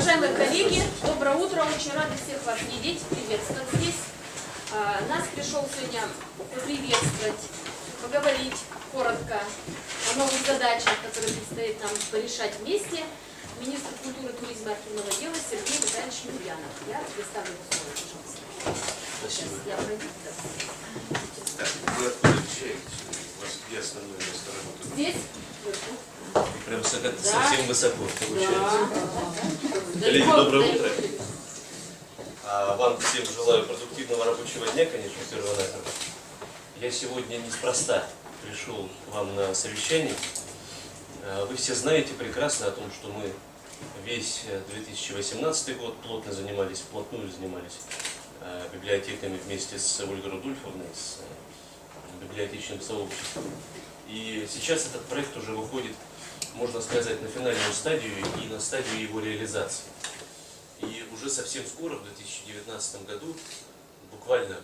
Уважаемые коллеги, доброе утро. Очень рада всех вас видеть, приветствовать здесь. Нас пришел сегодня поприветствовать, поговорить коротко о новых задачах, которые предстоит нам порешать вместе, министр культуры, туризма и архивного дела Сергей Витальевич Емельянов. Я представлю его слово, пожалуйста. Спасибо. Я пройду. Так, вы откуда отвечаете? У вас где основное место работы? Здесь? Прям совсем высоко получается. Да. Коллеги, доброе утро. Вам всем желаю продуктивного рабочего дня, конечно, первонаперво. Я сегодня неспроста пришел к вам на совещание. Вы все знаете прекрасно о том, что мы весь 2018 год вплотную занимались библиотеками вместе с Ольгой Рудольфовной, с библиотечным сообществом. И сейчас этот проект уже выходит, можно сказать, на финальную стадию и на стадию его реализации. И уже совсем скоро, в 2019 году, буквально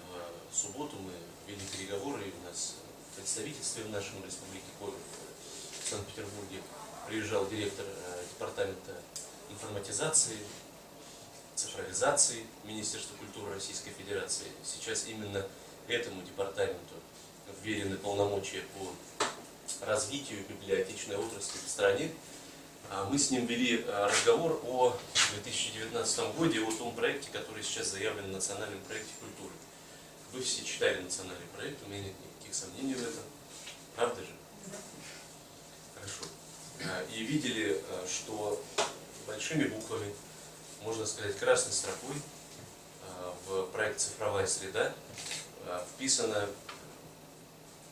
в субботу мы вели переговоры, и у нас в представительстве в нашем Республике Коми в Санкт-Петербурге приезжал директор департамента информатизации, цифровизации Министерства культуры Российской Федерации. Сейчас именно этому департаменту вверены полномочия по развитию библиотечной отрасли в стране. Мы с ним вели разговор о 2019 году, о том проекте, который сейчас заявлен в национальном проекте культуры. Вы все читали национальный проект, у меня нет никаких сомнений в этом. Правда же? Хорошо. И видели, что большими буквами, можно сказать, красной строкой в проект «Цифровая среда» вписано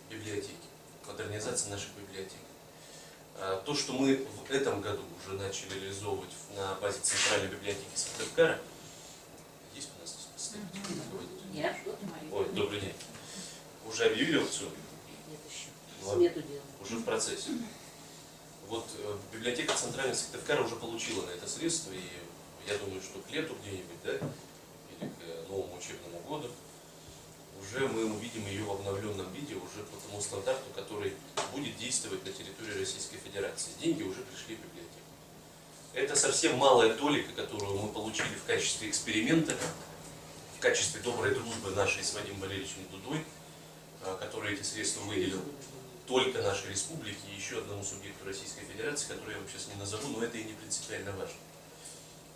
библиотеки, модернизация наших библиотек. То, что мы в этом году уже начали реализовывать на базе Центральной библиотеки Сыктывкара, есть у нас здесь представитель? Нет. Ой, добрый день. Уже объявили аукцион? Нет еще. Ладно. Смету делаем. Уже в процессе. Вот библиотека Центральной Сыктывкара уже получила на это средства, и я думаю, что к лету где-нибудь, да, или к новому учебному году, уже мы увидим ее в обновленном виде, уже по тому стандарту, который будет действовать на территории Российской Федерации. Деньги уже пришли в библиотеку. Это совсем малая толика, которую мы получили в качестве эксперимента, в качестве доброй дружбы нашей с Вадимом Валерьевичем Дудой, который эти средства выделил только нашей республике и еще одному субъекту Российской Федерации, который я вам сейчас не назову, но это и не принципиально важно.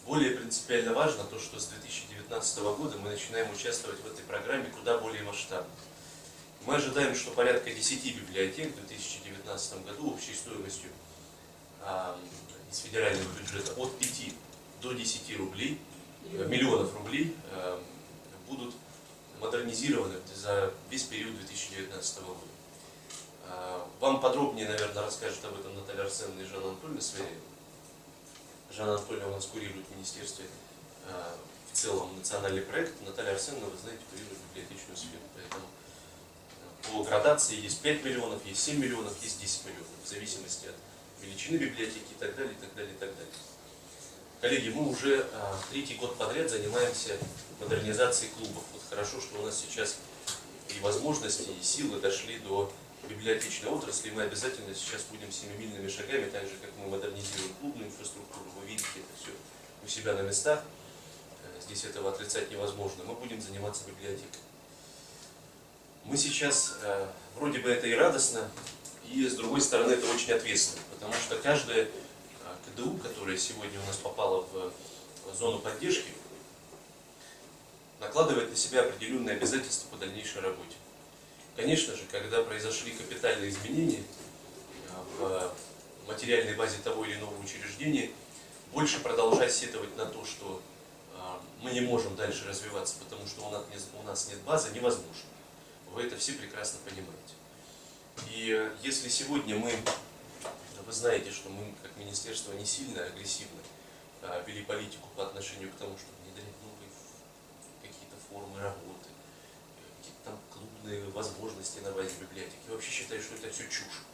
Более принципиально важно то, что с 2019 года мы начинаем участвовать в этой программе куда более масштабно. Мы ожидаем, что порядка 10 библиотек в 2019 году общей стоимостью из федерального бюджета от 5 до 10 миллионов рублей будут модернизированы за весь период 2019 года. Вам подробнее, наверное, расскажет об этом Наталья Арсеновна и Жанна Анатольевна Сверяева. Жанна Анатольевна у нас курирует в министерстве в целом национальный проект. Наталья Арсеновна, вы знаете, курирует библиотечную сферу. Поэтому по градации есть 5 миллионов, есть 7 миллионов, есть 10 миллионов, в зависимости от величины библиотеки и так далее, и так далее, и так далее. Коллеги, мы уже третий год подряд занимаемся модернизацией клубов. Вот хорошо, что у нас сейчас и возможности, и силы дошли до библиотечной отрасли, и мы обязательно сейчас будем семимильными шагами, так же, как мы модернизируем клубную инфраструктуру, вы видите это все у себя на местах, здесь этого отрицать невозможно, мы будем заниматься библиотекой. Мы сейчас, вроде бы это и радостно, и с другой стороны это очень ответственно, потому что каждая КДУ, которая сегодня у нас попала в зону поддержки, накладывает на себя определенные обязательства по дальнейшей работе. Конечно же, когда произошли капитальные изменения в материальной базе того или иного учреждения, больше продолжать сетовать на то, что мы не можем дальше развиваться, потому что у нас нет базы, невозможно. Вы это все прекрасно понимаете. И если сегодня вы знаете, что мы как министерство не сильно агрессивно вели политику по отношению к тому, чтобы внедрять новые какие-то формы работы, какие-то там клубные возможности на базе библиотеки. Я вообще считаю, что это все чушь.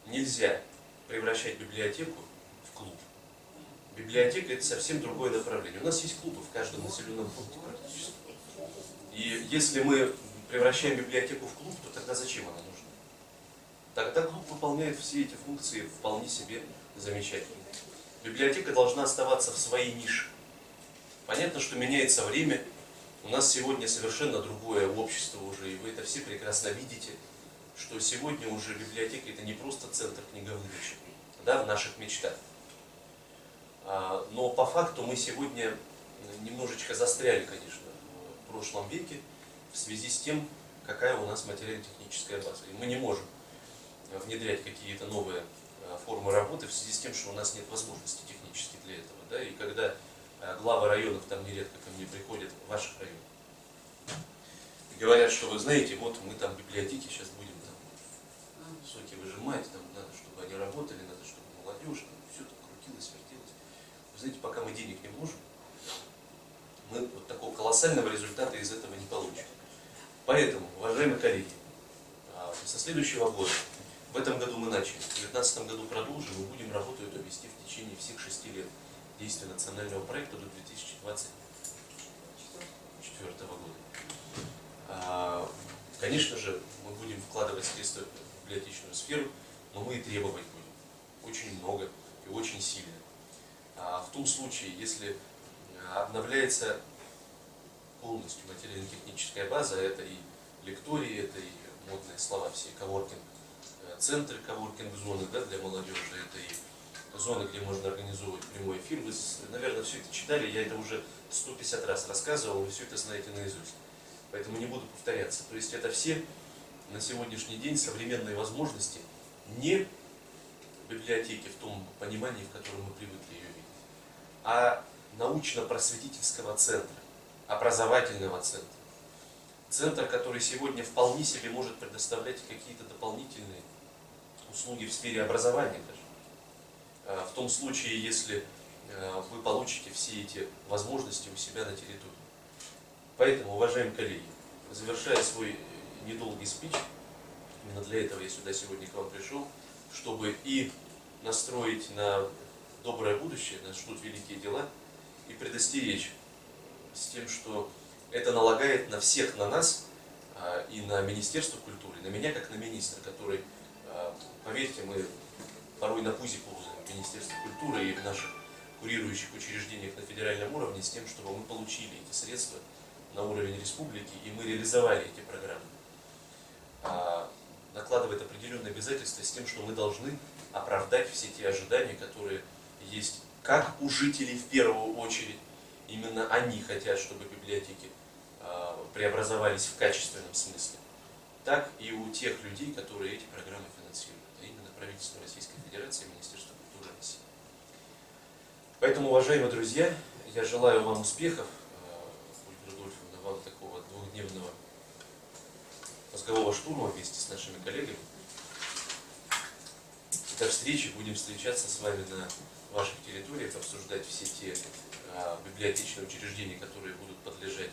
Нельзя превращать библиотеку в клуб. Библиотека — это совсем другое направление. У нас есть клубы в каждом населенном пункте практически. И если мы превращаем библиотеку в клуб, то тогда зачем она нужна? Тогда клуб выполняет все эти функции вполне себе замечательно. библиотека должна оставаться в своей нише. Понятно, что меняется время, у нас сегодня совершенно другое общество уже, и вы это все прекрасно видите, что сегодня уже библиотека это не просто центр книговыдачи, да, в наших мечтах. Но по факту мы сегодня немножечко застряли, конечно, в прошлом веке в связи с тем, какая у нас материально-техническая база. И мы не можем внедрять какие-то новые формы работы в связи с тем, что у нас нет возможности технически для этого. Да? И когда главы районов там нередко ко мне приходят, ваших районов, и говорят, что вы знаете, вот мы там библиотеки сейчас будем там соки выжимать, там надо, чтобы они работали, надо, чтобы молодежь, там, все там крутилось, вертелось. Вы знаете, пока мы денег не вложим, мы вот такого колоссального результата из этого не получим. Поэтому, уважаемые коллеги, со следующего года, в этом году мы начали, в 2019 году продолжим, мы будем работу эту вести в течение всех 6 лет действия национального проекта до 2024 года. Конечно же, мы будем вкладывать средства в библиотечную сферу, но мы и требовать будем очень много и очень сильно. В том случае, если обновляется полностью материально-техническая база, это и лектории, это и модные слова все, коворкинг-центры, коворкинг-зоны, да, для молодежи, это и зоны, где можно организовывать прямой эфир. Вы, наверное, все это читали, я это уже 150 раз рассказывал, вы все это знаете наизусть. Поэтому не буду повторяться. То есть это все на сегодняшний день современные возможности не библиотеки в том понимании, в котором мы привыкли ее видеть, а научно-просветительского центра, образовательного центра. Центр, который сегодня вполне себе может предоставлять какие-то дополнительные услуги в сфере образования даже. В том случае, если вы получите все эти возможности у себя на территории. Поэтому, уважаемые коллеги, завершая свой недолгий спич, именно для этого я сюда сегодня к вам пришел, чтобы и настроить на доброе будущее, нас ждут великие дела, и предостеречь с тем, что это налагает на всех, на нас и на Министерство культуры, на меня как на министра, который, поверьте, мы порой на пузе ползаем в Министерстве культуры и в наших курирующих учреждениях на федеральном уровне с тем, чтобы мы получили эти средства на уровень республики и мы реализовали эти программы. Накладывает определенные обязательства с тем, что мы должны оправдать все те ожидания, которые есть как у жителей в первую очередь. Именно они хотят, чтобы библиотеки преобразовались в качественном смысле, так и у тех людей, которые эти программы финансируют, а именно правительство Российской Федерации и Министерство культуры России. Поэтому, уважаемые друзья, я желаю вам успехов, Ольга Рудольфовна, вам такого двухдневного мозгового штурма вместе с нашими коллегами. До встречи, будем встречаться с вами на ваших территориях, обсуждать все те библиотечные учреждения, которые будут подлежать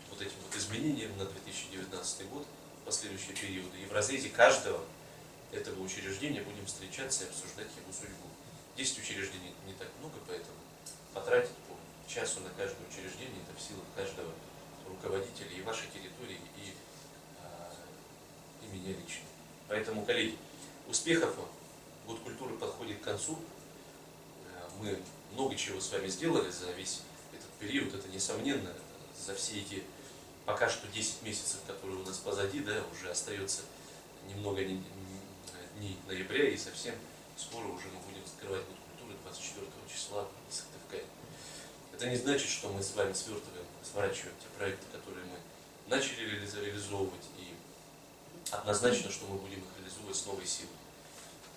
вот этим вот изменениям на 2019 год, последующие периоды. И в разрезе каждого этого учреждения будем встречаться и обсуждать его судьбу. 10 учреждений не так много, поэтому потратить по часу на каждое учреждение, это в силах каждого руководителя и вашей территории, и меня лично. Поэтому, коллеги, успехов вам! Год культуры подходит к концу. Мы много чего с вами сделали за весь этот период, это несомненно, за все эти пока что 10 месяцев, которые у нас позади, да, уже остается немного дней ноября, и совсем скоро уже мы будем закрывать год культуры 24 числа в Сыктывкаре. Это не значит, что мы с вами сворачиваем те проекты, которые мы начали реализовывать, и однозначно, что мы будем их реализовывать с новой силой.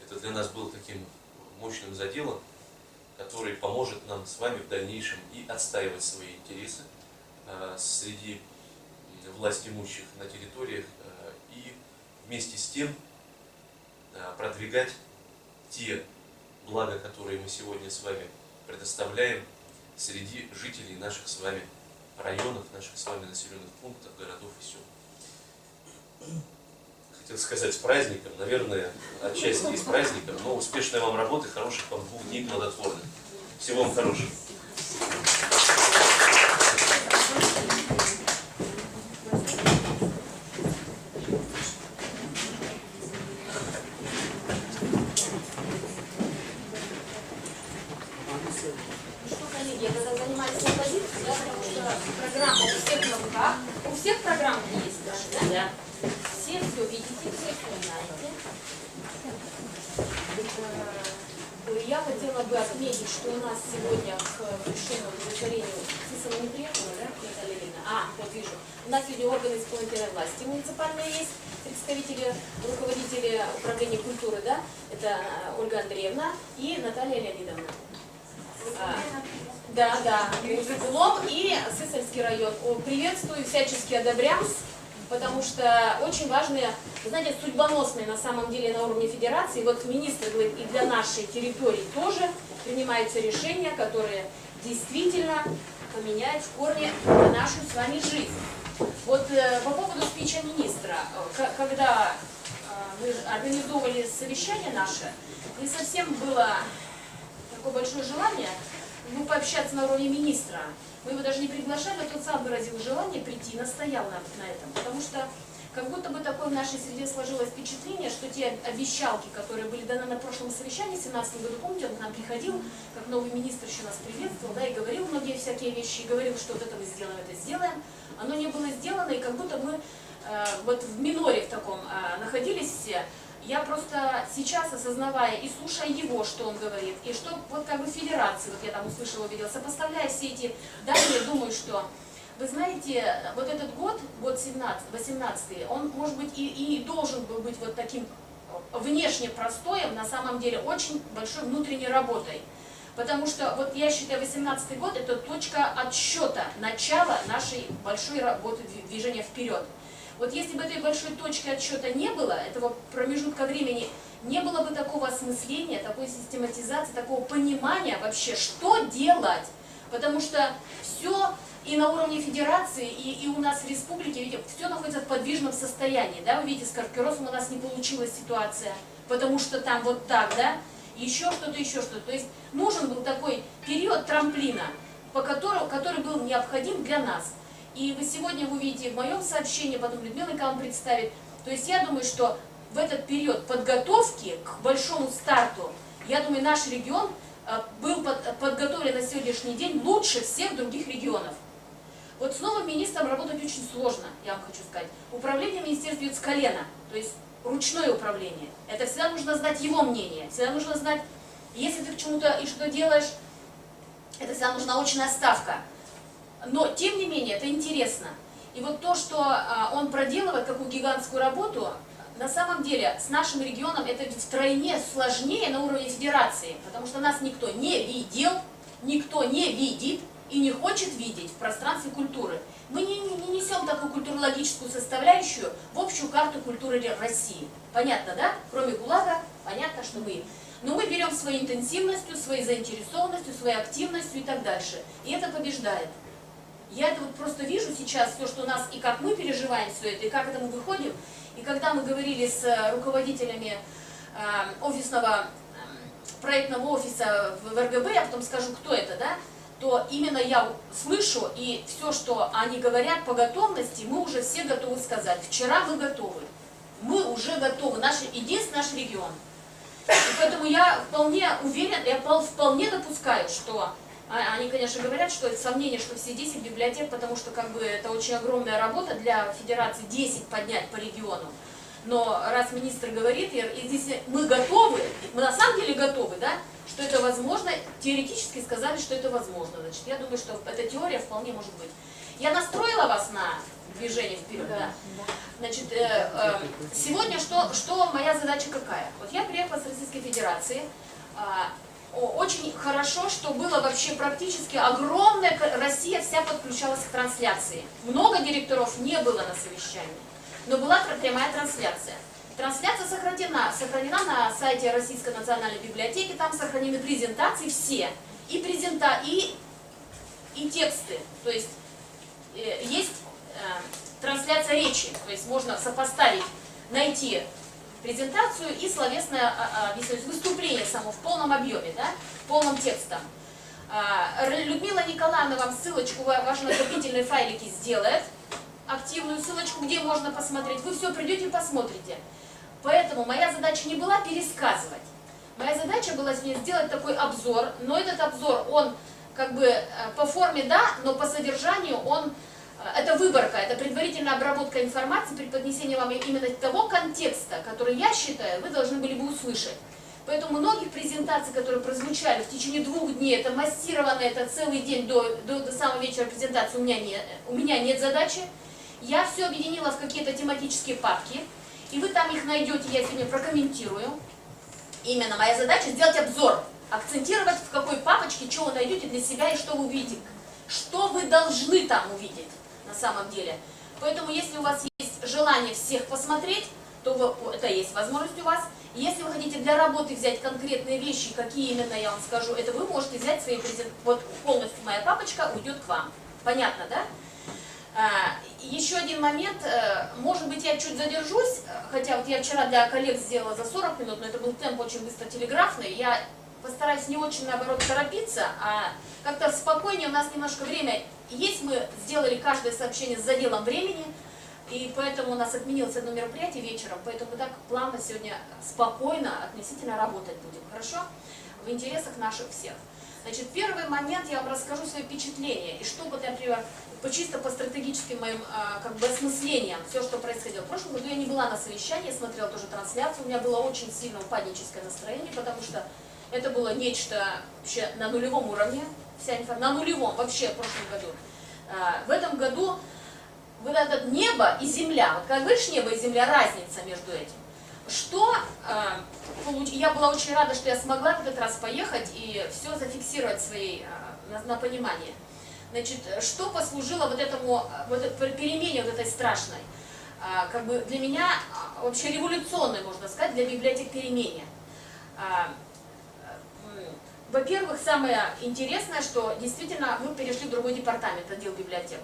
Это для нас был таким мощным заделом, который поможет нам с вами в дальнейшем и отстаивать свои интересы среди власть имущих на территориях и вместе с тем продвигать те блага, которые мы сегодня с вами предоставляем среди жителей наших с вами районов, наших с вами населенных пунктов, городов и сел. Хотел сказать с праздником, наверное, отчасти и с праздником, но успешной вам работы, хороших вам 2 дней плодотворных. Всего вам хорошего. среде, когда занимались композицией, да, потому что программа у всех на руках, у всех программ есть, да? Все видите, все знаете. Я хотела бы отметить, что у нас сегодня к решению удовлетворению Сысова не приехала, да, Наталья Ильина? Вот вижу. У нас сегодня органы исполнительной власти муниципальные есть, представители, руководители управления культуры, да, это Ольга Андреевна и Наталья Леонидовна. Да, Музыкулом и Сысольский район. Приветствую, всячески одобрям, потому что очень важные, вы знаете, судьбоносные на самом деле на уровне федерации. Вот министр говорит, и для нашей территории тоже принимаются решения, которые действительно поменяют в корне нашу с вами жизнь. Вот по поводу спича министра, когда мы организовывали совещание наше, не совсем было такое большое желание пообщаться на уровне министра. Мы его даже не приглашали, а тот сам выразил желание прийти, настоял на этом. Потому что как будто бы такое в нашей среде сложилось впечатление, что те обещалки, которые были даны на прошлом совещании в 2017 году, помните, он к нам приходил, как новый министр еще нас приветствовал, да, и говорил многие всякие вещи, и говорил, что вот это мы сделаем, это сделаем. Оно не было сделано, и как будто мы вот в миноре в таком находились все. Я просто сейчас, осознавая и слушая его, что он говорит, и что вот как бы федерации, вот я там услышала, увидела, сопоставляя все эти данные, думаю, что, вы знаете, вот этот год 18-й, он, может быть, и должен был быть вот таким внешне простоем, на самом деле, очень большой внутренней работой. Потому что, вот я считаю, 18-й год – это точка отсчета, начала нашей большой работы, движения вперед. Вот если бы этой большой точки отсчета не было, этого промежутка времени, не было бы такого осмысления, такой систематизации, такого понимания вообще, что делать. Потому что все и на уровне федерации, и у нас в республике, видите, все находится в подвижном состоянии. Да? Вы видите, с Каркеросом у нас не получилась ситуация, потому что там вот так, да, еще что-то, еще что-то. То есть нужен был такой период трамплина, который был необходим для нас. И вы сегодня увидите в моем сообщении, потом Людмила вам представит. То есть я думаю, что в этот период подготовки к большому старту, я думаю, наш регион был подготовлен на сегодняшний день лучше всех других регионов. Вот с новым министром работать очень сложно, я вам хочу сказать. Управление министерства идет с колена, то есть ручное управление. Это всегда нужно знать его мнение, всегда нужно знать, если ты к чему-то и что делаешь, это всегда нужна очная ставка. Но, тем не менее, это интересно. И вот то, что он проделывает, такую гигантскую работу, на самом деле, с нашим регионом это втройне сложнее на уровне федерации, потому что нас никто не видел, никто не видит и не хочет видеть в пространстве культуры. Мы не несем такую культурологическую составляющую в общую карту культуры России. Понятно, да? Кроме ГУЛАГа, понятно, что мы... Но мы берем своей интенсивностью, своей заинтересованностью, своей активностью и так дальше. И это побеждает. Я это вот просто вижу сейчас, все, что у нас, и как мы переживаем все это, и как это мы выходим. И когда мы говорили с руководителями офисного, проектного офиса в РГБ, я потом скажу, кто это, да, то именно я слышу, и все, что они говорят по готовности, мы уже все готовы сказать. Вчера мы готовы. Мы уже готовы. Единственный наш регион. И поэтому я вполне уверен, я вполне допускаю, что... Они, конечно, говорят, что это сомнение, что все 10 библиотек, потому что как бы это очень огромная работа для федерации 10 поднять по региону. Но раз министр говорит, и здесь мы готовы, мы на самом деле готовы, да, что это возможно, теоретически сказали, что это возможно. Значит, я думаю, что эта теория вполне может быть. Я настроила вас на движение вперед, да? Значит, сегодня что моя задача какая? Вот я приехала с Российской Федерации. Очень хорошо, что было вообще практически огромная, Россия вся подключалась к трансляции. Много директоров не было на совещании, но была прямая трансляция. Трансляция сохранена на сайте Российской национальной библиотеки, там сохранены презентации все, и тексты, то есть есть трансляция речи, то есть можно сопоставить, найти презентацию и словесное выступление само в полном объеме, да, полным текстом. Людмила Николаевна вам ссылочку, ваши накопительные файлики сделает, активную ссылочку, где можно посмотреть. Вы все придете и посмотрите. Поэтому моя задача не была пересказывать. Моя задача была сегодня сделать такой обзор, но этот обзор, он как бы по форме да, но по содержанию он, это выборка, это предварительная обработка информации, преподнесение вам именно того контекста, который, я считаю, вы должны были бы услышать. Поэтому многих презентаций, которые прозвучали в течение 2 дней, это массированно, это целый день до самого вечера презентации, у меня нет задачи. Я все объединила в какие-то тематические папки, и вы там их найдете, я сегодня прокомментирую. Именно моя задача сделать обзор, акцентировать, в какой папочке, что вы найдете для себя и что вы увидите. Что вы должны там увидеть на самом деле. Поэтому если у вас есть желание всех посмотреть, то это есть возможность у вас. Если вы хотите для работы взять конкретные вещи, какие именно я вам скажу, это вы можете взять свои презентации. Вот полностью моя папочка уйдет к вам. Понятно, да? Еще один момент, может быть, я чуть задержусь, хотя вот я вчера для коллег сделала за 40 минут, но это был темп очень быстро телеграфный. Я постараюсь не очень, наоборот, торопиться, а как-то спокойнее, у нас немножко время есть, мы сделали каждое сообщение с заделом времени, и поэтому у нас отменилось одно мероприятие вечером, поэтому мы так плавно сегодня спокойно относительно работать будем, хорошо? В интересах наших всех. Значит, первый момент я вам расскажу свои впечатления, и что, вот, например, чисто по стратегическим моим как бы осмыслениям, все, что происходило. В прошлом году я не была на совещании, смотрела тоже трансляцию, у меня было очень сильно упадническое настроение, потому что это было нечто вообще на нулевом уровне, вся информация, на нулевом вообще в прошлом году. В этом году вот это небо и земля, вот как говоришь небо и земля, разница между этим. Что, я была очень рада, что я смогла в этот раз поехать и все зафиксировать на понимание. Значит, что послужило вот этому, перемене вот этой страшной, как бы для меня вообще революционной, можно сказать, для библиотек перемене. Во-первых, самое интересное, что действительно мы перешли в другой департамент, отдел библиотек.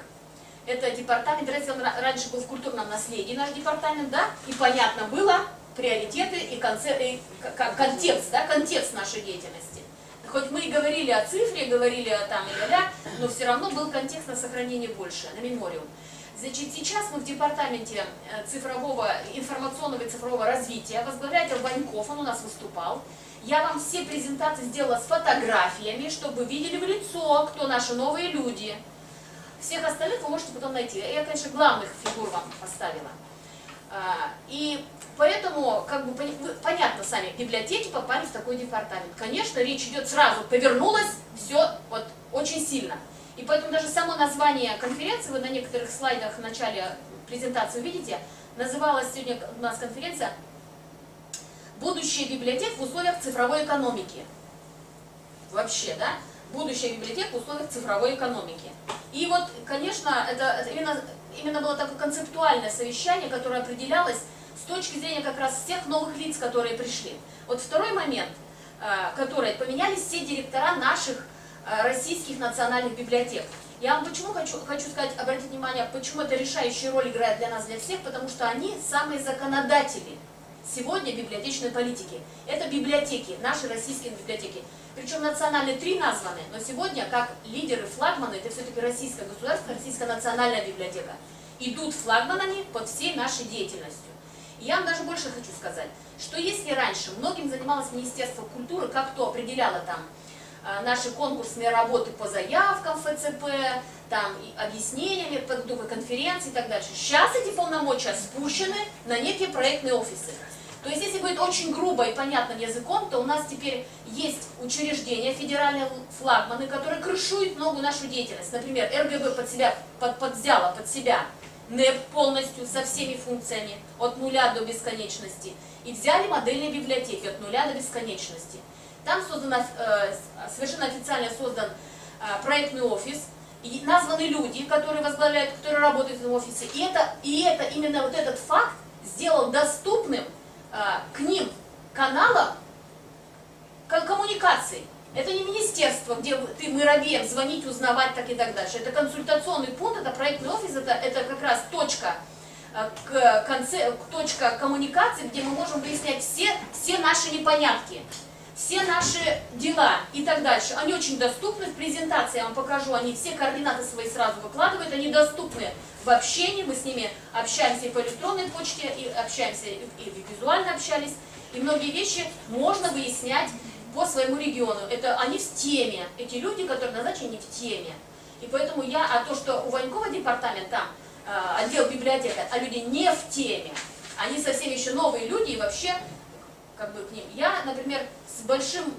Это департамент, раньше был в культурном наследии наш департамент, да, и понятно было приоритеты и контекст, да, контекст нашей деятельности. Хоть мы и говорили о цифре, говорили о там и ля, но все равно был контекст на сохранение больше, на мемориум. Значит, сейчас мы в департаменте информационного и цифрового развития, возглавляет Албаньков, он у нас выступал. Я вам все презентации сделала с фотографиями, чтобы вы видели в лицо, кто наши новые люди. Всех остальных вы можете потом найти. Я, конечно, главных фигур вам поставила. И поэтому, как бы, понятно сами, библиотеки попали в такой департамент. Конечно, речь идет сразу, повернулось все вот очень сильно. И поэтому даже само название конференции, вы на некоторых слайдах в начале презентации увидите, называлась сегодня у нас конференция «Будущее библиотек в условиях цифровой экономики». Вообще, да? Будущее библиотек в условиях цифровой экономики. И вот, конечно, это именно было такое концептуальное совещание, которое определялось с точки зрения как раз всех новых лиц, которые пришли. Вот второй момент, который поменялись все директора наших российских национальных библиотек. Я вам почему хочу сказать, обратить внимание, почему это решающую роль играет для нас, для всех, потому что они самые законодатели сегодня библиотечной политики. Это библиотеки, наши российские библиотеки. Причем национальные 3 названы, но сегодня как лидеры, флагманы, это все-таки российское государство, российская национальная библиотека. Идут флагманами под всей нашей деятельностью. И я вам даже больше хочу сказать, что если раньше многим занималось Министерство культуры, как то определяло там наши конкурсные работы по заявкам ФЦП, там объяснениями, подготовкой конференций и так дальше. Сейчас эти полномочия спущены на некие проектные офисы. То есть, если говорить очень грубо и понятным языком, то у нас теперь есть учреждения, федеральные флагманы, которые крышуют многую нашу деятельность. Например, РГБ взяла под себя НЭП полностью со всеми функциями от нуля до бесконечности. И взяли модельные библиотеки от нуля до бесконечности. Там совершенно официально создан проектный офис, и названы люди, которые возглавляют, которые работают в этом офисе. И это именно вот этот факт сделал доступным к ним каналам коммуникаций. Это не министерство, где мы робеем звонить, узнавать так и так дальше. Это консультационный пункт, это проектный офис, это как раз точка коммуникации, где мы можем выяснять все наши непонятки, все наши дела и так дальше. Они очень доступны, в презентации я вам покажу, они все координаты свои сразу выкладывают, они доступны в общении, мы с ними общаемся и по электронной почте, и общаемся, и визуально общались, и многие вещи можно выяснять по своему региону. Это они в теме, эти люди, которые назначены, не в теме. И поэтому а то, что у Ванькова департамент, там, отдел библиотека, а люди не в теме, они совсем еще новые люди, и вообще, как бы к ним. Я, например, с большим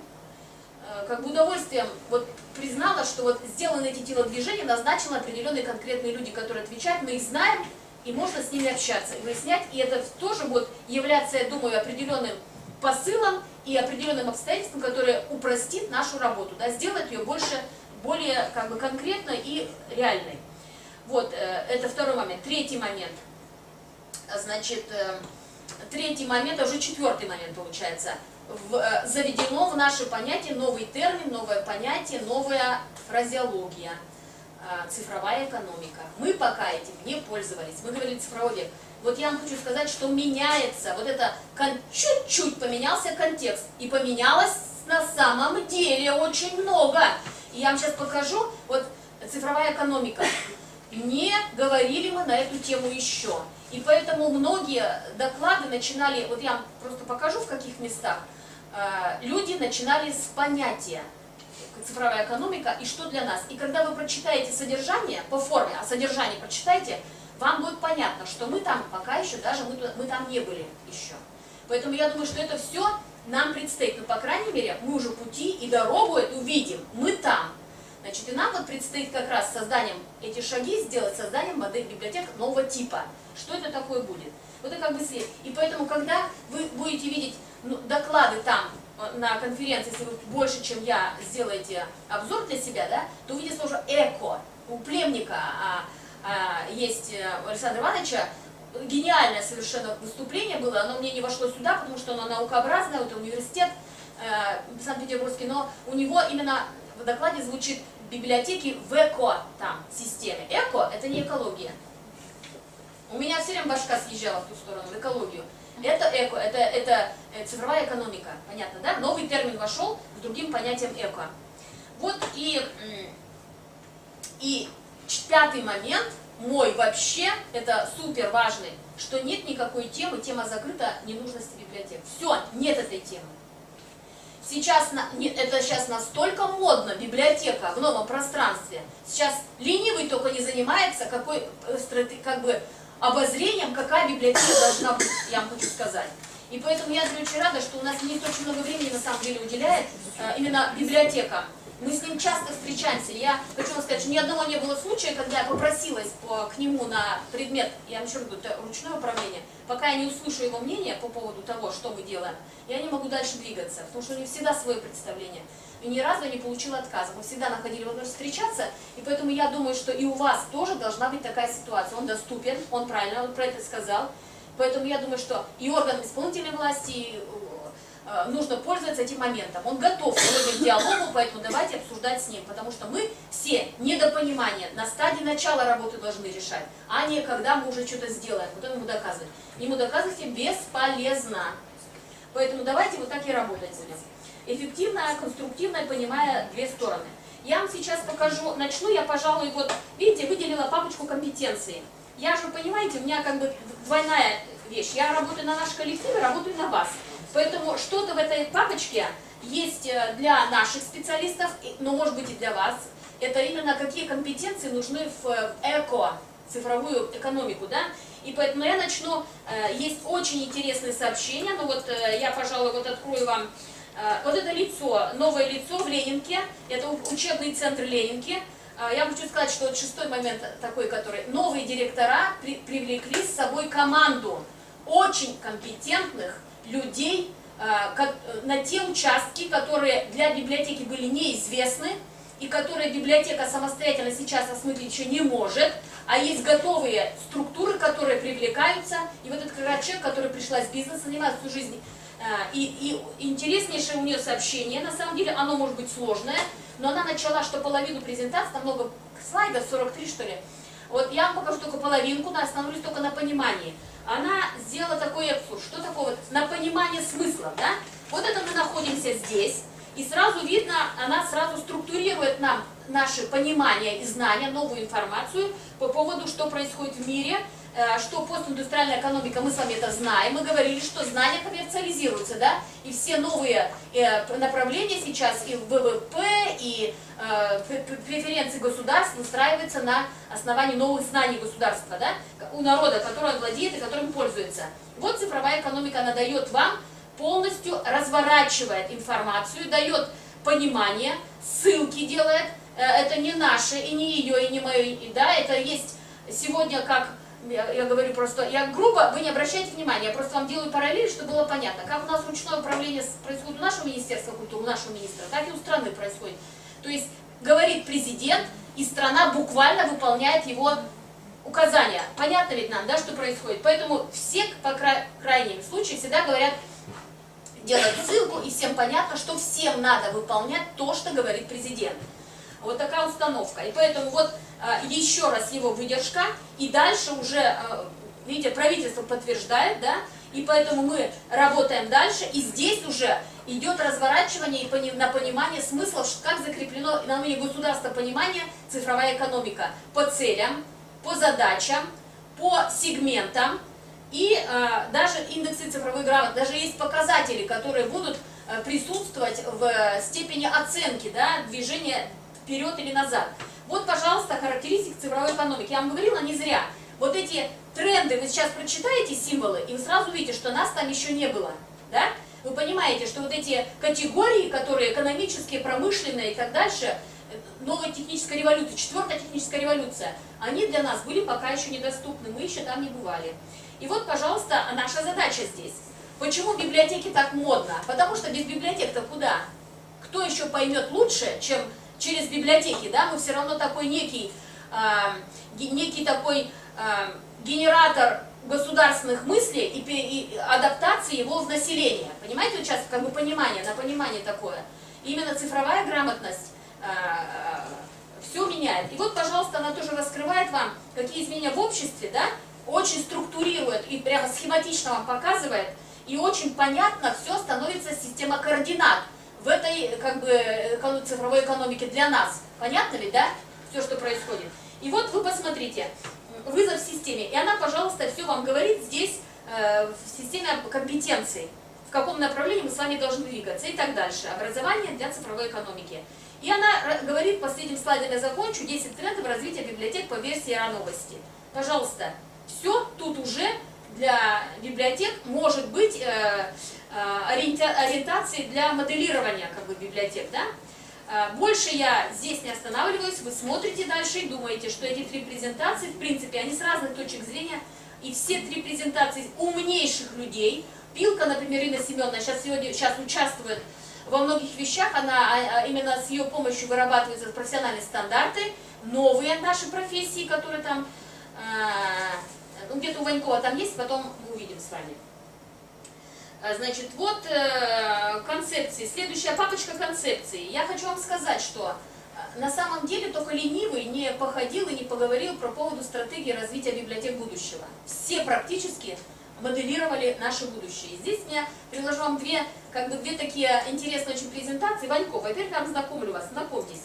как бы удовольствием вот признала, что вот сделаны эти телодвижения, назначены определенные конкретные люди, которые отвечают, мы их знаем, и можно с ними общаться, и выяснять, и это тоже будет являться, я думаю, определенным посылом и определенным обстоятельством, которое упростит нашу работу, да, сделает ее более как бы конкретной и реальной. Вот, это второй момент. Третий момент. Значит, третий момент, а уже четвертый момент получается. Заведено в наше понятие новый термин, новое понятие, новая фразеология. Цифровая экономика. Мы пока этим не пользовались. Мы говорили цифровой век. Вот я вам хочу сказать, что меняется, вот это чуть-чуть поменялся контекст. И поменялось на самом деле очень много. И я вам сейчас покажу, вот цифровая экономика. Не говорили мы на эту тему еще. И поэтому многие доклады начинали, вот я вам просто покажу в каких местах, люди начинали с понятия цифровая экономика и что для нас. И когда вы прочитаете содержание по форме, а содержание прочитайте, вам будет понятно, что мы там пока еще, даже мы там не были еще. Поэтому я думаю, что это все нам предстоит. Но, по крайней мере, мы уже пути и дорогу эту видим. Мы там. Значит, и нам вот предстоит как раз созданием эти шаги сделать созданием модель библиотек нового типа. Что это такое будет? Вот это как бы след. И поэтому, когда вы будете видеть доклады там, на конференции, если вы больше, чем я, сделаете обзор для себя, да, то увидите тоже эко. У Племника есть у Александра Ивановича гениальное совершенно выступление было, оно мне не вошло сюда, потому что оно наукообразное, это университет Санкт-Петербургский, но у него именно в докладе звучит библиотеки в эко там системе. Эко – это не экология. У меня все время башка съезжала в ту сторону, в экологию. Это эко, это цифровая экономика, понятно, да? Новый термин вошел с другим понятием эко. Вот и пятый момент, мой вообще, это супер важный, что нет никакой темы, тема закрыта, ненужности библиотек. Все, нет этой темы. Сейчас, это сейчас настолько модно, библиотека в новом пространстве. Сейчас ленивый только не занимается как бы обозрением, какая библиотека должна быть, я вам хочу сказать. И поэтому я очень рада, что у нас министр очень много времени на самом деле уделяет именно библиотекам. Мы с ним часто встречаемся. Я хочу вам сказать, что ни одного не было случая, когда я попросилась к нему на предмет, я вам еще раз говорю, это ручное управление, пока я не услышу его мнение по поводу того, что мы делаем, я не могу дальше двигаться, потому что у него всегда свое представление. И ни разу я не получила отказа. Мы всегда находили возможность встречаться, и поэтому я думаю, что и у вас тоже должна быть такая ситуация. Он доступен, он правильно, он про это сказал. Поэтому я думаю, что и органы исполнительной власти нужно пользоваться этим моментом. Он готов сегодня к диалогу, поэтому давайте обсуждать с ним, потому что мы все недопонимания на стадии начала работы должны решать, а не когда мы уже что-то сделаем, потом ему доказывать. Ему доказывать бесполезно. Поэтому давайте вот так и работать будем. Эффективная, конструктивная, понимая две стороны. Я вам сейчас покажу, начну я, пожалуй, вот, видите, выделила папочку компетенции. Я же, понимаете, у меня как бы двойная вещь. Я работаю на наш коллектив и работаю на вас. Поэтому что-то в этой папочке есть для наших специалистов, но может быть и для вас. Это именно какие компетенции нужны в эко, цифровую экономику, да? И поэтому я начну, есть очень интересные сообщения, но вот я, пожалуй, вот открою вам. Вот это лицо, новое лицо в Ленинке, это учебный центр Ленинки. Я хочу сказать, что вот шестой момент такой, который новые директора привлекли с собой команду очень компетентных людей на те участки, которые для библиотеки были неизвестны, и которые библиотека самостоятельно сейчас осмыслить еще не может, а есть готовые структуры, которые привлекаются. И вот этот как раз человек, который пришла из бизнеса, занимается всю жизнь. И интереснейшее у нее сообщение, на самом деле оно может быть сложное, но она начала, что половину презентации, там много слайдов, 43 что ли, вот я вам покажу только половинку, остановлюсь только на понимании. Она сделала такой экскурс, что такое вот на понимание смысла, да? Вот это мы находимся здесь, и сразу видно, она сразу структурирует нам наше понимание и знания, новую информацию по поводу, что происходит в мире, что постиндустриальная экономика, мы с вами это знаем, мы говорили, что знания коммерциализируются, да, и все новые направления сейчас и ВВП, и преференции государств выстраиваются на основании новых знаний государства, да, у народа, который владеет и которым пользуется. Вот цифровая экономика, она дает вам, полностью разворачивает информацию, дает понимание, ссылки делает, это не наше, и не ее, и не мое, да, это есть сегодня как... Я говорю просто, я грубо, вы не обращайте внимания, я просто вам делаю параллель, чтобы было понятно, как у нас ручное управление происходит у нашего Министерства культуры, у нашего министра, так и у страны происходит. То есть говорит президент, и страна буквально выполняет его указания. Понятно ведь нам, да, что происходит? Поэтому все, по крайнем случае, всегда говорят, делают ссылку, и всем понятно, что всем надо выполнять то, что говорит президент. Вот такая установка. И поэтому вот еще раз его выдержка, и дальше уже, видите, правительство подтверждает, да, и поэтому мы работаем дальше, и здесь уже идет разворачивание и на понимание смыслов, как закреплено на уровне государства понимание цифровая экономика по целям, по задачам, по сегментам, и даже индексы цифровой грамотности, даже есть показатели, которые будут присутствовать в степени оценки, да, движения вперед или назад. Вот, пожалуйста, характеристики цифровой экономики. Я вам говорила не зря. Вот эти тренды, вы сейчас прочитаете символы, и вы сразу видите, что нас там еще не было. Да? Вы понимаете, что вот эти категории, которые экономические, промышленные и так дальше, новая техническая революция, четвертая техническая революция, они для нас были пока еще недоступны, мы еще там не бывали. И вот, пожалуйста, наша задача здесь. Почему библиотеки так модно? Потому что без библиотек-то куда? Кто еще поймет лучше, чем через библиотеки, да? Мы все равно такой некий такой генератор государственных мыслей и адаптации его в население. Понимаете, вот сейчас как бы понимание, на понимание такое. Именно цифровая грамотность все меняет. И вот, пожалуйста, она тоже раскрывает вам, какие изменения в обществе, да? Очень структурирует и прямо схематично вам показывает, и очень понятно все становится система координат в этой как бы цифровой экономике для нас. Понятно ведь, да? Все, что происходит. И вот вы посмотрите, вызов в системе. И она, пожалуйста, все вам говорит здесь в системе компетенций. В каком направлении мы с вами должны двигаться и так дальше. Образование для цифровой экономики. И она говорит, последним слайдом я закончу, 10 трендов развития библиотек по версии РА-новости. Пожалуйста, все тут уже для библиотек может быть ориентацией для моделирования как бы, библиотек. Да? Больше я здесь не останавливаюсь, вы смотрите дальше и думаете, что эти три презентации, в принципе, они с разных точек зрения, и все три презентации умнейших людей. Пилка, например, Ирина Семеновна сейчас участвует во многих вещах, она именно с ее помощью вырабатываются профессиональные стандарты, новые наши профессии, которые там, ну, где-то у Ванькова там есть, потом мы увидим с вами. Значит, вот концепции. Следующая папочка концепций. Я хочу вам сказать, что на самом деле только ленивый не походил и не поговорил про поводу стратегии развития библиотек будущего. Все практически моделировали наше будущее. И здесь я приложу вам две такие интересные очень презентации. Ваньков. Во-первых, я вам знакомлю вас, знакомьтесь.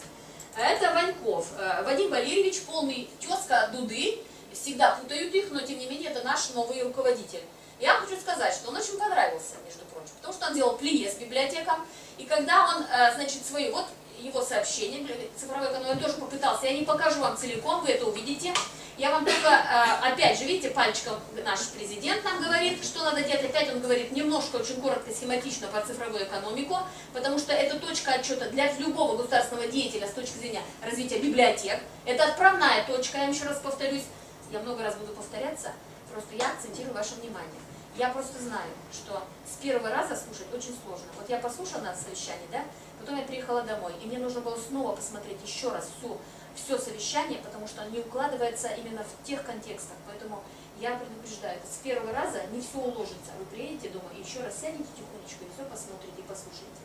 Это Ваньков. Вадим Валерьевич, полный тезка Дуды. Всегда путают их, но тем не менее это наш новый руководитель. Я вам хочу сказать, что он очень понравился, между прочим, потому что он делал плие с библиотеком, и когда он, значит, свои, вот его сообщения, цифровой экономики, он тоже попытался, я не покажу вам целиком, вы это увидите, я вам только, опять же, видите, пальчиком наш президент нам говорит, что надо делать, опять он говорит немножко, очень коротко, схематично про цифровую экономику, потому что это точка отчета для любого государственного деятеля с точки зрения развития библиотек, это отправная точка, я вам еще раз повторюсь, я много раз буду повторяться, просто я акцентирую ваше внимание. Я просто знаю, что с первого раза слушать очень сложно. Вот я послушала на совещании, да, потом я приехала домой, и мне нужно было снова посмотреть еще раз все совещание, потому что оно не укладывается именно в тех контекстах. Поэтому я предупреждаю, с первого раза не все уложится. Вы приедете дома и еще раз сядете тихонечко, и все посмотрите и послушайте.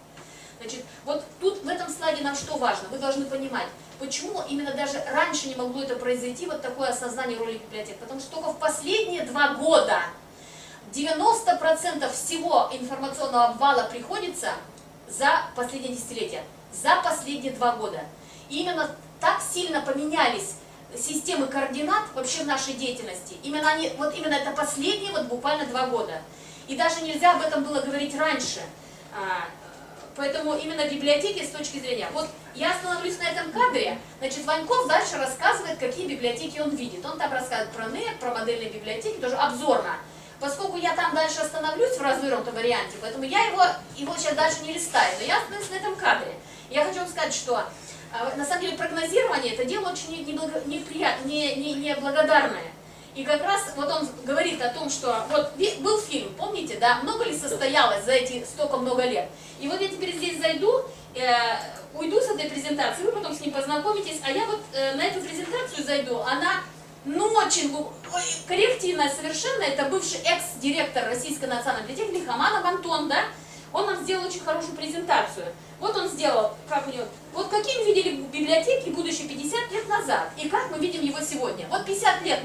Значит, вот тут в этом слайде нам что важно? Вы должны понимать, почему именно даже раньше не могло это произойти, вот такое осознание роли библиотек. Потому что только в последние 2 года 90% всего информационного обвала приходится за последние десятилетия, за последние 2 года. И именно так сильно поменялись системы координат вообще в нашей деятельности. Именно они, вот именно это последние вот буквально 2 года. И даже нельзя об этом было говорить раньше. Поэтому именно библиотеки с точки зрения... Вот я остановлюсь на этом кадре, значит, Ваньков дальше рассказывает, какие библиотеки он видит. Он там рассказывает про НЭК, про модельные библиотеки, тоже обзорно. Поскольку я там дальше остановлюсь в развернутом варианте, поэтому я его сейчас дальше не листаю, но я остановлюсь на этом кадре. Я хочу вам сказать, что на самом деле прогнозирование это дело очень неблагодарное. И как раз вот он говорит о том, что вот был фильм, помните, да, много ли состоялось за эти столько много лет. И вот я теперь здесь зайду, уйду с этой презентации, вы потом с ним познакомитесь, а я вот на эту презентацию зайду, она очень коррективная совершенно, это бывший экс-директор Российской национальной библиотеки Лихоманов Антон, да, он нам сделал очень хорошую презентацию. Вот он сделал, как у него, вот каким видели библиотеки будущее 50 лет назад, и как мы видим его сегодня. Вот 50 лет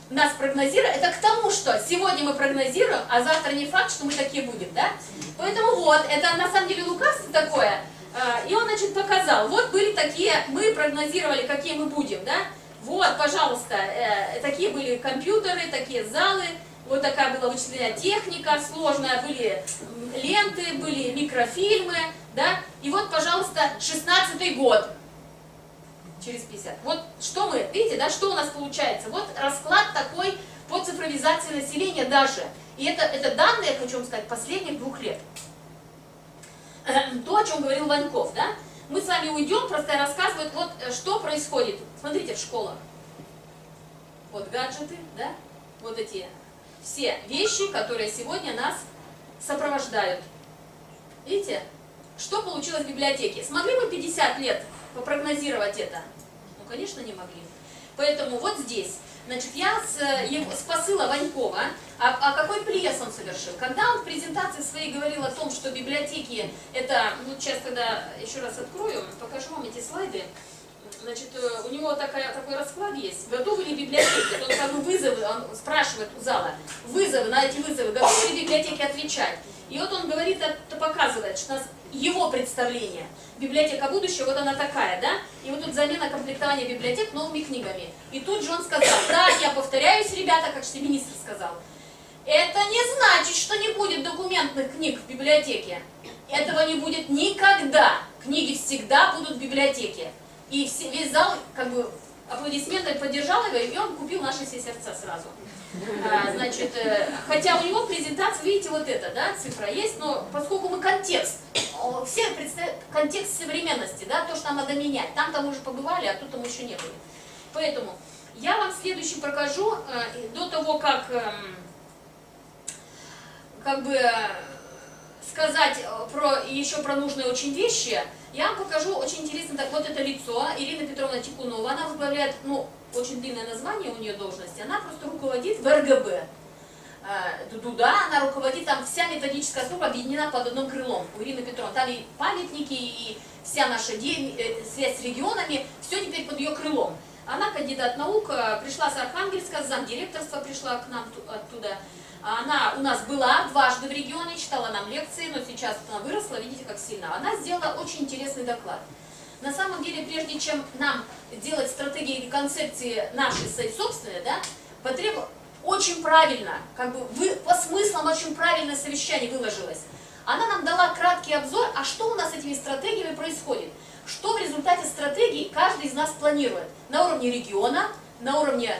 нас прогнозируют, это к тому, что сегодня мы прогнозируем, а завтра не факт, что мы такие будем, да? Поэтому вот, это на самом деле лукавство такое, и он, значит, показал, вот были такие, мы прогнозировали, какие мы будем, да? Вот, пожалуйста, такие были компьютеры, такие залы, вот такая была вычислительная техника сложная, были ленты, были микрофильмы, да? И вот, пожалуйста, 16-й год. Через 50. Вот что мы, видите, да, что у нас получается? Вот расклад такой по цифровизации населения даже. И это данные, я хочу вам сказать, последних 2 лет. То, о чем говорил Ваньков, да? Мы с вами уйдем, просто рассказывают, вот что происходит. Смотрите, в школах. Вот гаджеты, да? Вот эти все вещи, которые сегодня нас сопровождают. Видите, что получилось в библиотеке? Смогли мы 50 лет попрогнозировать это? Ну, конечно, не могли. Поэтому вот здесь, значит, я с посыла Ванькова, а какой плес он совершил? Когда он в презентации своей говорил о том, что библиотеки, это, ну, сейчас тогда еще раз открою, покажу вам эти слайды. Значит, у него такой расклад есть. Готовы ли библиотеки? Он как бы вызовы, он спрашивает у зала, на эти вызовы, готовы ли библиотеки отвечать? И вот он говорит, это показывает, что у нас его представление. Библиотека будущего, вот она такая, да? И вот тут замена комплектования библиотек новыми книгами. И тут же он сказал, да, я повторяюсь, ребята, как же министр сказал, это не значит, что не будет документных книг в библиотеке. Этого не будет никогда. Книги всегда будут в библиотеке. И весь зал, как бы, аплодисментами поддержал его, и он купил наши все сердца сразу. Значит, хотя у него презентация, видите, вот это, да, цифра есть, но поскольку мы контекст, все представляют контекст современности, да, то, что нам надо менять. Там-то мы уже побывали, а тут-то мы еще не были. Поэтому я вам следующий покажу, до того, как бы сказать еще про нужные очень вещи, я вам покажу очень интересно, так вот это лицо, Ирина Петровна Тикунова, она возглавляет, ну, очень длинное название у нее должности, она просто руководит в РГБ. Туда она руководит, там вся методическая служба объединена под одним крылом у Ирины Петровны. Там и памятники, и вся наша связь с регионами, все теперь под ее крылом. Она кандидат наук, пришла с Архангельска, замдиректорства пришла к нам оттуда. Она у нас была дважды в регионе, читала нам лекции, но сейчас она выросла, видите, как сильно. Она сделала очень интересный доклад. На самом деле, прежде чем нам делать стратегии и концепции наши собственные, да, потребовалось очень правильно, как бы по смыслам очень правильное совещание выложилось. Она нам дала краткий обзор, а что у нас с этими стратегиями происходит. Что в результате стратегии каждый из нас планирует. На уровне региона, на уровне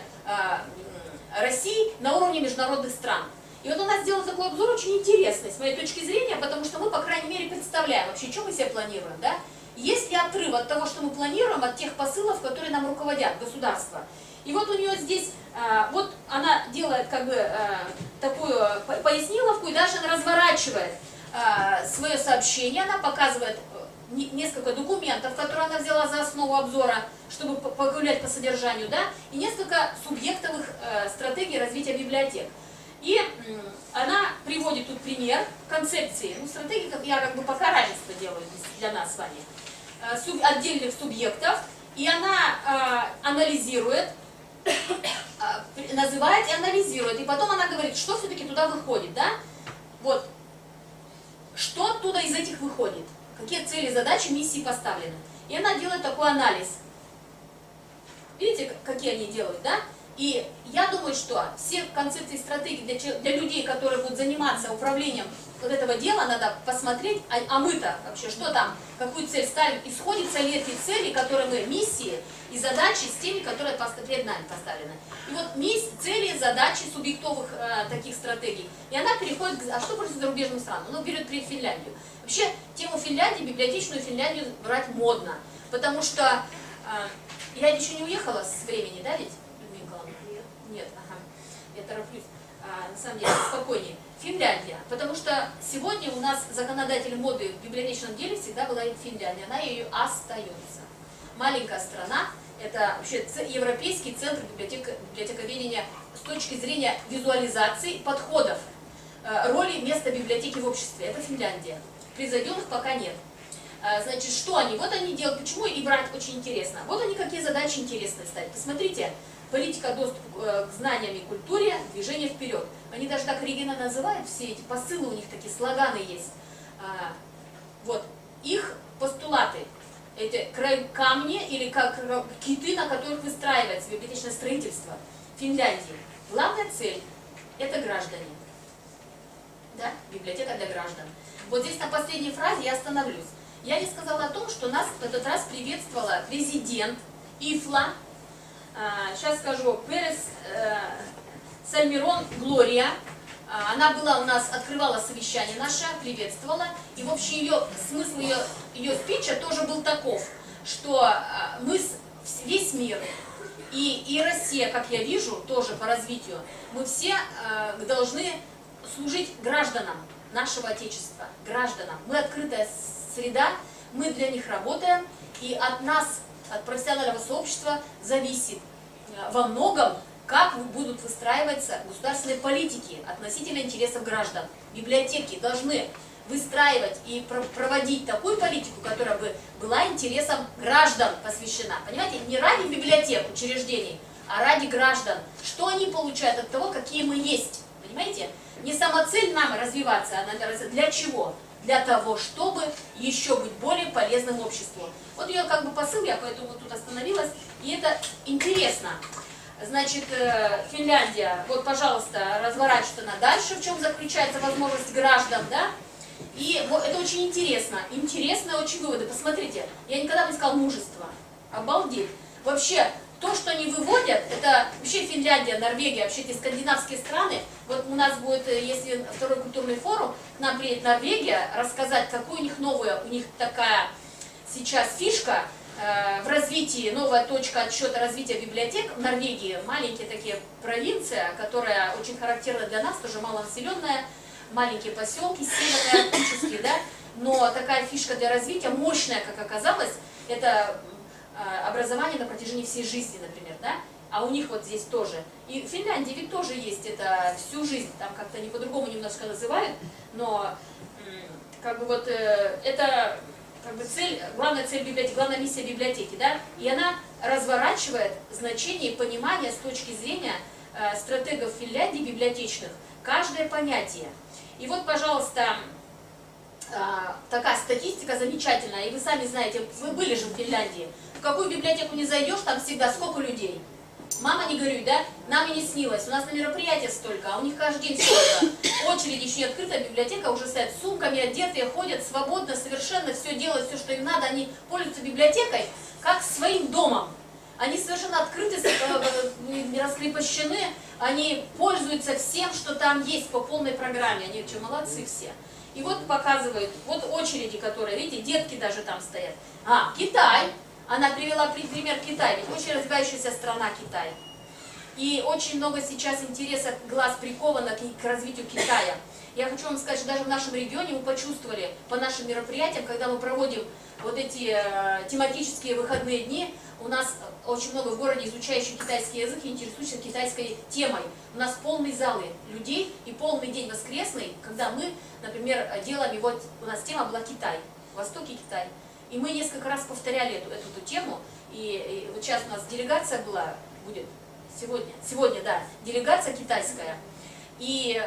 России, на уровне международных стран. И вот она сделала такой обзор очень интересный, с моей точки зрения, потому что мы, по крайней мере, представляем вообще, что мы себе планируем, да? Есть ли отрыв от того, что мы планируем, от тех посылов, которые нам руководят, государство. И вот у нее здесь, вот она делает как бы такую поясниловку, и даже она разворачивает свое сообщение, она показывает несколько документов, которые она взяла за основу обзора, чтобы погулять по содержанию, да, и несколько субъектовых стратегий развития библиотек. И она приводит тут пример концепции, ну, стратегии, я как бы пока равенство делаю для нас с вами, отдельных субъектов, и она анализирует, называет и анализирует, и потом она говорит, что все-таки туда выходит, да, вот, что оттуда из этих выходит, какие цели, задачи, миссии поставлены. И она делает такой анализ. Видите, какие они делают, да? И я думаю, что все концепции и стратегии для людей, которые будут заниматься управлением вот этого дела, надо посмотреть, а мы-то вообще что там, какую цель ставим, и сходятся ли эти цели, которые мы, миссии и задачи с теми, которые перед нами поставлены. И вот цели, задачи субъектовых таких стратегий. И она переходит, а что против зарубежным странам? Ну, берет Финляндию. Вообще, тему Финляндии, библиотечную Финляндию брать модно, потому что я еще не уехала с времени, да, ведь? Нет, ага, я тороплюсь. На самом деле, спокойнее. Финляндия, потому что сегодня у нас законодатель моды в библиотечном деле всегда была Финляндия, она ею остается. Маленькая страна, это вообще европейский центр библиотековедения с точки зрения визуализации подходов, роли места библиотеки в обществе, это Финляндия. Превзойденных пока нет. Значит, что они? Вот они делают, почему и брать очень интересно. Вот они какие задачи интересные ставят. Посмотрите. Политика доступа к знаниям и культуре, движение вперед. Они даже так оригинально называют все эти посылы, у них такие слоганы есть. Вот, их постулаты, это камни или как киты, на которых выстраивается библиотечное строительство Финляндии. Главная цель – это граждане. Да? Библиотека для граждан. Вот здесь на последней фразе я остановлюсь. Я не сказала о том, что нас в этот раз приветствовала президент ИФЛА, сейчас скажу, Перес Сальмирон Глория. Она была у нас, открывала совещание наше, приветствовала. И в общем смысл ее спича тоже был таков, что мы, весь мир и Россия, как я вижу, тоже по развитию, мы все должны служить гражданам нашего Отечества, гражданам. Мы открытая среда, мы для них работаем, и от нас, от профессионального сообщества зависит во многом, как будут выстраиваться государственные политики относительно интересов граждан. Библиотеки должны выстраивать и проводить такую политику, которая бы была интересам граждан посвящена. Понимаете, не ради библиотек, учреждений, а ради граждан. Что они получают от того, какие мы есть. Понимаете? Не самоцель нам развиваться, а для чего? Для того, чтобы еще быть более полезным обществу. Вот ее как бы посыл, я поэтому вот тут остановилась, и это интересно. Значит, Финляндия, вот, пожалуйста, разворачивается она дальше, в чем заключается возможность граждан, да? И вот, это очень интересно, интересные очень выводы. Посмотрите, я никогда бы не сказала мужество, обалдеть. Вообще, то, что они выводят, это вообще Финляндия, Норвегия, вообще эти скандинавские страны. Вот у нас будет, если второй культурный форум, к нам приедет Норвегия, рассказать, какую у них новая, у них такая сейчас фишка в развитии, новая точка отсчета развития библиотек в Норвегии. Маленькие такие провинция, которая очень характерна для нас, тоже малонаселенная, маленькие поселки, североарктические, да, но такая фишка для развития, мощная, как оказалось, это образование на протяжении всей жизни, например, да, а у них вот здесь тоже. И в Финляндии ведь тоже есть это всю жизнь, там как-то они по-другому немножко называют, но как бы вот это как бы цель, главная цель библиотеки, главная миссия библиотеки, да, и она разворачивает значение и понимание с точки зрения стратегов Финляндии библиотечных, каждое понятие. И вот, пожалуйста, такая статистика замечательная, и вы сами знаете, вы были же в Финляндии, в какую библиотеку не зайдешь, там всегда сколько людей. Мама, не горюй, да? Нам и не снилось, у нас на мероприятия столько, а у них каждый день столько. Очередь еще не открытая, библиотека уже стоят с сумками, одетые, ходят свободно, совершенно все делают, все, что им надо. Они пользуются библиотекой как своим домом. Они совершенно открыты, не раскрепощены, они пользуются всем, что там есть по полной программе. Они что, молодцы все. И вот показывают, вот очереди, которые, видите, детки даже там стоят. Китай. Она привела пример Китая, ведь очень развивающаяся страна Китай. И очень много сейчас интереса, глаз приковано к развитию Китая. Я хочу вам сказать, что даже в нашем регионе мы почувствовали по нашим мероприятиям, когда мы проводим вот эти тематические выходные дни, у нас очень много в городе изучающих китайский язык и интересующихся китайской темой. У нас полные залы людей и полный день воскресный, когда мы, например, делаем, вот у нас тема была Китай, Восток и Китай. И мы несколько раз повторяли эту тему, и вот сейчас у нас делегация была, будет сегодня, да, делегация китайская, и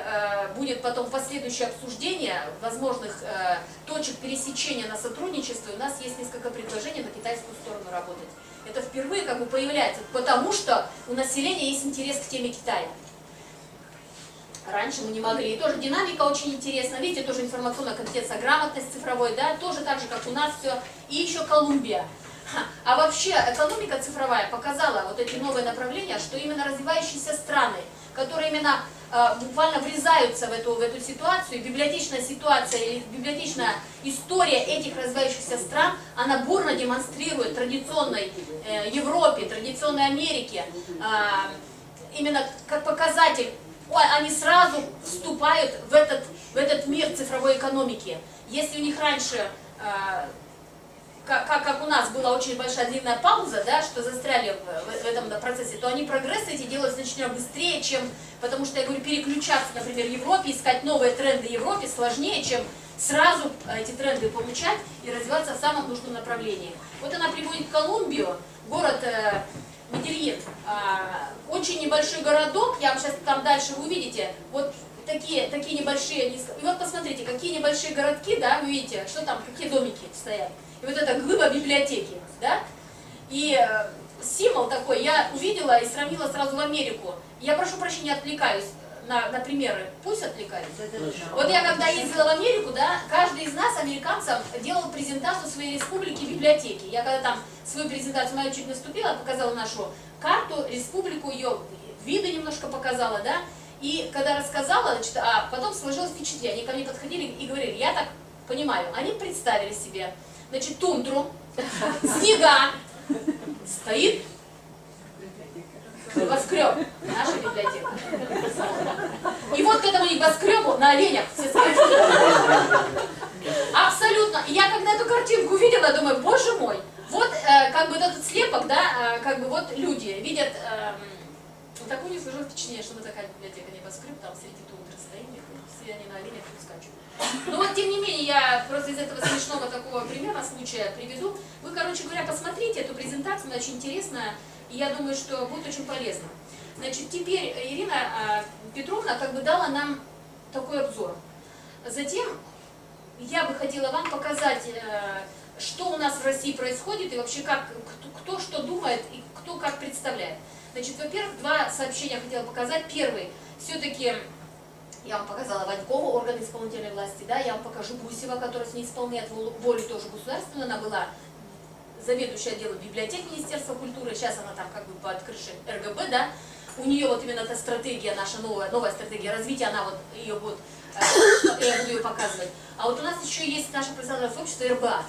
будет потом последующее обсуждение возможных точек пересечения на сотрудничество, и у нас есть несколько предложений на китайскую сторону работать. Это впервые как бы появляется, потому что у населения есть интерес к теме Китая. Раньше мы не могли. И тоже динамика очень интересна. Видите, тоже информационная компетенция, грамотность цифровой, да, тоже так же, как у нас все. И еще Колумбия. А вообще экономика цифровая показала вот эти новые направления, что именно развивающиеся страны, которые именно буквально врезаются в эту ситуацию, библиотечная ситуация или библиотечная история этих развивающихся стран, она бурно демонстрирует традиционной Европе, традиционной Америке, именно как показатель, они сразу вступают в этот мир цифровой экономики. Если у них раньше, как у нас была очень большая длинная пауза, да, что застряли в этом процессе, то они прогрессы эти делают значительно быстрее, чем, потому что, я говорю, переключаться, например, в Европе, искать новые тренды в Европе сложнее, чем сразу эти тренды получать и развиваться в самом нужном направлении. Вот она приводит Колумбию, город Медельин, очень небольшой городок, я вам сейчас там дальше вы увидите, вот такие небольшие, и вот посмотрите, какие небольшие городки, да, вы видите, что там, какие домики стоят. И вот эта глыба библиотеки, да, и символ такой я увидела и сравнила сразу в Америку. Я прошу прощения, отвлекаюсь на примеры, пусть отвлекаюсь. Вот я когда ездила в Америку, да, каждый из нас, американцев, делал презентацию своей республики библиотеки. Я когда там свою презентацию мою чуть наступила, показала нашу карту, республику, ее виды немножко показала, да, и когда рассказала, значит, а потом сложилось впечатление, они ко мне подходили и говорили, я так понимаю, они представили себе, значит, тундру, снега, стоит небоскреб, наша библиотека. И вот к этому небоскребу на оленях все скачут. Абсолютно. И я когда эту картинку увидела, думаю, боже мой, вот как бы этот слепок, да, как бы вот люди видят, такое не сложилось впечатление, что мы такая библиотека небоскреб, там среди тундры стоим, все они на оленях тут скачут. Но вот тем не менее, я просто из этого смешного такого примера случая приведу. Вы, короче говоря, посмотрите эту презентацию, она очень интересная, и я думаю, что будет очень полезно. Значит, теперь Ирина Петровна как бы дала нам такой обзор. Затем я бы хотела вам показать, что у нас в России происходит и вообще как, кто что думает и кто как представляет. Значит, во-первых, два сообщения хотела показать. Первый, все-таки я вам показала Ванькова, органы исполнительной власти, да, я вам покажу Гусева, которая с ней исполняет волю тоже государственную, она была заведующая отделом библиотек Министерства культуры, сейчас она там как бы под крышей РГБ, да, у нее вот именно эта стратегия, наша новая стратегия развития, она вот ее будет, я буду ее показывать. А вот у нас еще есть наше профессиональное сообщество РБА.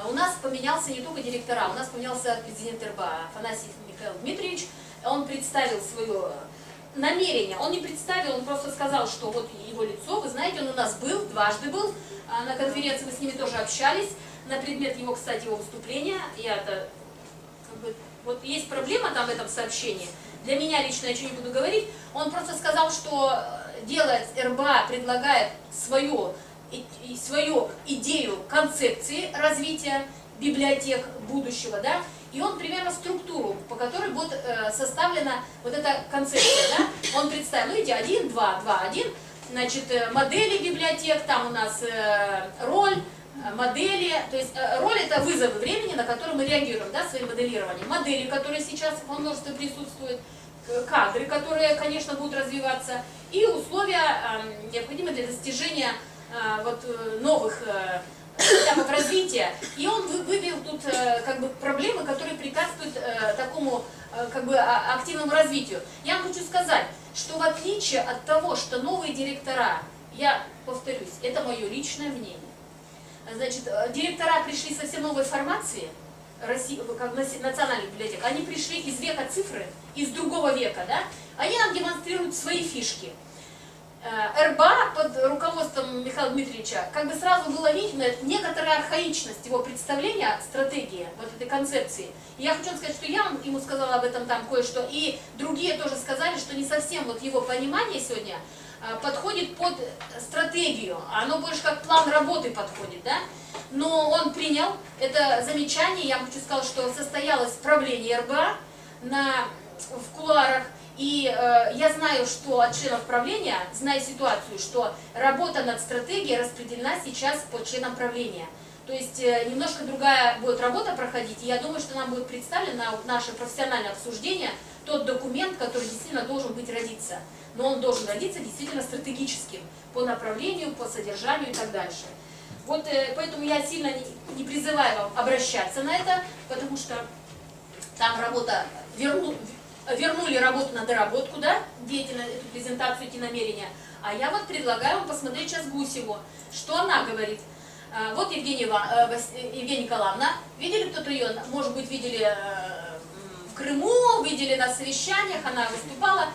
У нас поменялся не только директора, у нас поменялся президент РБА Афанасьев Михаил Дмитриевич, он представил свое намерение, он не представил, он просто сказал, что вот его лицо, вы знаете, он у нас был, дважды был, на конференции мы с ними тоже общались, на предмет его, кстати, его выступления, я-то, как бы, вот есть проблема там в этом сообщении, для меня лично я ничего не буду говорить, он просто сказал, что делает РБА, предлагает свою идею концепции развития библиотек будущего, да, и он примерно структуру, по которой будет составлена вот эта концепция, да, он представил, ну видите, 1, 2, 2, 1, значит, модели библиотек, там у нас роль, модели, то есть роль это вызовы времени, на которые мы реагируем, да, своим моделированием, модели, которые сейчас во множестве присутствуют, кадры, которые, конечно, будут развиваться, и условия, необходимые для достижения вот, новых этапов развития. И он вывел тут как бы проблемы, которые препятствуют такому как бы активному развитию. Я вам хочу сказать, что в отличие от того, что новые директора, я повторюсь, это мое личное мнение, значит, директора пришли совсем новой формации, национальных библиотек, они пришли из века цифры, из другого века, да, они нам демонстрируют свои фишки. РБА под руководством Михаила Дмитриевича, как бы сразу было видно некоторая архаичность его представления, стратегии, вот этой концепции. И я хочу сказать, что я ему сказала об этом там кое-что, и другие тоже сказали, что не совсем вот его понимание сегодня подходит под стратегию, оно больше как план работы подходит, да? Но он принял это замечание, я хочу сказать, что состоялось правление РБА в кулуарах, и я знаю, что от членов правления, знаю ситуацию, что работа над стратегией распределена сейчас по членам правления. То есть немножко другая будет работа проходить, и я думаю, что нам будет представлен на наше профессиональное обсуждение тот документ, который действительно должен быть родиться. Но он должен родиться действительно стратегическим, по направлению, по содержанию и так дальше. Вот поэтому я сильно не призываю вам обращаться на это, потому что там работа, вернули работу на доработку, да, деятельность, эту презентацию, эти намерения. А я вот предлагаю вам посмотреть сейчас Гусеву, что она говорит. Вот Евгения Николаевна, видели кто-то ее, может быть, видели в Крыму, видели на совещаниях, она выступала.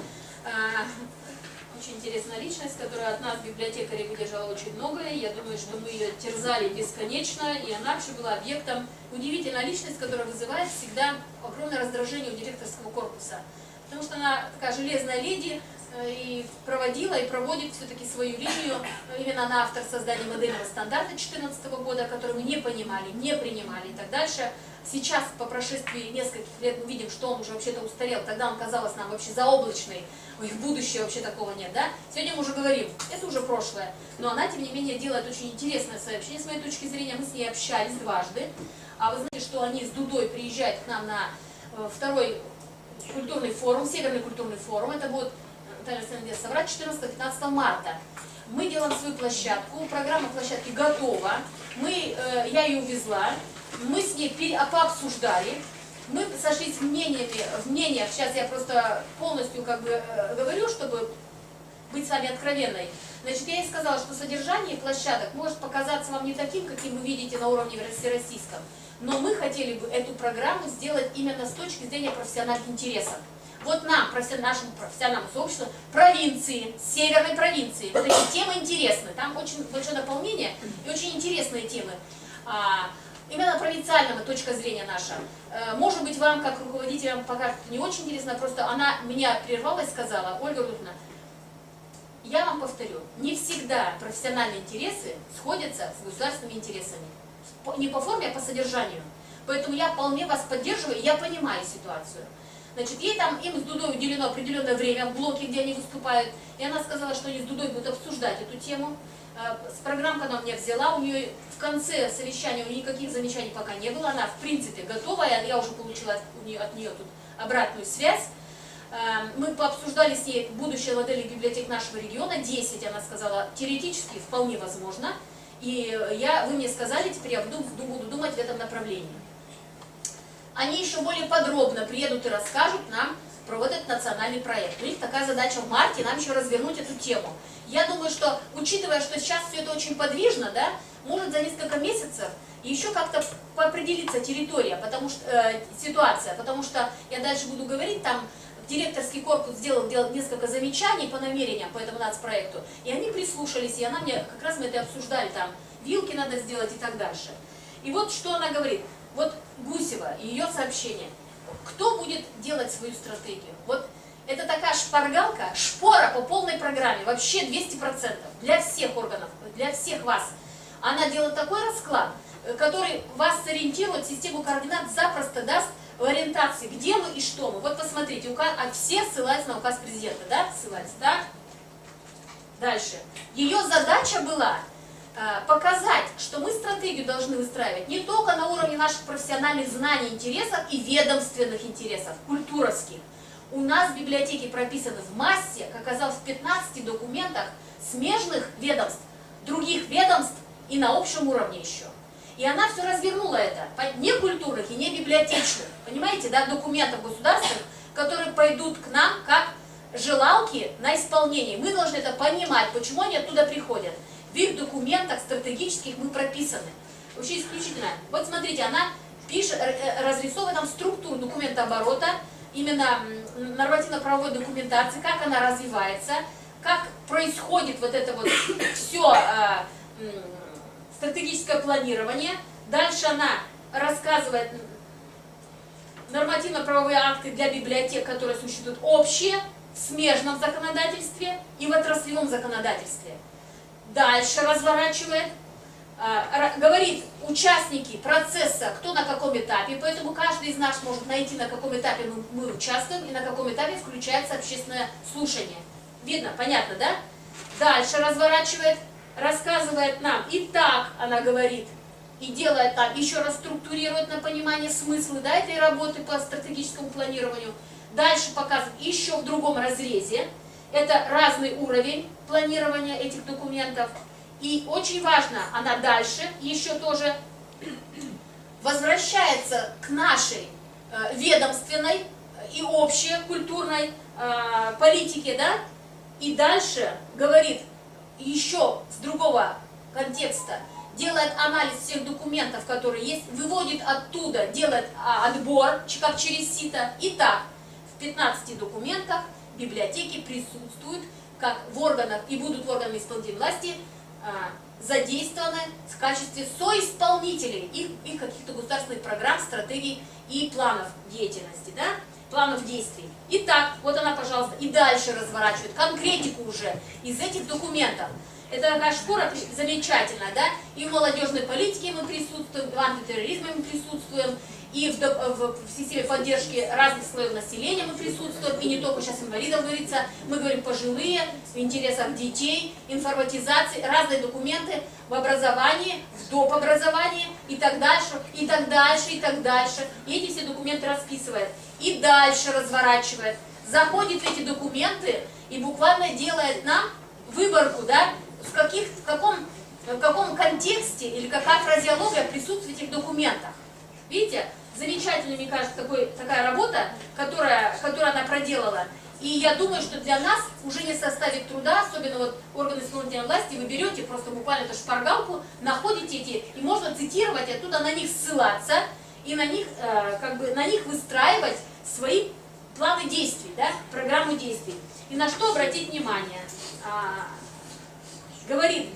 Очень интересная личность, которая от нас, библиотекарей, выдержала очень многое. Я думаю, что мы ее терзали бесконечно, и она вообще была объектом. Удивительная личность, которая вызывает всегда огромное раздражение у директорского корпуса. Потому что она такая железная леди, и проводила и проводит все-таки свою линию. Именно она автор создания модельного стандарта 2014 года, который мы не понимали, не принимали и так дальше. Сейчас, по прошествии нескольких лет, мы видим, что он уже вообще-то устарел. Тогда он казался нам вообще заоблачный. В будущее вообще такого нет, да? Сегодня мы уже говорим, это уже прошлое. Но она, тем не менее, делает очень интересное сообщение. С моей точки зрения, мы с ней общались дважды. А вы знаете, что они с Дудой приезжают к нам на второй культурный форум, Северный культурный форум. Это будет, соврать, 14-15 марта. Мы делаем свою площадку, программа площадки готова. Я ее увезла, мы с ней пообсуждали. Мы сошлись в мнениях, сейчас я просто полностью говорю, чтобы быть с вами откровенной. Значит, я ей сказала, что содержание площадок может показаться вам не таким, каким вы видите на уровне всероссийском, но мы хотели бы эту программу сделать именно с точки зрения профессиональных интересов. Вот нам, нашему профессиональному сообществу, провинции, северной провинции, вот эти темы интересны, там очень большое наполнение и очень интересные темы. Именно провинциальная точка зрения наша. Может быть, вам, как руководителям, пока не очень интересно, просто она меня прервала и сказала: Ольга Рудовна, я вам повторю, не всегда профессиональные интересы сходятся с государственными интересами. Не по форме, а по содержанию. Поэтому я вполне вас поддерживаю, и я понимаю ситуацию. Значит, им с Дудой уделено определенное время в блоке, где они выступают, и она сказала, что они с Дудой будут обсуждать эту тему. С программкой она меня взяла, у нее в конце совещания у нее никаких замечаний пока не было, она в принципе готова, я уже получила от нее тут обратную связь. Мы пообсуждали с ней будущее модели библиотек нашего региона, 10, она сказала, теоретически вполне возможно, и вы мне сказали, теперь я буду думать в этом направлении. Они еще более подробно приедут и расскажут нам про вот этот национальный проект. У них такая задача в марте, нам еще развернуть эту тему. Я думаю, что, учитывая, что сейчас все это очень подвижно, да, может за несколько месяцев еще как-то определиться территория, ситуация, потому что я дальше буду говорить, там директорский корпус сделал несколько замечаний по намерениям по этому нацпроекту, и они прислушались, и она мне, как раз мы это обсуждали, там, вилки надо сделать и так дальше. И вот что она говорит, вот Гусева и ее сообщение, кто будет делать свою стратегию? Вот это такая шпаргалка, шпора по полной программе, вообще 200%, для всех органов, для всех вас. Она делает такой расклад, который вас сориентирует, систему координат запросто даст в ориентации, где мы и что мы. Вот посмотрите, все ссылаются на указ президента, да? Ссылаются, так? Дальше. Ее задача была показать, что мы стратегию должны выстраивать не только на уровне наших профессиональных знаний, интересов и ведомственных интересов, культуровских. У нас в библиотеке прописаны в массе, как оказалось, в 15 документах смежных ведомств, других ведомств и на общем уровне еще. И она все развернула это, не культурных и не библиотечных, понимаете, да, документов государственных, которые пойдут к нам как желалки на исполнение. Мы должны это понимать, почему они оттуда приходят. В их документах стратегических мы прописаны. Очень исключительно. Вот смотрите, она пишет, разрисовывает там структуру документа оборота, именно нормативно-правовой документации, как она развивается, как происходит вот это вот все стратегическое планирование. Дальше она рассказывает нормативно-правовые акты для библиотек, которые существуют общие, в смежном законодательстве и в отраслевом законодательстве. Дальше разворачивает, говорит участники процесса, кто на каком этапе, поэтому каждый из нас может найти, на каком этапе мы участвуем и на каком этапе включается общественное слушание. Видно, понятно, да? Дальше разворачивает, рассказывает нам. Итак, она говорит, и делает там, еще раз структурирует на понимание смысла, да, этой работы по стратегическому планированию. Дальше показывает еще в другом разрезе. Это разный уровень планирования этих документов. И очень важно, она дальше еще тоже возвращается к нашей ведомственной и общей культурной политике, да, и дальше говорит еще с другого контекста, делает анализ всех документов, которые есть, выводит оттуда, делает отбор, как через сито. Итак, в 15 документах библиотеки присутствуют как в органах и будут в органах исполнительной власти задействованы в качестве соисполнителей их каких-то государственных программ, стратегий и планов деятельности, да, планов действий. Итак, вот она, пожалуйста, и дальше разворачивает конкретику уже из этих документов. Это такая шкура замечательная, да, и в молодежной политике мы присутствуем, в антитерроризме мы присутствуем, и в системе поддержки разных слоев населения мы присутствуем, и не только сейчас инвалидов говорится, мы говорим пожилые, в интересах детей, информатизации, разные документы в образовании, в доп. Образовании и так дальше, и так дальше, и так дальше. И эти все документы расписывает. И дальше разворачивает, заходит в эти документы и буквально делает нам выборку, да, в каком контексте или какая фразеология присутствует в этих документах. Видите, замечательная, мне кажется, такая работа, которую она проделала. И я думаю, что для нас уже не составит труда, особенно вот органы исполнительной власти, вы берете просто буквально эту шпаргалку, находите эти, и можно цитировать, оттуда на них ссылаться, и на них, на них выстраивать свои планы действий, да, программу действий. И на что обратить внимание? Говорит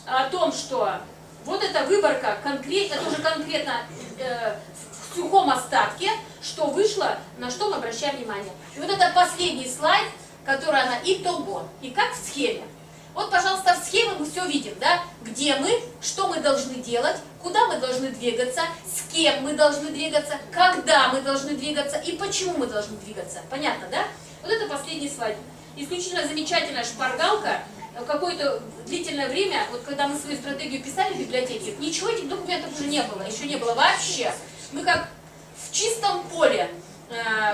о том, что вот эта выборка, это уже конкретно в сухом остатке, что вышло, на что мы обращаем внимание. И вот это последний слайд, который она итого, и как в схеме. Вот, пожалуйста, в схеме мы все видим, да, где мы, что мы должны делать, куда мы должны двигаться, с кем мы должны двигаться, когда мы должны двигаться и почему мы должны двигаться. Понятно, да? Вот это последний слайд. Исключительно замечательная шпаргалка. Какое-то длительное время, вот когда мы свою стратегию писали в библиотеке, ничего этих документов уже не было, еще не было вообще. Мы как в чистом поле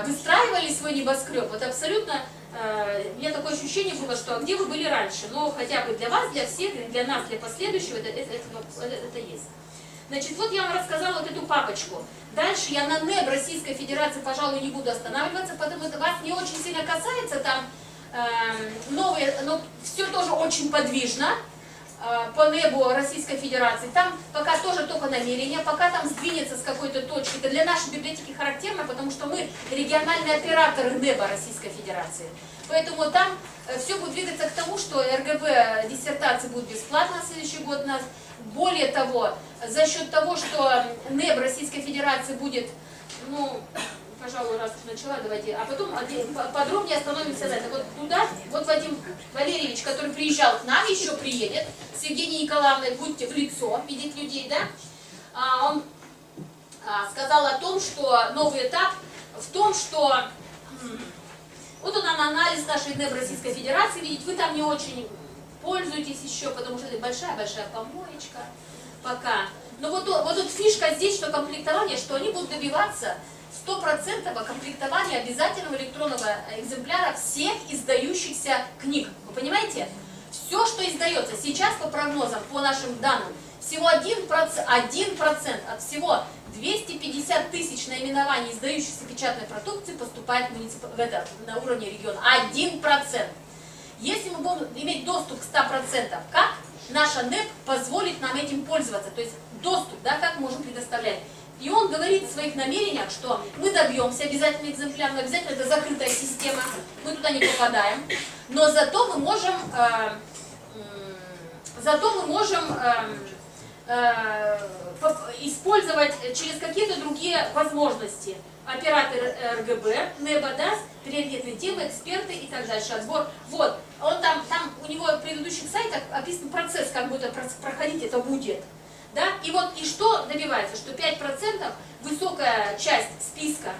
выстраивали свой небоскреб. Вот абсолютно, у меня такое ощущение было, что где вы были раньше, но хотя бы для вас, для всех, для нас, для последующего, это есть. Значит, вот я вам рассказала вот эту папочку. Дальше я на НЭБ Российской Федерации, пожалуй, не буду останавливаться, потому что вас не очень сильно касается там новые, но все тоже очень подвижно по НЭБу Российской Федерации. Там пока тоже только намерение, пока там сдвинется с какой-то точки. Это для нашей библиотеки характерно, потому что мы региональные операторы НЭБа Российской Федерации. Поэтому там все будет двигаться к тому, что РГБ диссертации будут бесплатно на следующий год у нас. Более того, за счет того, что НЭБ Российской Федерации будет, ну, пожалуй, раз уж начала, давайте, а потом подробнее остановимся на это. Вот туда, вот Вадим Валерьевич, который приезжал к нам, еще приедет, с Евгенией Николаевной, будьте в лицо, видеть людей, да, он сказал о том, что новый этап в том, что, вот он анализ нашей НЭБ Российской Федерации, видите, вы там не очень пользуетесь еще, потому что это большая-большая помоечка пока. Но вот тут фишка здесь, что комплектование, что они будут добиваться 100% комплектования обязательного электронного экземпляра всех издающихся книг. Вы понимаете? Все, что издается сейчас по прогнозам, по нашим данным, всего 1% от всего 250 тысяч наименований издающихся печатной продукции поступает на уровне региона. 1%. Если мы будем иметь доступ к 100%, как наша НЭП позволит нам этим пользоваться? То есть доступ, да, как можем предоставлять? И он говорит в своих намерениях, что мы добьемся обязательно экземпляр, но обязательно это закрытая система, мы туда не попадаем, но зато мы можем использовать через какие-то другие возможности. Оператор РГБ, НЭБа, да, приоритетные темы, эксперты и так дальше, отбор. Вот, он там у него в предыдущих сайтах описан процесс, как будет проходить это будет. Да? И вот и что добивается, что 5% высокая часть списка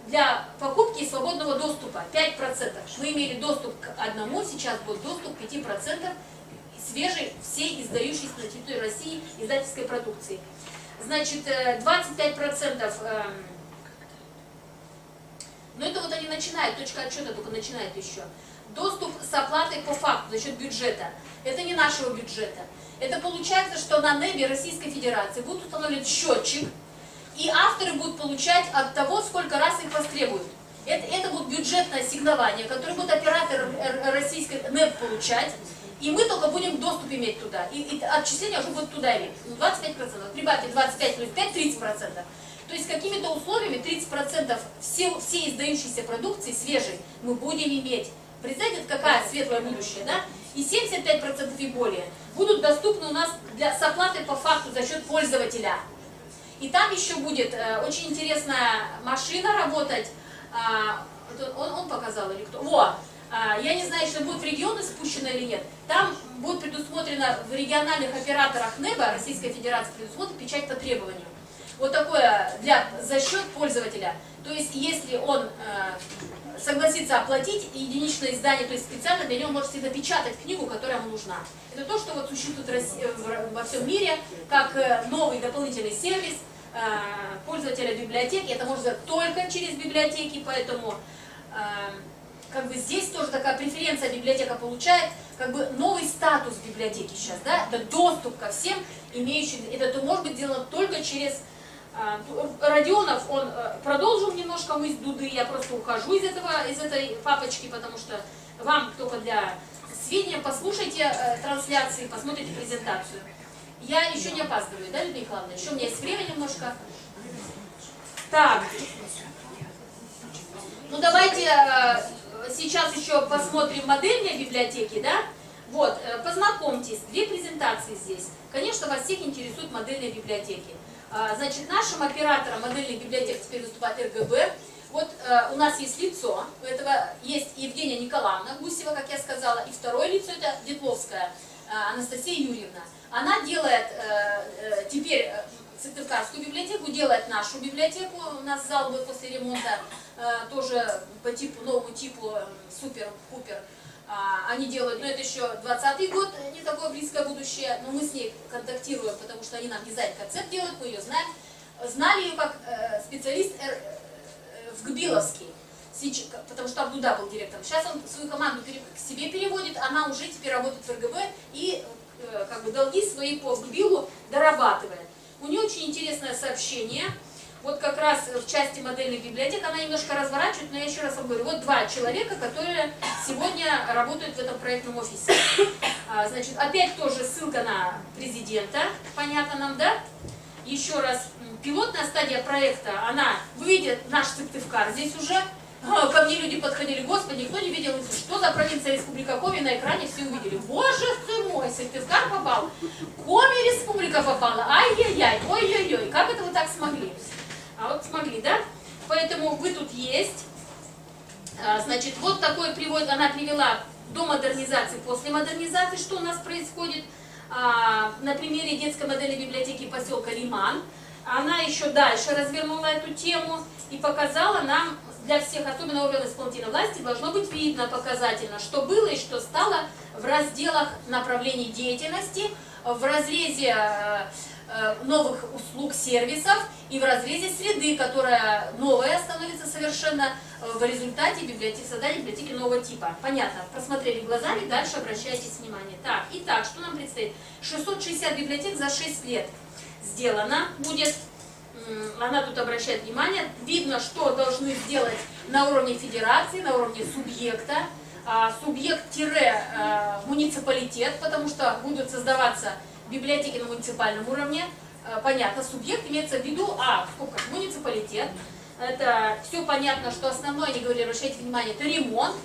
для покупки и свободного доступа, 5%. Мы имели доступ к одному, сейчас будет доступ к 5% свежей, всей издающейся на территории России издательской продукции. Значит, 25%, но это вот они начинают, точка отсчета только начинает еще. Доступ с оплатой по факту за счет бюджета. Это не нашего бюджета. Это получается, что на НЭБе Российской Федерации будет установлен счетчик, и авторы будут получать от того, сколько раз их востребуют. Это будет бюджетное ассигнование, которое будет оператор российской НЭБ получать, и мы только будем доступ иметь туда. И отчисления уже будут туда иметь. 25%. Прибавьте 25 плюс 5, 30%. То есть какими-то условиями 30% всей издающейся продукции свежей мы будем иметь. Представляете, какая светлое будущее, да? И 75% и более будут доступны у нас с оплатой по факту за счет пользователя. И там еще будет очень интересная машина работать. Он показал или кто? Во! Я не знаю, что будет в регионы спущено или нет. Там будет предусмотрено в региональных операторах НЭБа Российской Федерации предусмотрена печать по требованию. Вот такое за счет пользователя. То есть если он согласится оплатить единичное издание, то есть специально для него может напечатать книгу, которая ему нужна. Это то, что вот существует во всем мире, как новый дополнительный сервис пользователя библиотеки. Это можно сделать только через библиотеки, поэтому как бы здесь тоже такая преференция библиотека получает, как бы новый статус библиотеки сейчас, да, это доступ ко всем имеющим, это может быть сделано только через Родионов, он продолжил немножко мысль Дуды, я просто ухожу из этой папочки, потому что вам только для сведения послушайте трансляции, посмотрите презентацию. Я еще не опаздываю, да, Людмила Николаевна? Еще у меня есть время немножко. Так, ну давайте сейчас еще посмотрим модельные библиотеки, да? Вот, познакомьтесь, две презентации здесь. Конечно, вас всех интересуют модельные библиотеки. Значит, нашим оператором модельных библиотек теперь выступает РГБ. Вот у нас есть лицо, у этого есть Евгения Николаевна Гусева, как я сказала, и второе лицо это Детловская Анастасия Юрьевна. Она делает теперь Сыктывкарскую библиотеку, делает нашу библиотеку, у нас зал будет после ремонта, тоже по новому типу супер-пупер. Они делают, но это еще 20-й год, не такое близкое будущее, но мы с ней контактируем, потому что они нам дизайн-концепт делают, мы ее знаем. Знали ее как специалист в Гбиловске, потому что там Дуда был директором. Сейчас он свою команду к себе переводит, она уже теперь работает в РГБ и как бы долги свои по Гбилу дорабатывает. У нее очень интересное сообщение. Вот как раз в части модельных библиотек она немножко разворачивает, но я еще раз вам говорю, вот два человека, которые сегодня работают в этом проектном офисе. Значит, опять тоже ссылка на президента, понятно нам, да? Еще раз, пилотная стадия проекта, вы видите наш Сыктывкар здесь уже. Ко мне люди подходили, господи, никто не видел, что за провинция Республика Коми, на экране все увидели. Боже ты мой, Сыктывкар попал, Коми Республика попала, ай-яй-яй, ой-ой-ой, как это вы так смогли? А вот смогли, да? Поэтому вы тут есть. Значит, вот такой привод она привела до модернизации, после модернизации, что у нас происходит. На примере детской модельной библиотеки поселка Лиман. Она еще дальше развернула эту тему и показала нам, для всех, особенно органов исполнительной власти, должно быть видно показательно, что было и что стало в разделах направлений деятельности, в разрезе новых услуг, сервисов и в разрезе среды, которая новая становится совершенно в результате создания библиотеки нового типа. Понятно, просмотрели глазами, дальше обращайтесь внимание. Так, итак, что нам предстоит? 660 библиотек за 6 лет сделано будет. Она тут обращает внимание. Видно, что должны сделать на уровне федерации, на уровне субъекта. Субъект-муниципалитет, потому что будут создаваться библиотеки на муниципальном уровне. Понятно, субъект имеется в виду, муниципалитет. Это все понятно, что основное, они говорили, обращайте внимание, это ремонт.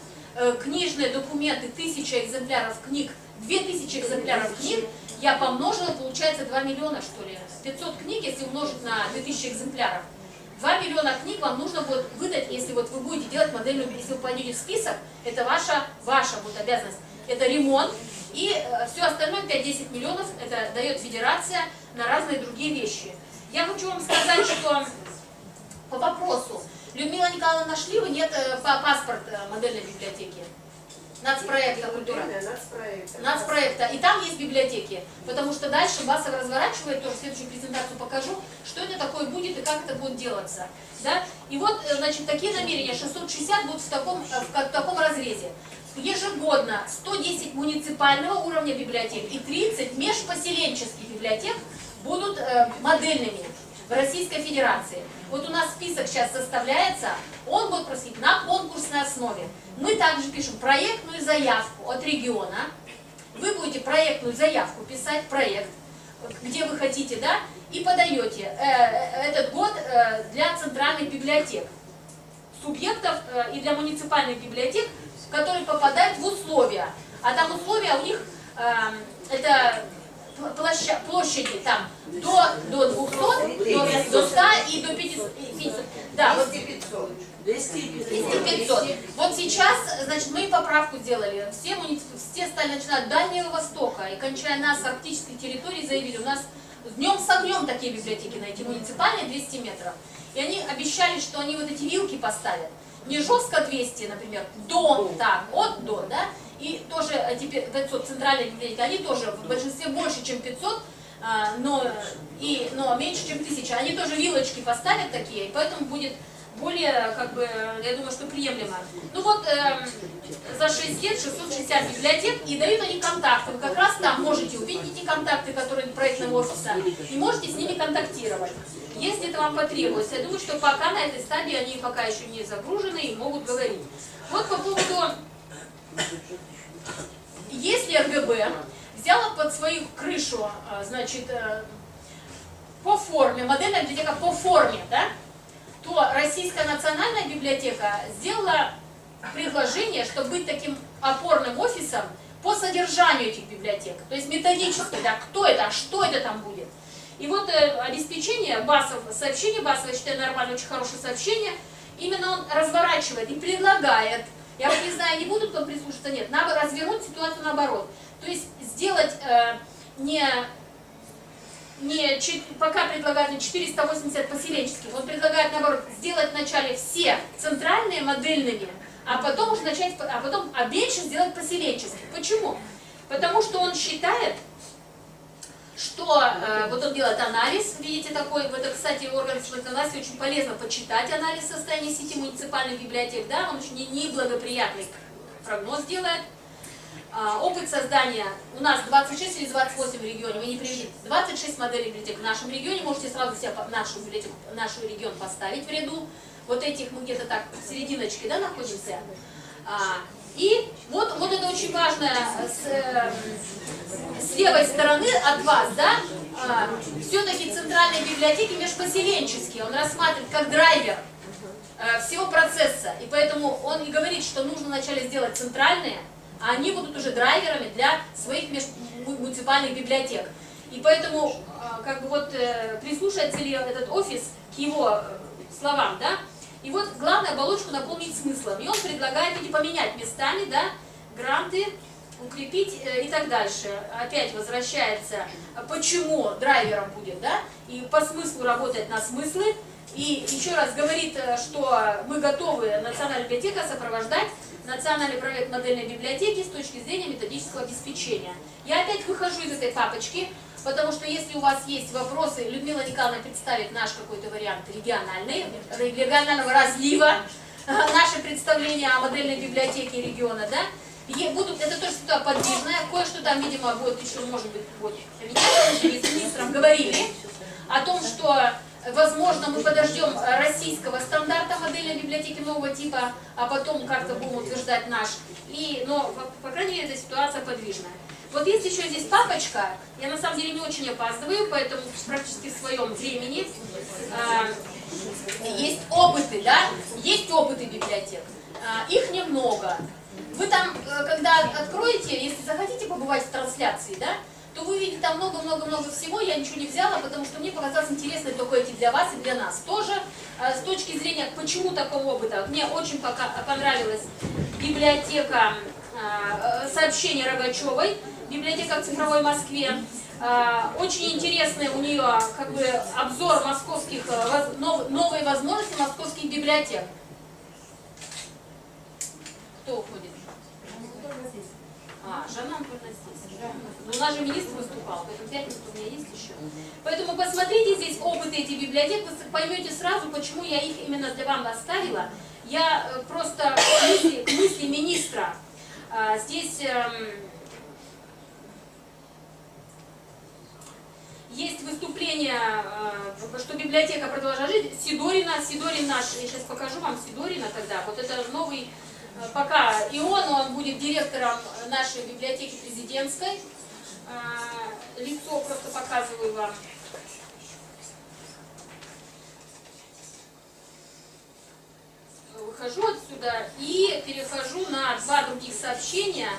Книжные документы, 1000 экземпляров книг, 2000 экземпляров книг. Я помножила, получается 2 миллиона, что ли. 500 книг, если умножить на 2000 экземпляров. 2 миллиона книг вам нужно будет выдать, если вот вы будете делать модельную, если вы пойдете в список, это ваша будет обязанность. Это ремонт, и все остальное, 5-10 миллионов, это дает федерация на разные другие вещи. Я хочу вам сказать, что по вопросу, Людмила Николаевна, нашли вы, нет, паспорт модельной библиотеки? нацпроекта культура. Нацпроекта. И там есть библиотеки. Потому что дальше Басов разворачивает, тоже следующую презентацию покажу, что это такое будет и как это будет делаться. Да? И вот, значит, такие намерения, 660 будут в таком разрезе. Ежегодно 110 муниципального уровня библиотек и 30 межпоселенческих библиотек будут модельными в Российской Федерации. Вот у нас список сейчас составляется, он будет происходить на конкурсной основе. Мы также пишем проектную заявку от региона. Вы будете проектную заявку писать, проект, где вы хотите, да, и подаете этот год для центральных библиотек, субъектов и для муниципальных библиотек, которые попадают в условия. А там условия у них это площади там до 200, до 100 и до 500. Да, вот 200-500. Вот сейчас, значит, мы поправку сделали. Все стали начинать от Дальнего Востока и кончая нас с арктической территории заявили, у нас днем с огнем такие библиотеки найти, муниципальные 200 метров. И они обещали, что они вот эти вилки поставят. Не жестко 200, например, до, так, от до, да, и тоже теперь 500 центральные библиотеки, они тоже в большинстве больше, чем 500, но меньше, чем 1000. Они тоже вилочки поставят такие, и поэтому будет более, как бы, я думаю, что приемлемо. Ну вот, за 6 лет 660 библиотек, и дают они контакты. Вы как раз там можете увидеть эти контакты, которые проектного офиса, и можете с ними контактировать, если это вам потребуется. Я думаю, что пока на этой стадии они пока еще не загружены и могут говорить. Вот по поводу, если РГБ взяла под свою крышу, значит, по форме, модельная библиотека по форме, да, то Российская национальная библиотека сделала предложение, чтобы быть таким опорным офисом по содержанию этих библиотек. То есть методически, да, кто это, что это там будет. И вот обеспечение Басов, сообщение Басова, я считаю, нормально, очень хорошее сообщение, именно он разворачивает и предлагает, я вот не знаю, не будут к вам прислушаться, нет, надо развернуть ситуацию наоборот. То есть сделать пока предлагают 480 поселенческих, он предлагает наоборот сделать вначале все центральные модельными, а потом уже начать, а меньше сделать поселенческих. Почему? Потому что он считает, что вот он делает анализ, видите, такой, это, кстати, орган власти очень полезно почитать анализ состояния сети муниципальных библиотек, да, он очень неблагоприятный прогноз делает. Опыт создания у нас 26 или 28 в регионе, вы не приведите, 26 моделей библиотек в нашем регионе, можете сразу себя нашу библиотеку, наш регион поставить в ряду, вот этих мы где-то так в серединочке, да, находимся. И вот это очень важно с левой стороны от вас, да, все-таки центральные библиотеки межпоселенческие, он рассматривает как драйвер всего процесса, и поэтому он и говорит, что нужно вначале сделать центральные, а они будут уже драйверами для своих муниципальных библиотек. И поэтому, как бы вот, прислушается ли этот офис к его словам, да? И вот главное оболочку наполнить смыслом. И он предлагает эти поменять местами, да, гранты, укрепить и так дальше. Опять возвращается, почему драйвером будет, да? И по смыслу работать на смыслы. И еще раз говорит, что мы готовы, Национальная библиотека, сопровождать национальный проект модельной библиотеки с точки зрения методического обеспечения. Я опять выхожу из этой папочки, потому что если у вас есть вопросы, Людмила Николаевна представит наш какой-то вариант регионального разлива, наше представление о модельной библиотеке региона, да, это тоже что-то подвижное, кое-что там, видимо, будет еще, может быть, будет. Мы с министром говорили о том, что возможно, мы подождем российского стандарта модельной библиотеки нового типа, а потом как-то будем утверждать наш. Но, по крайней мере, эта ситуация подвижная. Вот есть еще здесь папочка, я на самом деле не очень опаздываю, поэтому практически в своем времени. Есть опыты, да? Есть опыты библиотек. Их немного. Вы там, когда откроете, если захотите побывать в трансляции, да, то вы увидите там много-много-много всего, я ничего не взяла, потому что мне показалось интересно только эти для вас и для нас. Тоже с точки зрения, почему такого опыта, мне очень понравилась библиотека сообщения Рогачевой, библиотека в цифровой Москве. Очень интересный у нее как бы обзор московских, новые возможности московских библиотек. Кто уходит? Анатольевна здесь. Жанна Анатольевна здесь. Но у нас же министр выступал, поэтому 5 минут у меня есть еще. Поэтому посмотрите здесь опыт этих библиотек, вы поймете сразу, почему я их именно для вас оставила. Я просто к мысли министра здесь есть выступление, что библиотека продолжает жить. Сидорин наш, я сейчас покажу вам Сидорина тогда. Вот это новый, пока и он будет директором нашей библиотеки президентской. Лицо просто показываю вам. Выхожу отсюда и перехожу на 2 других сообщения.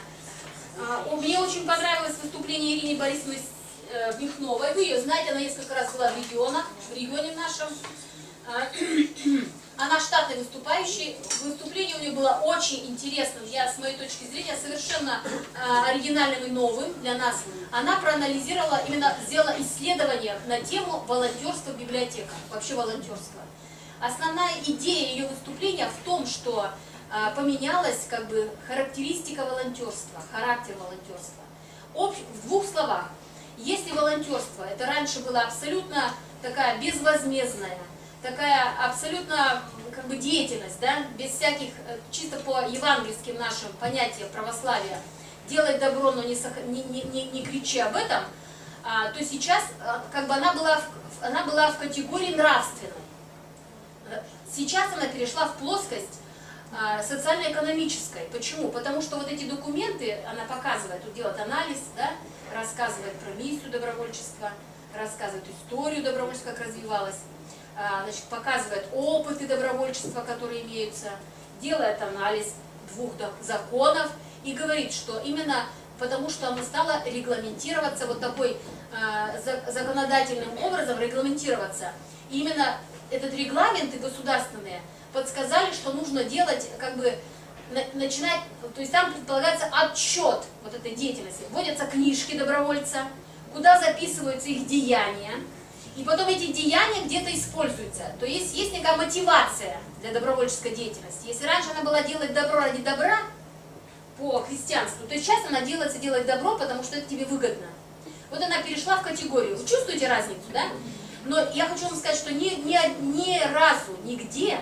Мне очень понравилось выступление Ирины Борисовны Михновой. Вы ее знаете, она несколько раз была в регионе нашем. Она штатный выступающий. Выступление у нее было очень интересным, с моей точки зрения, совершенно оригинальным и новым для нас. Она проанализировала, именно сделала исследование на тему волонтерства в библиотеках, вообще волонтерства. Основная идея ее выступления в том, что поменялась характеристика волонтерства, характер волонтерства. В 2 словах. Если волонтерство, это раньше было абсолютно такая безвозмездная, такая абсолютно деятельность, да, без всяких, чисто по евангельским нашим понятиям православия, делать добро, но не кричи об этом, то сейчас она была в категории нравственной. Сейчас она перешла в плоскость социально-экономической. Почему? Потому что вот эти документы она показывает, тут делает анализ, да, рассказывает про миссию добровольчества, рассказывает историю добровольчества, как развивалась, показывает опыты добровольчества, которые имеются, делает анализ 2 законов и говорит, что именно потому, что оно стало регламентироваться вот такой законодательным образом, регламентироваться. И именно этот регламенты государственные подсказали, что нужно делать, начинать, то есть там предполагается отчет вот этой деятельности. Вводятся книжки добровольца, куда записываются их деяния, и потом эти деяния где-то используются. То есть есть некая мотивация для добровольческой деятельности. Если раньше она была делать добро ради добра по христианству, то сейчас она делает добро, потому что это тебе выгодно. Вот она перешла в категорию. Вы чувствуете разницу, да? Но я хочу вам сказать, что ни разу, нигде,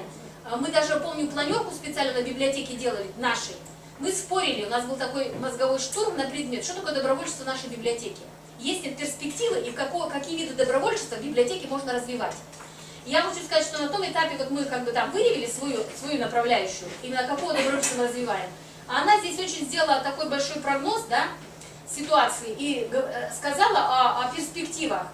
мы даже, помню, планерку специально на библиотеке делали, нашей, мы спорили, у нас был такой мозговой штурм на предмет, что такое добровольчество в нашей библиотеке. Есть ли перспективы и какие виды добровольчества в библиотеке можно развивать. Я хочу сказать, что на том этапе вот мы там выявили свою направляющую, именно какого добровольчества мы развиваем. А она здесь очень сделала такой большой прогноз, да, ситуации и сказала о перспективах.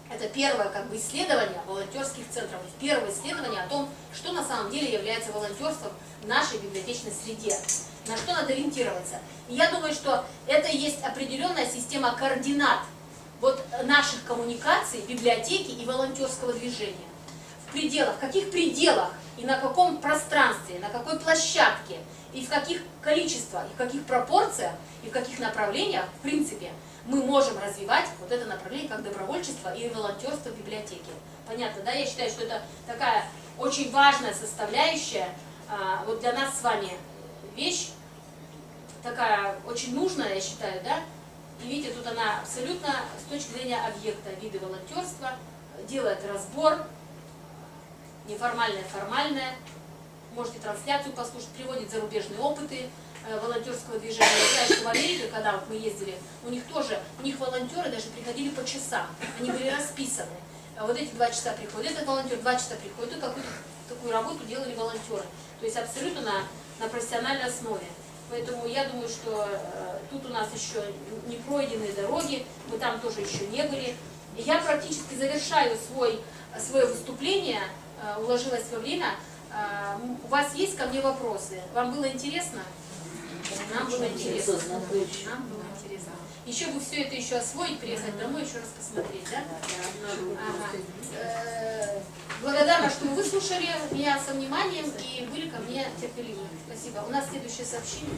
Это первое исследование волонтерских центров, первое исследование о том, что на самом деле является волонтерством в нашей библиотечной среде, на что надо ориентироваться. И я думаю, что это есть определенная система координат наших коммуникаций, библиотеки и волонтерского движения. В каких пределах и на каком пространстве, на какой площадке, и в каких количествах, и в каких пропорциях, и в каких направлениях, в принципе, мы можем развивать вот это направление как добровольчество и волонтерство в библиотеке. Понятно, да? Я считаю, что это такая очень важная составляющая для нас с вами вещь, такая очень нужная, я считаю, да? И видите, тут она абсолютно с точки зрения объекта виды волонтерства делает разбор, неформальное, формальное. Можете трансляцию послушать, приводит зарубежные опыты волонтерского движения. Я знаю, что в Америке, когда мы ездили, у них волонтеры даже приходили по часам, они были расписаны. Вот эти 2 часа приходят, этот волонтер 2 часа приходит, и какую-то такую работу делали волонтеры. То есть абсолютно на профессиональной основе. Поэтому я думаю, что тут у нас еще не пройденные дороги, мы там тоже еще не были. И я практически завершаю свое выступление, уложилась во время. У вас есть ко мне вопросы? Вам было интересно? Нам было интересно. Нам было интересно. Еще бы все это еще освоить, приехать домой, еще раз посмотреть, да? Ага. Благодарна, что вы выслушали меня со вниманием и были ко мне терпеливы. Спасибо. У нас следующее сообщение.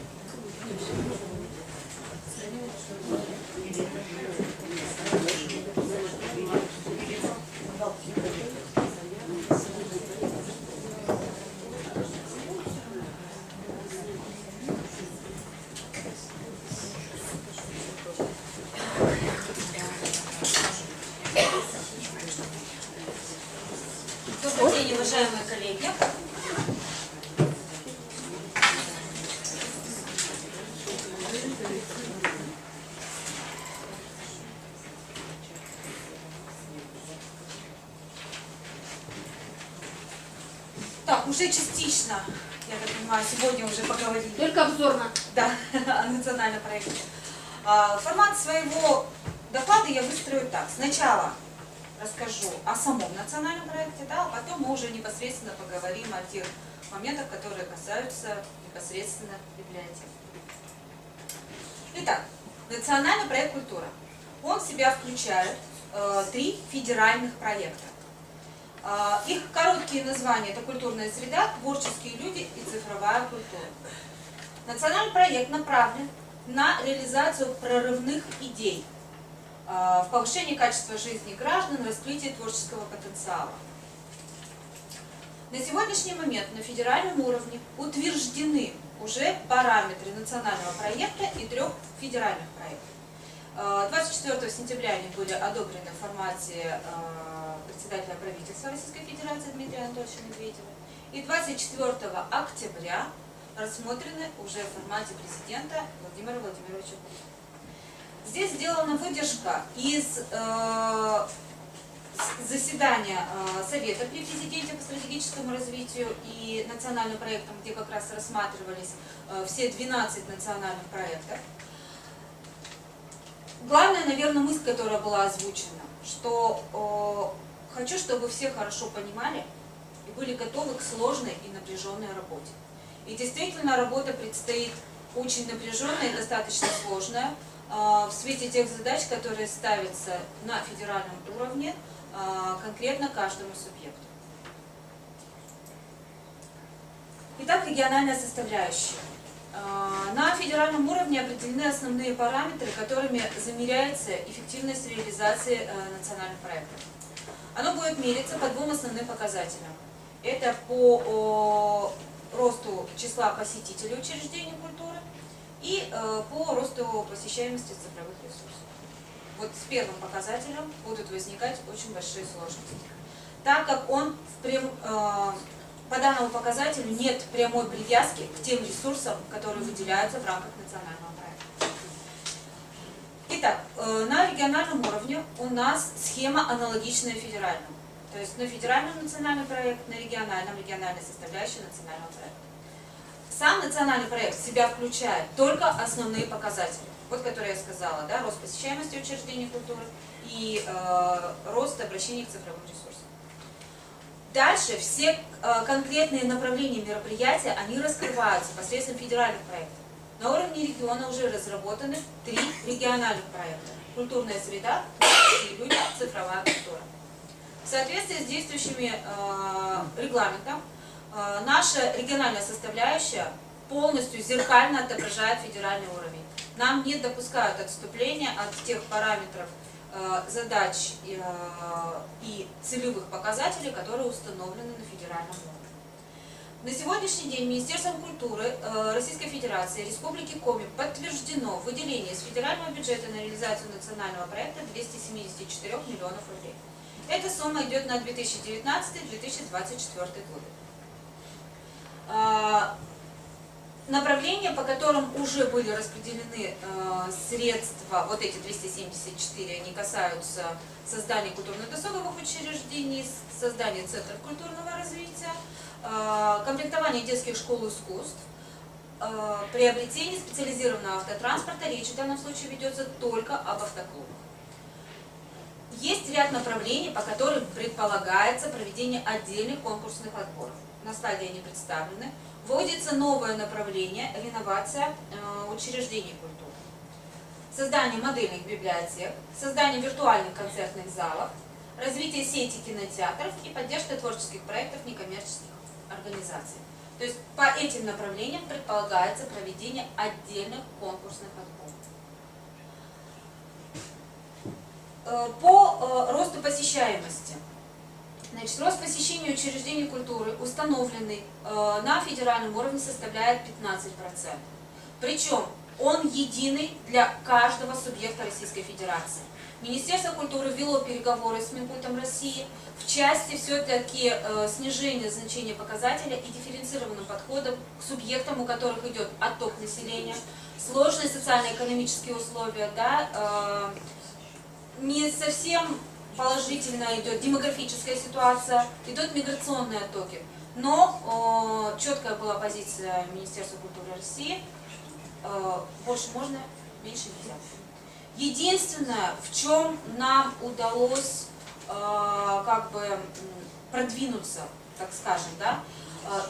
Уже частично, я так понимаю, сегодня уже поговорили. Только обзорно. Да, о национальном проекте. Формат своего доклада я выстрою так. Сначала расскажу о самом национальном проекте, да, а потом мы уже непосредственно поговорим о тех моментах, которые касаются непосредственно библиотек. Итак, национальный проект «Культура». Он в себя включает 3 федеральных проекта. Их короткие названия – это «Культурная среда», «Творческие люди» и «Цифровая культура». Национальный проект направлен на реализацию прорывных идей в повышении качества жизни граждан, раскрытие творческого потенциала. На сегодняшний момент на федеральном уровне утверждены уже параметры национального проекта и 3 федеральных проектов. 24 сентября они были одобрены в формате председателя правительства Российской Федерации Дмитрия Анатольевича Медведева. И 24 октября рассмотрены уже в формате президента Владимира Владимировича Путина. Здесь сделана выдержка из заседания Совета при президенте по стратегическому развитию и национальным проектам, где как раз рассматривались все 12 национальных проектов. Главная, наверное, мысль, которая была озвучена, что хочу, чтобы все хорошо понимали и были готовы к сложной и напряженной работе. И действительно, работа предстоит очень напряженная и достаточно сложная в свете тех задач, которые ставятся на федеральном уровне конкретно каждому субъекту. Итак, региональная составляющая. На федеральном уровне определены основные параметры, которыми замеряется эффективность реализации национальных проектов. Оно будет мериться по 2 основным показателям. Это по росту числа посетителей учреждений культуры и по росту посещаемости цифровых ресурсов. Вот с первым показателем будут возникать очень большие сложности, так как по данному показателю нет прямой привязки к тем ресурсам, которые выделяются в рамках национального проекта. Итак, на региональном уровне у нас схема аналогичная федеральному. То есть на федеральном национальный проект, на региональном региональная составляющая национального проекта. Сам национальный проект в себя включает только основные показатели. Вот, которые я сказала, да, рост посещаемости учреждений культуры и рост обращений к цифровым ресурсам. Дальше все конкретные направления мероприятия, они раскрываются посредством федеральных проектов. На уровне региона уже разработаны 3 региональных проекта. Культурная среда, творческие люди, цифровая культура. В соответствии с действующими регламентом, наша региональная составляющая полностью зеркально отображает федеральный уровень. Нам не допускают отступления от тех параметров задач и целевых показателей, которые установлены на федеральном уровне. На сегодняшний день Министерством культуры Российской Федерации и Республики Коми подтверждено выделение из федерального бюджета на реализацию национального проекта 274 миллионов рублей. Эта сумма идет на 2019-2024 годы. Направления, по которым уже были распределены средства, вот эти 274, они касаются создания культурно-досуговых учреждений, создания центров культурного развития, комплектования детских школ искусств, приобретение специализированного автотранспорта. Речь в данном случае ведется только об автоклубах. Есть ряд направлений, по которым предполагается проведение отдельных конкурсных отборов. На слайде они представлены. Вводится новое направление – реновация учреждений культуры. Создание модельных библиотек, создание виртуальных концертных залов, развитие сети кинотеатров и поддержка творческих проектов некоммерческих организаций. То есть по этим направлениям предполагается проведение отдельных конкурсных отборов. По росту посещаемости. Значит, рост посещения учреждений культуры, установленный на федеральном уровне, составляет 15%. Причем он единый для каждого субъекта Российской Федерации. Министерство культуры вело переговоры с Минкультом России в части все-таки снижения значения показателя и дифференцированным подходом к субъектам, у которых идет отток населения, сложные социально-экономические условия, да, не совсем положительно идет демографическая ситуация, идут миграционные оттоки. Но четкая была позиция Министерства культуры России, больше можно, меньше нельзя. Единственное, в чем нам удалось как бы продвинуться, так скажем, да,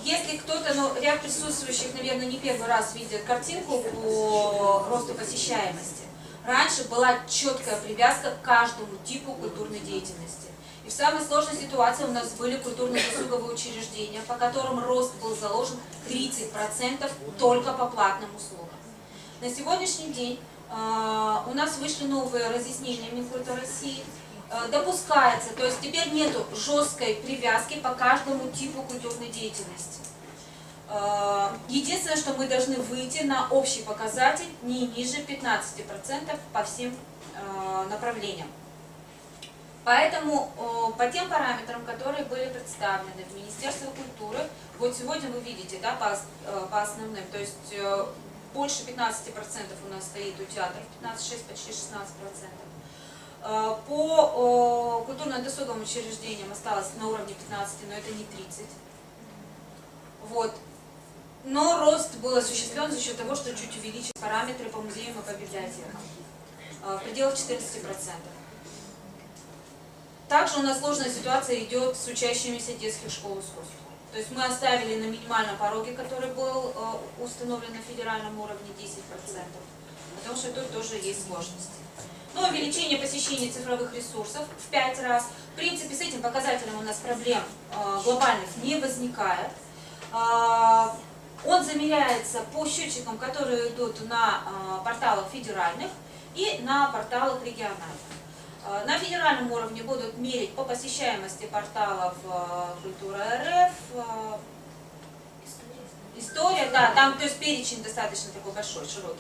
если кто-то, ну, ряд присутствующих, наверное, не первый раз видит картинку по росту посещаемости, раньше была четкая привязка к каждому типу культурной деятельности. И в самой сложной ситуации у нас были культурно-досуговые учреждения, по которым рост был заложен 30% только по платным услугам. На сегодняшний день у нас вышли новые разъяснения Минкульта России. Допускается, то есть теперь нету жесткой привязки по каждому типу культурной деятельности. Единственное, что мы должны выйти на общий показатель не ниже 15% по всем направлениям. Поэтому по тем параметрам, которые были представлены в Министерстве культуры, вот сегодня вы видите, да, по основным, то есть больше 15% у нас стоит у театров, 15,6, почти 16%. По культурно-досуговым учреждениям осталось на уровне 15, но это не 30. Вот. Но рост был осуществлен за счет того, что чуть увеличить параметры по музеям и по библиотекам. В пределах 14%. Также у нас сложная ситуация идет с учащимися детских школ искусств. То есть мы оставили на минимальном пороге, который был установлен на федеральном уровне, 10%. Потому что тут тоже есть сложности. Но увеличение посещения цифровых ресурсов в 5 раз. В принципе, с этим показателем у нас проблем глобальных не возникает. Он замеряется по счетчикам, которые идут на порталах федеральных и на порталах региональных. На федеральном уровне будут мерить по посещаемости порталов Культура РФ, История, да, там, то есть перечень достаточно такой большой, широкий.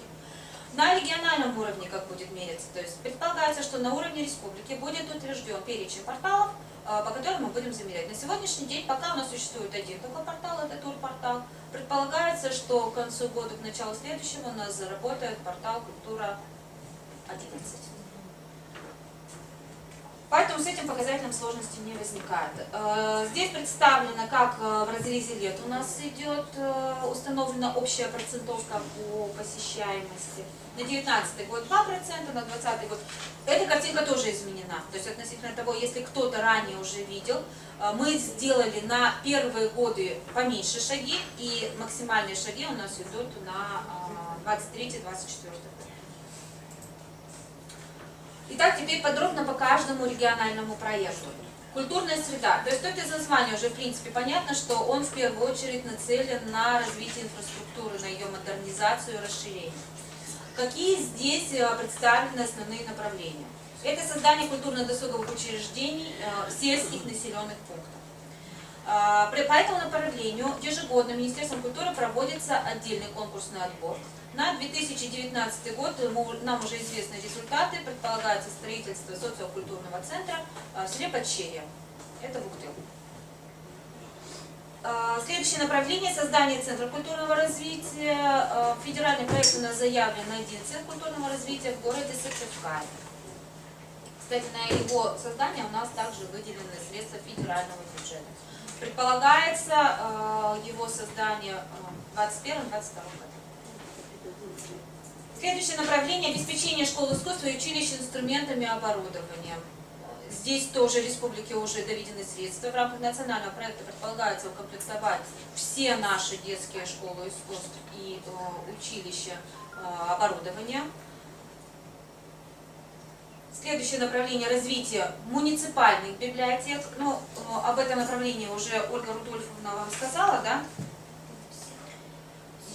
На региональном уровне как будет мериться, то есть предполагается, что на уровне республики будет утвержден перечень порталов, по которым мы будем замерять. На сегодняшний день пока у нас существует один только портал, это турпортал. Предполагается, что к концу года, к началу следующего у нас заработает портал Культура 11. Поэтому с этим показателем сложности не возникает. Здесь представлено, как в разрезе лет у нас идет установлена общая процентовка по посещаемости. На 2019 год 2%, на 2020 год. Эта картинка тоже изменена. То есть относительно того, если кто-то ранее уже видел, мы сделали на первые годы поменьше шаги, и максимальные шаги у нас идут на 23-24 год. Итак, теперь подробно по каждому региональному проекту. Культурная среда. То есть тут из названия уже в принципе понятно, что он в первую очередь нацелен на развитие инфраструктуры, на ее модернизацию и расширение. Какие здесь представлены основные направления? Это создание культурно-досуговых учреждений в сельских населенных пунктах. По этому направлению ежегодно Министерством культуры проводится отдельный конкурсный отбор. На 2019 год нам уже известны результаты. Предполагается строительство социокультурного центра в селе Подчерье. Это Вуктыл. Следующее направление – создание Центра культурного развития. Федеральный проект у нас заявлен на один Центр культурного развития в городе Сыктывкаре. Кстати, на его создание у нас также выделены средства федерального бюджета. Предполагается его создание в 2021-2022 году. Следующее направление – обеспечение школ искусства и училищ инструментами и оборудованием. Здесь тоже республике уже доведены средства. В рамках национального проекта предполагается укомплектовать все наши детские школы искусств и училища оборудованием. Следующее направление – развитие муниципальных библиотек. Ну, об этом направлении уже Ольга Рудольфовна вам сказала, да?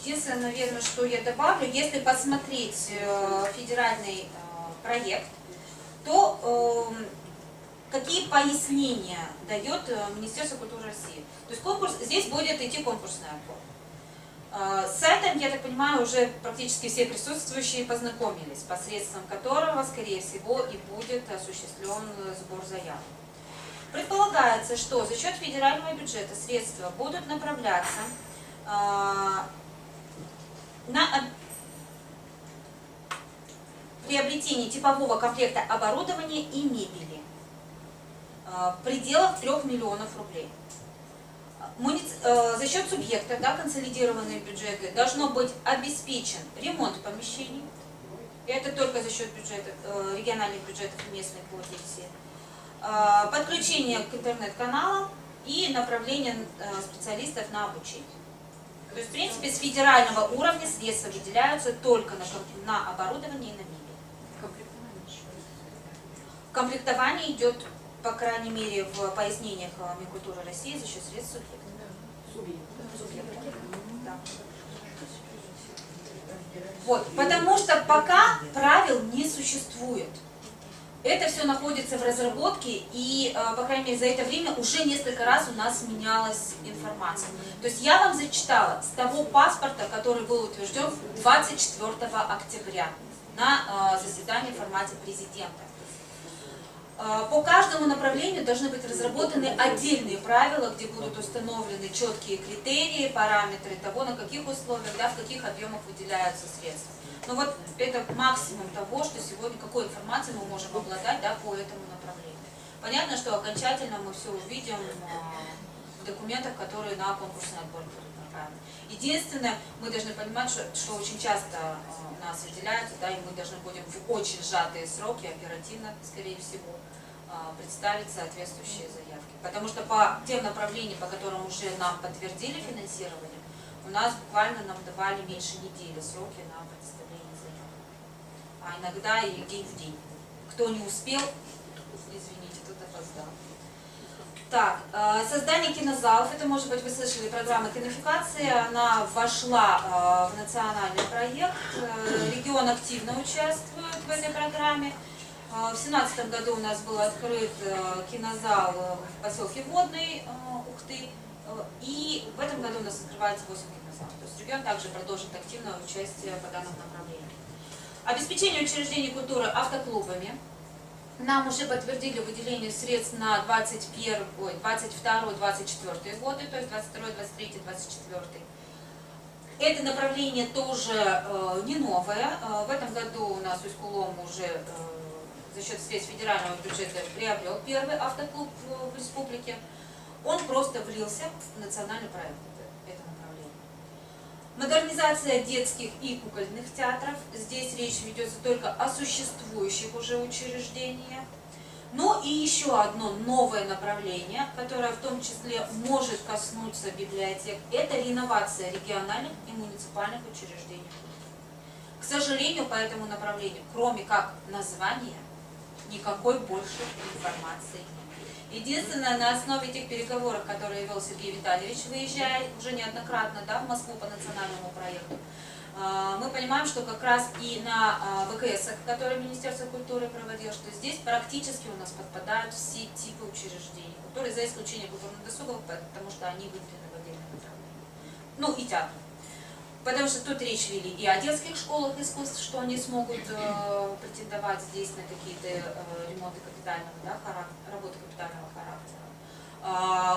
Единственное, наверное, что я добавлю, если посмотреть федеральный проект, то какие пояснения дает Министерство культуры России. То есть конкурс, здесь будет идти конкурсный отбор. С этим, я так понимаю, уже практически все присутствующие познакомились, посредством которого, скорее всего, и будет осуществлен сбор заявок. Предполагается, что за счет федерального бюджета средства будут направляться на приобретение типового комплекта оборудования и мебели в пределах 3 миллионов рублей. За счет субъекта, да, консолидированные бюджеты, должно быть обеспечен ремонт помещений. И это только за счет бюджета, региональных бюджетов и местной квотации. Подключение к интернет-каналам и направление специалистов на обучение. То есть, в принципе, с федерального уровня средства выделяются только на оборудование и на мебель. Комплектование идет, по крайней мере, в пояснениях Минкультуры России за счет средств субъекта. Да. Вот, потому что пока правил не существует. Это все находится в разработке, и, по крайней мере, за это время уже несколько раз у нас менялась информация. То есть я вам зачитала с того паспорта, который был утвержден 24 октября на заседании в формате президента. По каждому направлению должны быть разработаны отдельные правила, где будут установлены четкие критерии, параметры того, на каких условиях, да, в каких объемах выделяются средства. Но вот это максимум того, что сегодня, какой информацией мы можем обладать, да, по этому направлению. Понятно, что окончательно мы все увидим в документах, которые на конкурсный отбор будут направлены. Единственное, мы должны понимать, что очень часто у нас выделяются, да, и мы должны будем в очень сжатые сроки, оперативно, скорее всего, представить соответствующие заявки. Потому что по тем направлениям, по которым уже нам подтвердили финансирование, у нас буквально нам давали меньше недели сроки на представление заявок. А иногда и день в день. Кто не успел, извините, тут опоздал. Так, создание кинозалов, это, может быть, вы слышали, программа кинофикации, она вошла в национальный проект, регион активно участвует в этой программе. В 2017 году у нас был открыт кинозал в поселке Водный, Ухты, и в этом году у нас открывается 8 кинозалов. То есть регион также продолжит активное участие по данному направлению. Обеспечение учреждений культуры автоклубами. Нам уже подтвердили выделение средств на 22-24 годы, то есть 22, 23, 24. Это направление тоже не новое. В этом году у нас Усть-Кулом уже за счет средств федерального бюджета приобрел первый автоклуб в республике. Он просто влился в национальный проект, это направление. Модернизация детских и кукольных театров. Здесь речь ведется только о существующих уже учреждениях. Но и еще одно новое направление, которое в том числе может коснуться библиотек, это реновация региональных и муниципальных учреждений. К сожалению, по этому направлению, кроме как названия, никакой больше информации нет. Единственное, на основе тех переговоров, которые вел Сергей Витальевич, выезжая уже неоднократно, да, в Москву по национальному проекту, мы понимаем, что как раз и на ВКС, которые Министерство культуры проводило, что здесь практически у нас подпадают все типы учреждений культуры, за исключением культурно-досуговых, потому что они выделены в отдельное направление. Ну и театр. Потому что тут речь вели и о детских школах искусств, что они смогут претендовать здесь на какие-то ремонты капитального, да, работы капитального характера.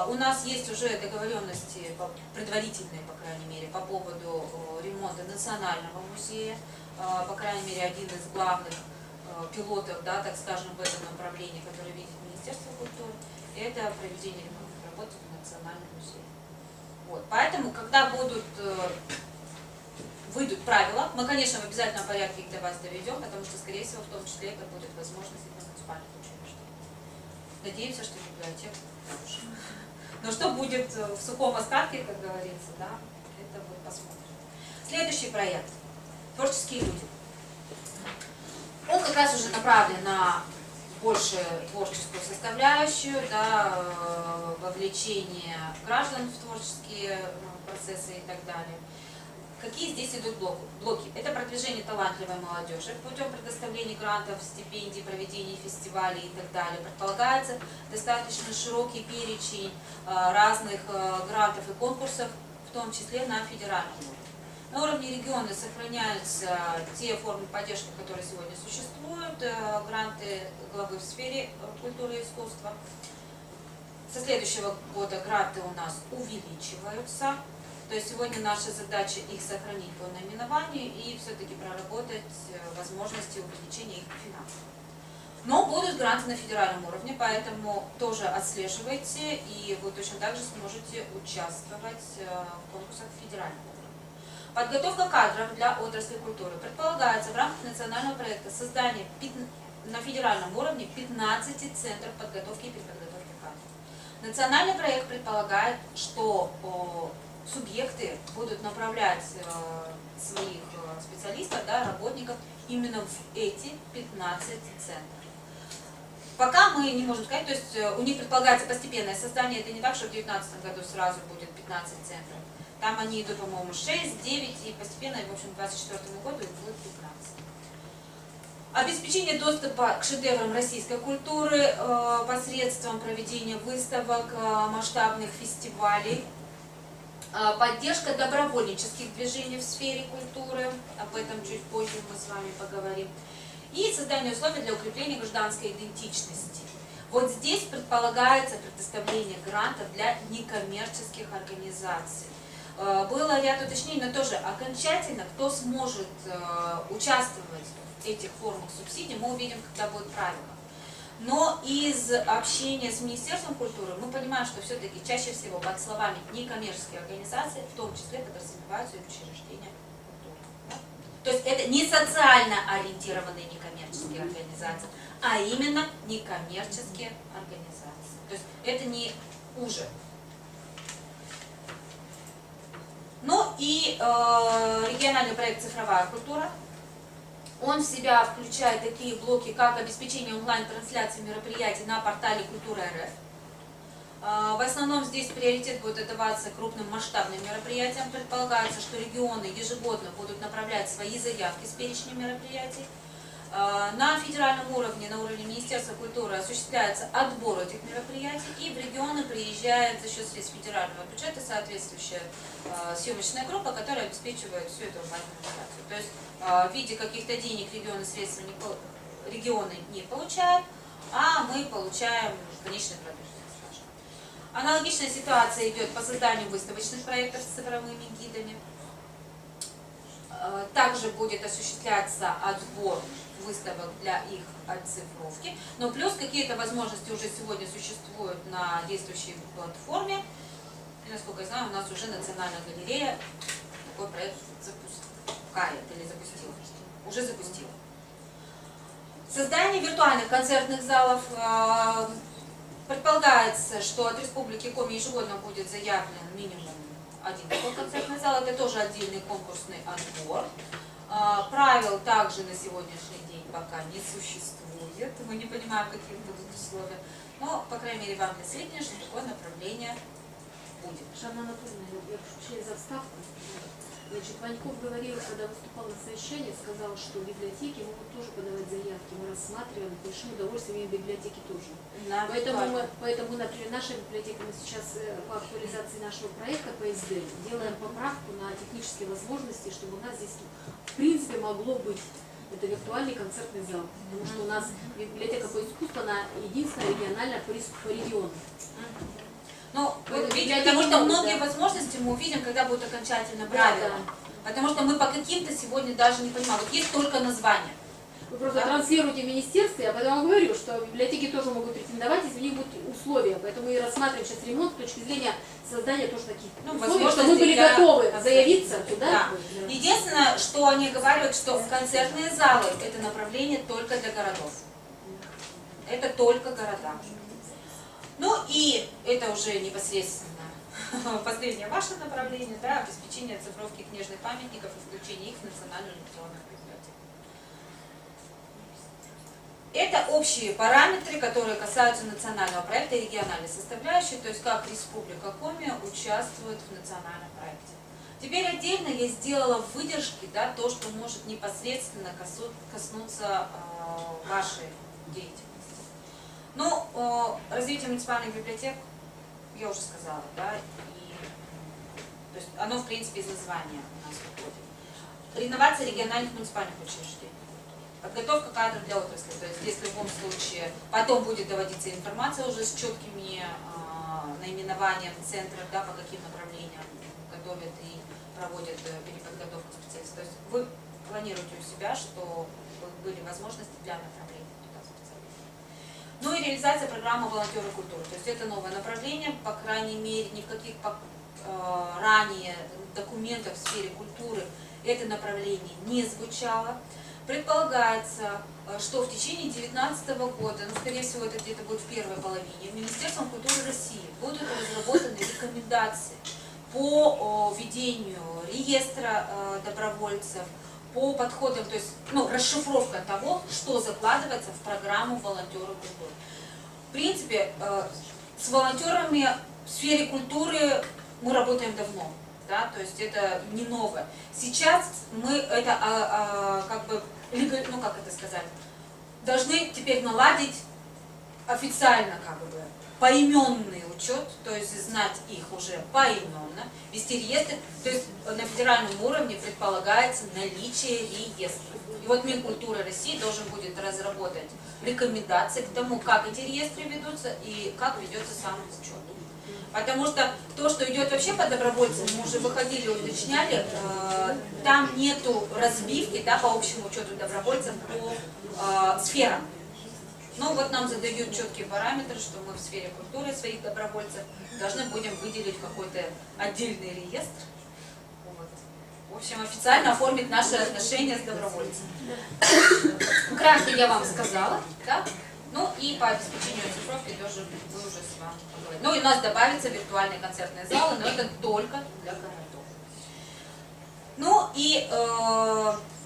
У нас есть уже договоренности предварительные, по крайней мере, по поводу ремонта Национального музея. По крайней мере, один из главных пилотов, да, так скажем, в этом направлении, который видит Министерство культуры, это проведение ремонтных работ в Национальном музее. Вот. Поэтому, когда выйдут правила, мы, конечно, в обязательном порядке их до вас доведем, потому что, скорее всего, в том числе это будет возможность и для муниципальных учреждений. Надеемся, что библиотека тоже. Но что будет в сухом остатке, как говорится, да, это вот посмотрим. Следующий проект. Творческие люди. Он как раз уже направлен на больше творческую составляющую, да, вовлечение граждан в творческие процессы и так далее. Какие здесь идут блоки? Это продвижение талантливой молодежи путем предоставления грантов, стипендий, проведения фестивалей и так далее. Предполагается достаточно широкий перечень разных грантов и конкурсов, в том числе на федеральном уровне. На уровне региона сохраняются те формы поддержки, которые сегодня существуют, гранты главы в сфере культуры и искусства. Со следующего года гранты у нас увеличиваются. То есть сегодня наша задача их сохранить по наименованию и все-таки проработать возможности увеличения их финансов. Но будут гранты на федеральном уровне, поэтому тоже отслеживайте, и вы точно так же сможете участвовать в конкурсах федерального уровня. Подготовка кадров для отрасли культуры. Предполагается в рамках национального проекта создание на федеральном уровне 15 центров подготовки и переподготовки кадров. Национальный проект предполагает, что субъекты будут направлять своих специалистов, да, работников именно в эти 15 центров. Пока мы не можем сказать, то есть у них предполагается постепенное создание, это не так, что в 2019 году сразу будет 15 центров. Там они идут, по-моему, 6, 9, и постепенно, в общем, к 2024 году их будет 15. Обеспечение доступа к шедеврам российской культуры посредством проведения выставок, масштабных фестивалей. Поддержка добровольнических движений в сфере культуры, об этом чуть позже мы с вами поговорим. И создание условий для укрепления гражданской идентичности. Вот здесь предполагается предоставление грантов для некоммерческих организаций. Было ряд уточнений, но тоже окончательно, кто сможет участвовать в этих формах субсидий, мы увидим, когда будет правило. Но из общения с Министерством культуры мы понимаем, что все-таки чаще всего под словами некоммерческие организации, в том числе подразумеваются и учреждения культуры. Да? То есть это не социально ориентированные некоммерческие организации, а именно некоммерческие организации. То есть это не уже. Ну и региональный проект «Цифровая культура». Он в себя включает такие блоки, как обеспечение онлайн-трансляции мероприятий на портале Культура.рф. В основном здесь приоритет будет отдаваться крупным масштабным мероприятиям. Предполагается, что регионы ежегодно будут направлять свои заявки с перечнем мероприятий. На федеральном уровне, на уровне Министерства культуры осуществляется отбор этих мероприятий, и в регионы приезжает за счет средств федерального бюджета соответствующая съемочная группа, которая обеспечивает всю эту онлайн-трансляцию. То есть в виде каких-то денег регионы не получают, а мы получаем конечный продукт. Аналогичная ситуация идет по созданию выставочных проектов с цифровыми гидами. Также будет осуществляться отбор выставок для их оцифровки. Но плюс какие-то возможности уже сегодня существуют на действующей платформе. И, насколько я знаю, у нас уже Национальная галерея такой проект запускает или запустила. Уже запустила. Создание виртуальных концертных залов. Предполагается, что от Республики Коми ежегодно будет заявлен минимум один такой концертный зал. Это тоже отдельный конкурсный отбор. Правил также на сегодняшний день пока не существует. Мы не понимаем, какие будут условия. Но, по крайней мере, вам для сведения, что такое направление будет. Жанна Анатольевна, я прошу за вставку. Значит, Ваньков говорил, когда выступал на совещании, сказал, что библиотеки могут тоже подавать заявки. Мы рассматриваем, с большим удовольствием, и библиотеки тоже. Поэтому, например, наша библиотека, мы сейчас по актуализации нашего проекта по СД делаем поправку на технические возможности, чтобы у нас здесь, в принципе, могло быть это виртуальный концертный зал. Потому что у нас библиотека по искусству, она единственная региональная по региону. Ну, видите, потому что многие возможности мы увидим, когда будет окончательно правило. Да. Потому что мы по каким-то сегодня даже не понимаем. Вот есть только название. Вы просто транслируете в министерстве, а потом я говорю, что библиотеки тоже могут претендовать, если у них будут условия. Поэтому мы рассматриваем сейчас ремонт с точки зрения создания тоже таких условий, что мы были готовы заявиться туда. Да. Единственное, что они говорят, что концертные залы – это направление только для городов. Это только города. Ну и это уже непосредственно последнее ваше направление, да, обеспечение цифровки книжных памятников и включение их в национальную электронную библиотеку. Это общие параметры, которые касаются национального проекта и региональной составляющей, то есть как Республика Коми участвует в национальном проекте. Теперь отдельно я сделала выдержки, да, то, что может непосредственно коснуться вашей деятельности. Ну, развитие муниципальных библиотек, я уже сказала, да, то есть оно, в принципе, из названия у нас выходит. Реновация региональных муниципальных учреждений. Подготовка кадров для отрасли, то есть здесь в любом случае потом будет доводиться информация уже с четкими наименованием центров, да, по каким направлениям готовят и проводят переподготовку специалистов. То есть вы планируете у себя, что были возможности для направления туда специалистов. Ну и реализация программы «Волонтеры культуры». То есть это новое направление, по крайней мере, ни в каких ранее документах в сфере культуры это направление не звучало. Предполагается, что в течение 2019 года, ну, скорее всего, это где-то будет в первой половине, Министерством культуры России будут разработаны рекомендации по ведению реестра добровольцев, по подходам, то есть расшифровка того, что закладывается в программу «Волонтеры культуры». В принципе, с волонтерами в сфере культуры мы работаем давно, да, то есть это не новое. Сейчас мы это должны теперь наладить официально поименный учет, то есть знать их уже поименно, вести реестры, то есть на федеральном уровне предполагается наличие реестров. И вот Минкультура России должен будет разработать рекомендации к тому, как эти реестры ведутся и как ведется сам учет. Потому что то, что идет вообще по добровольцам, мы уже выходили, уточняли, там нету разбивки, да, по общему учету добровольцев по сферам. Но вот нам задают четкие параметры, что мы в сфере культуры своих добровольцев должны будем выделить какой-то отдельный реестр. Вот. В общем, официально оформить наши отношения с добровольцами. Кратко я вам сказала, да? Ну и по обеспечению оцифровки тоже мы уже с вами поговорили. Ну и у нас добавятся виртуальные концертные залы, но это только для городов. Ну и,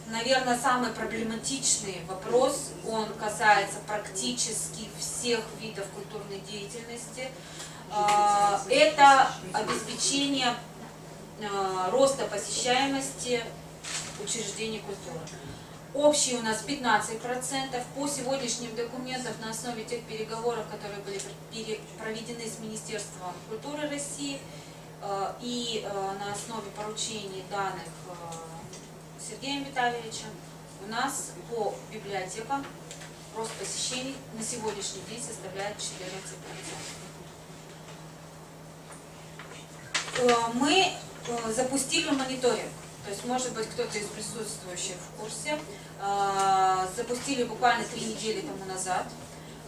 наверное, самый проблематичный вопрос, он касается практически всех видов культурной деятельности. Это обеспечение роста посещаемости учреждений культуры. Общий у нас 15%. По сегодняшним документам на основе тех переговоров, которые были проведены с Министерством культуры России и на основе поручений данных Сергеем Витальевичем, у нас по библиотекам рост посещений на сегодняшний день составляет 14%. Мы запустили мониторинг. То есть, может быть, кто-то из присутствующих в курсе, запустили буквально 3 недели тому назад,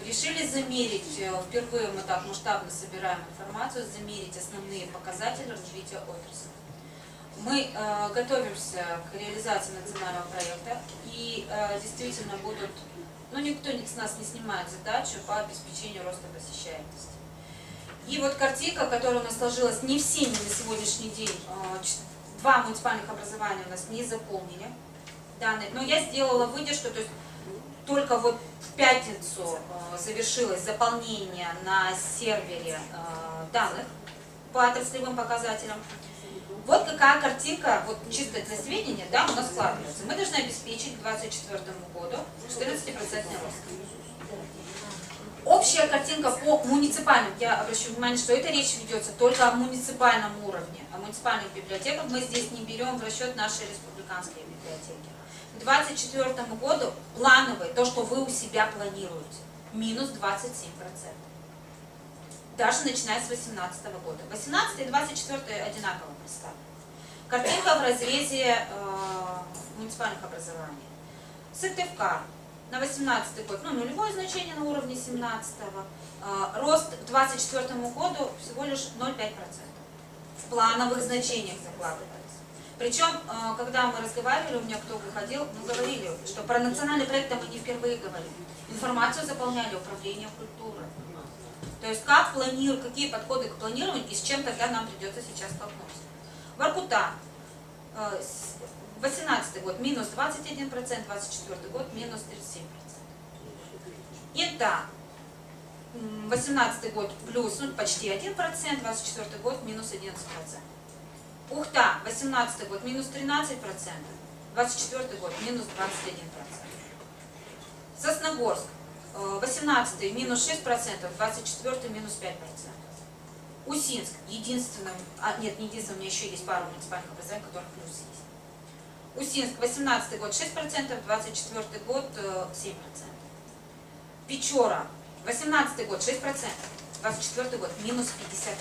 решили замерить, впервые мы так масштабно собираем информацию, замерить основные показатели развития отрасли. Мы готовимся к реализации национального проекта и действительно будут, никто с нас не снимает задачу по обеспечению роста посещаемости. И вот картинка, которая у нас сложилась, не всеми на сегодняшний день, 2 муниципальных образования у нас не заполнили данные, но я сделала выдержку, то есть только вот в пятницу завершилось заполнение на сервере данных по отраслевым показателям. Вот какая картинка, вот чисто для сведения, да, у нас складывается. Мы должны обеспечить к 2024 году 14% рост. Общая картинка по муниципальным, я обращу внимание, что это речь ведется только о муниципальном уровне, о муниципальных библиотеках, мы здесь не берем в расчет наши республиканские библиотеки. К 2024 году плановый, то, что вы у себя планируете, минус 27%. Даже начиная с 2018 года. 18 и 24 одинаково представлены. Картинка в разрезе муниципальных образований. Сыктывкар. На 2018 год, нулевое значение на уровне 2017-го, рост к 2024 году всего лишь 0,5%. В плановых значениях закладывается. Причем, когда мы разговаривали, у меня кто выходил, мы говорили, что про национальный проект мы не впервые говорим. Информацию заполняли Управление культуры. То есть как планируют, какие подходы к планированию и с чем тогда нам придется сейчас столкнуться. Воркута. 2018 год минус 21%, 2024 год минус 37%. Инта 2018 год плюс почти 1%, 2024 год минус 11%. Ухта 2018 год минус 13%, 2024 год минус 21%. Сосногорск 2018 минус 6%, 2024 минус 5%. Усинск единственным, нет, не единственным, у меня еще есть пару муниципальных образований, которых плюс есть. Усинск 18 год 6%, 24 год 7%. Печора 18 год 6%, 24 год минус 51%.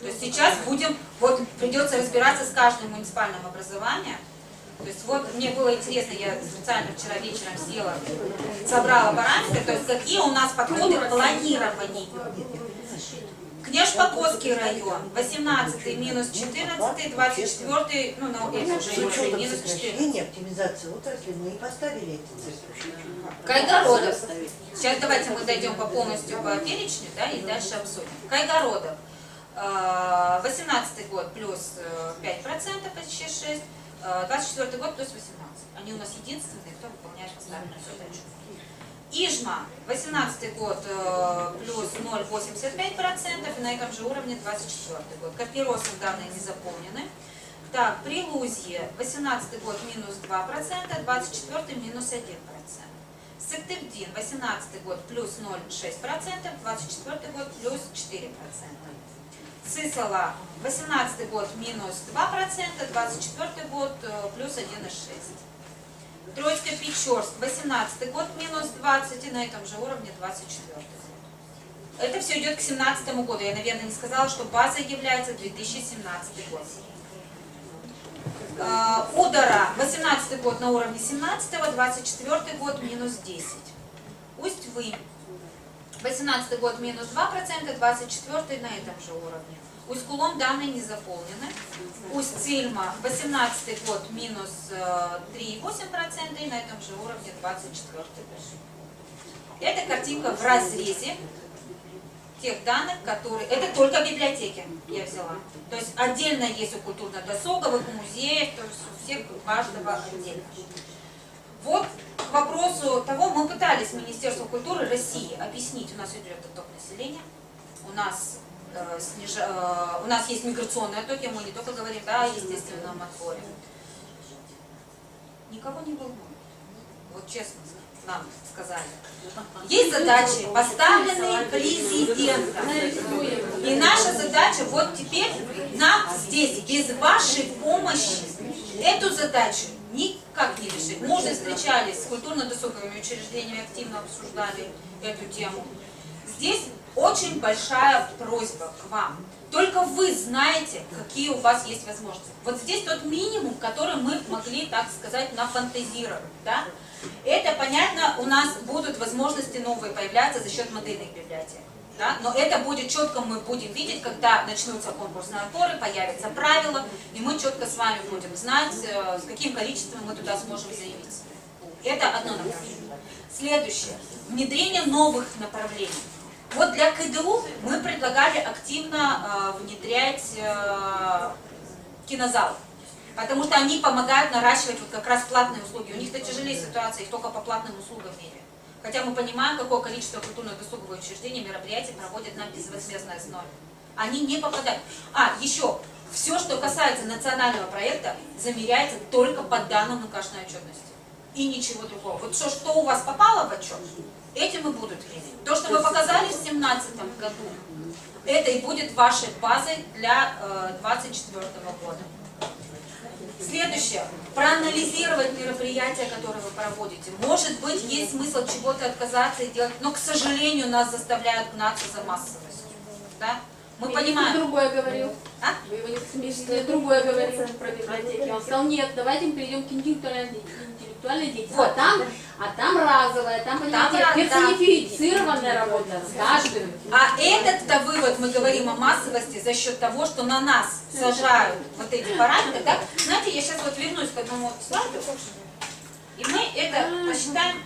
То есть сейчас придется разбираться с каждым муниципальным образованием, То есть вот мне было интересно, я специально вчера вечером села, собрала параметры, то есть какие у нас подходы к планированию. Княж-Покровский район, 18 минус 14, 24, ну, на это уже минус 14. Оптимизации отрасли мы и поставили эти цифры. Кайгородов. Сейчас давайте мы дойдем полностью по перечню, да, и дальше обсудим. Кайгородов. 18 год плюс 5%, почти 6. 24 год плюс 18. Они у нас единственные, кто выполняет поставленную задачу. Ижма, 18 год плюс 0,85%, и на этом же уровне 24 год. Копиросов данные не заполнены. Так, Прилузье, 18 год минус 2%, 24 минус 1%. Сыктывдин, 18 год плюс 0,6%, 24 год плюс 4%. Сысола, 18 год минус 2%, 24 год плюс 1,6%. Троицко-Печорск, 18 год минус 20, и на этом же уровне 24 год. Это все идет к 2017 году. Я, наверное, не сказала, что базой является 2017 год. Удара, 18 год на уровне 17, 24 год минус 10. Усть-Вынь, 18 год минус 2%, 24 на этом же уровне. Усть-Кулом данные не заполнены. Усть-Цильма, 18 год минус 3,8%, и на этом же уровне 24 год. Это картинка в разрезе тех данных, которые... Это только библиотеки я взяла. То есть отдельно есть у культурно-досуговых, у музеев, то есть у всех, у каждого отдельно. Вот к вопросу того, мы пытались Министерству культуры России объяснить, у нас идет отток населения, у нас есть миграционные оттоки, мы не только говорим, да, о естественном отборе. Никого не волнует. Вот честно нам сказали. Есть задачи, поставленные президентом. И наша задача вот теперь нам здесь, без вашей помощи, эту задачу никак не решить. Мы уже встречались с культурно-досуговыми учреждениями, активно обсуждали эту тему. Здесь очень большая просьба к вам. Только вы знаете, какие у вас есть возможности. Вот здесь тот минимум, который мы могли, так сказать, нафантазировать. Да? Это, понятно, у нас будут возможности новые появляться за счет модельных библиотек. Да? Но это будет четко, мы будем видеть, когда начнутся конкурсные отборы, появятся правила, и мы четко с вами будем знать, с каким количеством мы туда сможем заявиться. Это одно направление. Следующее. Внедрение новых направлений. Вот для КДУ мы предлагали активно внедрять кинозалы, потому что они помогают наращивать вот как раз платные услуги. У них-то тяжелее ситуация, их только по платным услугам меряют. Хотя мы понимаем, какое количество культурно-досуговых учреждений, мероприятий проводят на безвозмездной основе. Они не попадают. Еще, все, что касается национального проекта, замеряется только по данным НКШной отчетности. И ничего другого. Вот что у вас попало в отчет, этим и будут мерить. То, что вы показали в 2017 году, это и будет вашей базой для 2024 года. Следующее. Проанализировать мероприятия, которые вы проводите. Может быть, есть смысл чего-то отказаться и делать, но, к сожалению, нас заставляют гнаться за массовостью. Да? Мы понимаем. Другое говорил. А? Вы его не другое говорил про библиотеки. Он сказал, нет, давайте мы перейдем к интеллектуальной деятельности. Вот. А там разовая, там, понимаете, персонифицированная работа с каждым. А этот-то вывод, мы говорим о массовости за счет того, что на нас сажают вот эти параметры. Да? Знаете, я сейчас вот вернусь к одному слайду, и мы это посчитаем.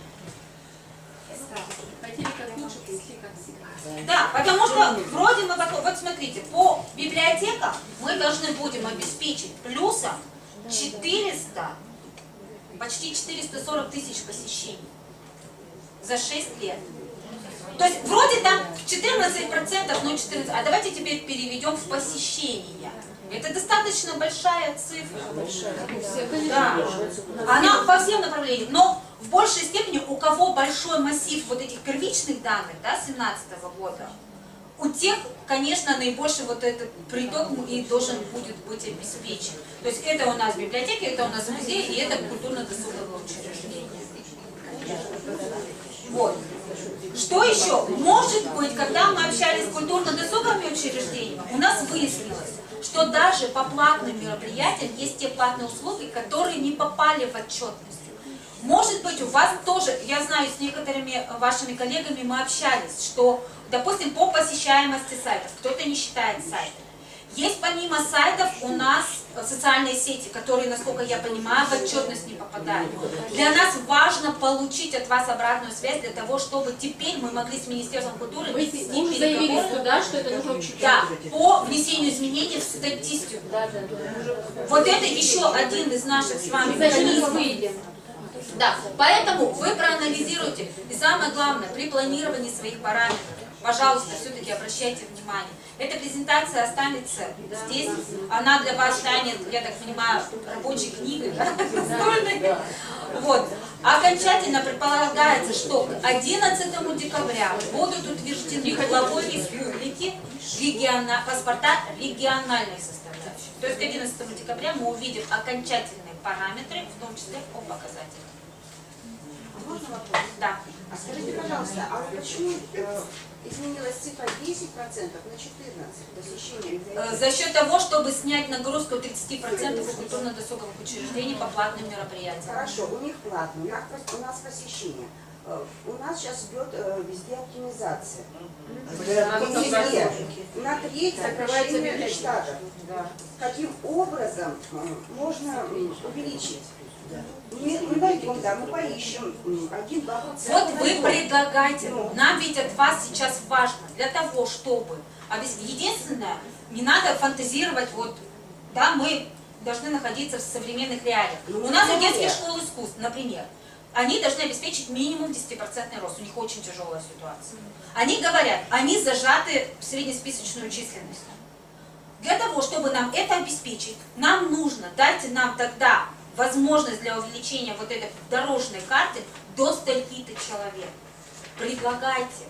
Хотели как лучше, пришли как всегда. Да, потому что вроде мы готовы. Вот смотрите, по библиотекам мы должны будем обеспечить плюсом 400, почти 440 тысяч посещений за 6 лет. То есть вроде там 14%, ну 14%, а давайте теперь переведем в посещения. Это достаточно большая цифра. Да. Она по всем направлениям. Но в большей степени у кого большой массив вот этих первичных данных, да, 2017 года, у тех, конечно, наибольший вот этот приток и должен будет быть обеспечен. То есть это у нас библиотеки, это у нас музей, и это культурно-досуговое учреждение. Вот. Что еще? Может быть, когда мы общались с культурно-досуговыми учреждениями, у нас выяснилось, что даже по платным мероприятиям есть те платные услуги, которые не попали в отчетность. Может быть, у вас тоже, я знаю, с некоторыми вашими коллегами мы общались, что, допустим, по посещаемости сайтов, кто-то не считает сайты. Есть помимо сайтов у нас социальные сети, которые, насколько я понимаю, в отчетность не попадают. Для нас важно получить от вас обратную связь для того, чтобы теперь мы могли с Министерством культуры вести Вы уже заявили переговоры. туда, что это нужно учитывать. Да, по внесению изменений в статистику. Да. Вот это еще один из наших с вами Значит, механизмов. выйдем. Да, поэтому вы проанализируете. И самое главное, при планировании своих параметров, пожалуйста, все-таки обращайте внимание. Эта презентация останется здесь, она для вас станет, я так понимаю, рабочей книгой, да? Настольной. Вот. Окончательно предполагается, что к 11 декабря будут утверждены главой республики паспорта региональной составляющей. То есть к 11 декабря мы увидим окончательные параметры, в том числе по показателям. Можно вопрос? Да. А скажите, пожалуйста, а вот почему изменилась цифра 10% на 14% посещения? За счет того, чтобы снять нагрузку 30% у культурно-досуговых учреждений по платным мероприятиям. Хорошо, у них платно, у нас посещение. У нас сейчас идет везде оптимизация. Везде. На треть сокращение штатов. Каким образом можно увеличить? Мы пойдем, да, мы поищем 1-2%. Вот вы предлагаете, нам ведь от вас сейчас важно, для того, чтобы, единственное, не надо фантазировать, вот, да, мы должны находиться в современных реалиях. У нас у детских школ искусств, например, они должны обеспечить минимум 10% рост, у них очень тяжелая ситуация. Они говорят, они зажаты в среднесписочную численность. Для того, чтобы нам это обеспечить, нам нужно, дайте нам тогда возможность для увеличения вот этой дорожной карты до стольки-то человек. Предлагайте.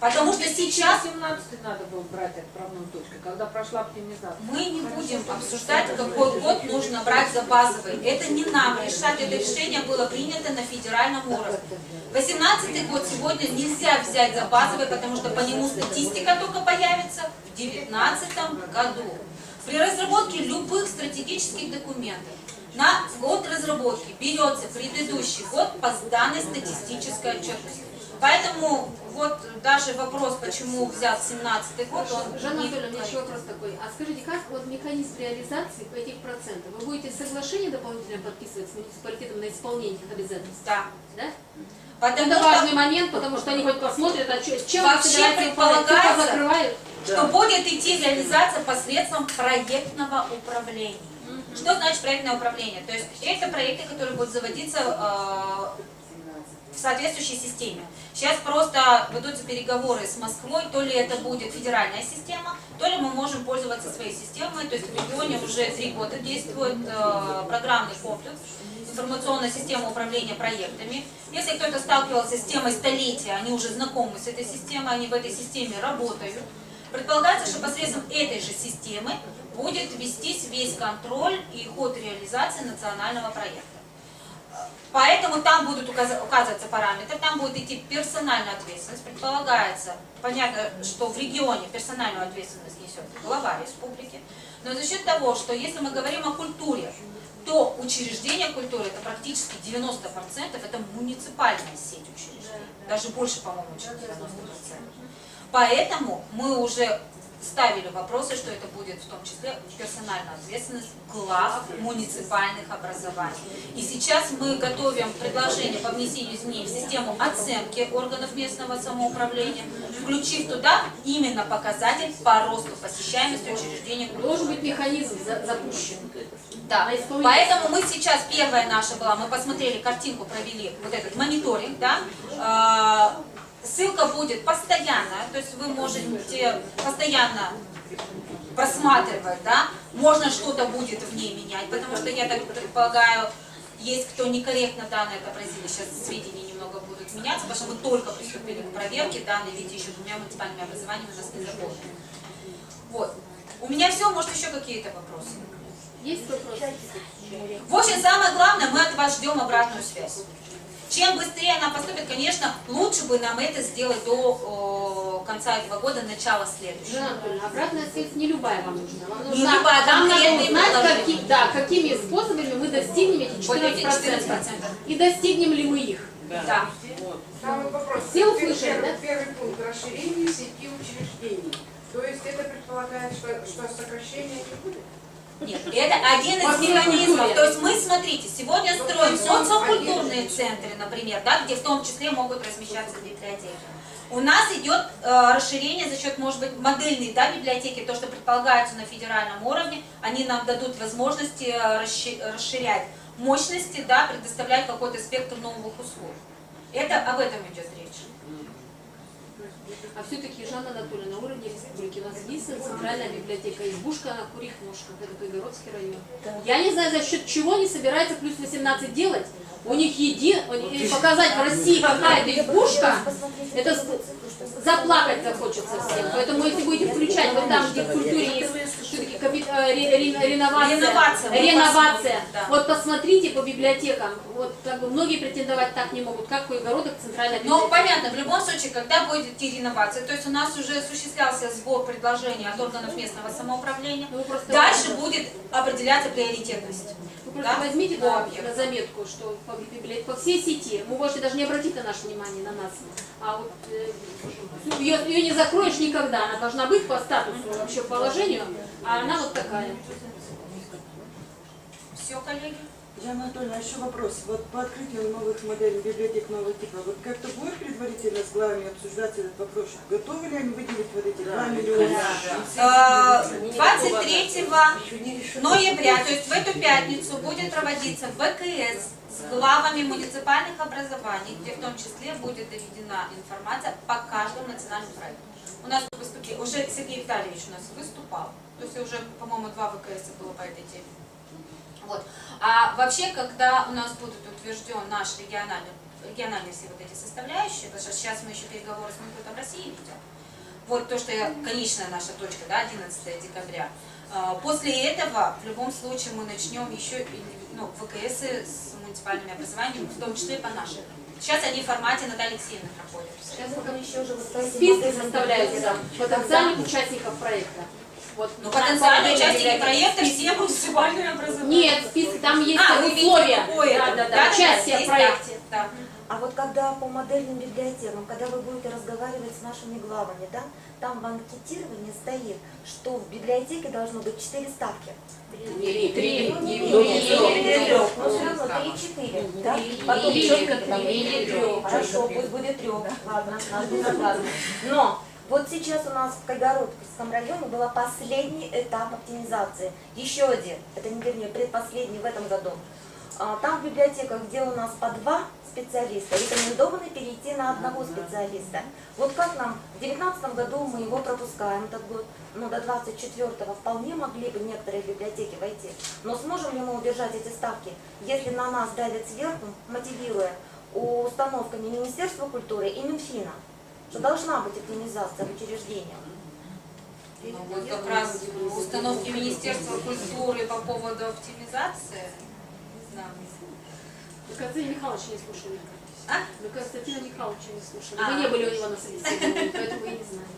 Потому что сейчас 17 надо было брать отправную точку, когда прошла оптимизация. мы не будем обсуждать, какой год нужно брать за базовый. Это не нам решать, это решение было принято на федеральном уровне. 18-й год сегодня нельзя взять за базовый, потому что по нему статистика только появится в 2019 году. При разработке любых стратегических документов на год разработки берется предыдущий год по данной статистической отчетности. Поэтому вот даже вопрос, почему взят 17-й год, он Жанна не Анатольевна, у меня еще вопрос такой. А скажите, как вот механизм реализации по этих процентов? Вы будете соглашение дополнительно подписывать с муниципалитетом на исполнение этих обязательств? Да. Да? Потому Это что важный момент, потому что они хоть посмотрят, а чем вы вообще собираетесь выполнять? Тупо предполагается, закрывают. что будет идти реализация посредством проектного управления. Что значит проектное управление? То есть это проекты, которые будут заводиться в соответствующей системе. Сейчас просто ведутся переговоры с Москвой, то ли это будет федеральная система, то ли мы можем пользоваться своей системой. То есть в регионе уже 3 года действует программный комплекс, информационная система управления проектами. Если кто-то сталкивался с темой столетия, они уже знакомы с этой системой, они в этой системе работают. Предполагается, что посредством этой же системы будет вестись весь контроль и ход реализации национального проекта. Поэтому там будут указываться параметры, там будет идти персональная ответственность. Предполагается, понятно, что в регионе персональную ответственность несет глава республики. Но за счет того, что если мы говорим о культуре, то учреждения культуры, это практически 90%, это муниципальная сеть учреждений. Даже больше, по-моему, чем 90%. Поэтому мы уже ставили вопросы, что это будет в том числе персональная ответственность глав муниципальных образований. И сейчас мы готовим предложение по внесению изменений в систему оценки органов местного самоуправления, включив туда именно показатель по росту посещаемости учреждений культуры. Должен быть механизм запущен. Да, на исполнение. поэтому мы сейчас, первая наша была, мы посмотрели картинку, провели вот этот мониторинг, да, ссылка будет постоянная, то есть вы можете постоянно просматривать, да, можно что-то будет в ней менять, потому что, я так предполагаю, есть кто некорректно данные отобразили, сейчас сведения немного будут меняться, потому что мы только приступили к проверке, данные в виде еще 2 муниципальными образованиями у нас не заполнены. Вот. У меня все, может еще какие-то вопросы? Есть вопрос? В общем, самое главное, мы от вас ждем обратную связь. Чем быстрее она поступит, конечно, лучше бы нам это сделать до конца этого года, начало следующего. Жена Анатольевна, обратная связь не любая вам нужна. Вам Не нужна, любая, нам надо конкретные узнать, предложения. какими способами мы достигнем эти Вот эти 14%. 14%. И достигнем ли мы их. Да. Самый вопрос. Все услышали, да? Первый пункт — расширение сети учреждений. То есть это предполагает, что сокращения не будет? Нет, это один из механизмов. То есть мы, смотрите, сегодня строим социокультурные центры, например, да, где в том числе могут размещаться библиотеки. У нас идет расширение за счет, может быть, модельной, да, библиотеки, то, что предполагается на федеральном уровне, они нам дадут возможности расширять мощности, да, предоставлять какой-то спектр новых услуг. Это об этом идет речь. А все-таки, Жанна Анатольевна, на уровне республики у нас есть центральная библиотека Избушка на Курьих Ножках, это Кайгородский район. Я не знаю, за счет чего они собираются плюс 18 делать. У них показать в России какая-то избушка, это заплакать захочется всем. Поэтому если будете включать вот там, где в культуре есть все-таки реновация, Да. вот посмотрите по библиотекам, вот как бы многие претендовать так не могут, как Кайгородок центральная библиотека. Но понятно, в любом случае, когда будет идти реновация, то есть у нас уже осуществлялся сбор предложений от органов местного самоуправления, Ну, вы просто дальше будет определяться приоритетность. Вы просто Да? возьмите По на объекту. заметку, что по всей сети, вы можете даже не обратить на наше внимание, на нас, а вот ее не закроешь никогда, она должна быть по статусу, вообще по положению, а она вот такая. Все, коллеги? Жанна Анатольевна, еще вопрос. Вот по открытию новых моделей библиотек нового типа, вот как-то будет предварительно с главами обсуждаться этот вопрос? Готовы ли они выделить вот эти 2 миллиона? 23 ноября, то есть в эту пятницу, будет проводиться ВКС с главами муниципальных образований, где в том числе будет доведена информация по каждому национальному проекту. У нас выступили, уже Сергей Витальевич у нас выступал, то есть уже, по-моему, 2 ВКС было по этой теме. Вот. А вообще, когда у нас будет утвержден наш региональные все вот эти составляющие, потому что сейчас мы еще переговоры с Минкультом России ведем, вот то, что конечная наша точка, да, 11 декабря. После этого, в любом случае, мы начнем еще ВКС с муниципальными образованиями, в том числе по нашим. Сейчас они в формате Натальи Алексеевны проходят. Сейчас вы там еще же выставите Списки составляются потенциальных участников проекта. Вот, Ну, потенциальные участники проекта все муниципальные образования. Нет, списки, там есть вы видите условия. какое-то. Да, участие в есть, проекте. Да. А вот когда по модельным библиотекам, когда вы будете разговаривать с нашими главами, да, там в анкетировании стоит, что в библиотеке должно быть 4 ставки. Или 3. Но все равно 3-4, да? Потом четко там 3. Хорошо, пусть будет 3. Ладно, надо согласна. Но вот сейчас у нас в Кайгородском районе был последний этап оптимизации. Еще один, это не вернее, предпоследний в этом году. Там в библиотеках, где у нас по 2 специалиста, рекомендовано перейти на 1 специалиста. Вот как нам в 2019 году мы его пропускаем этот год, но до 24-го вполне могли бы некоторые библиотеки войти. Но сможем ли мы удержать эти ставки, если на нас давят сверху, мотивируя установками Министерства культуры и Минфина, что должна быть оптимизация в учреждениях? Ну, вот как раз установки Министерства культуры по поводу оптимизации. Не знаю. Вы Константина Михайловича не слушали. А? Вы Константина Михайловича не слушали. А. Вы не были у него на совещании, поэтому вы не знаете.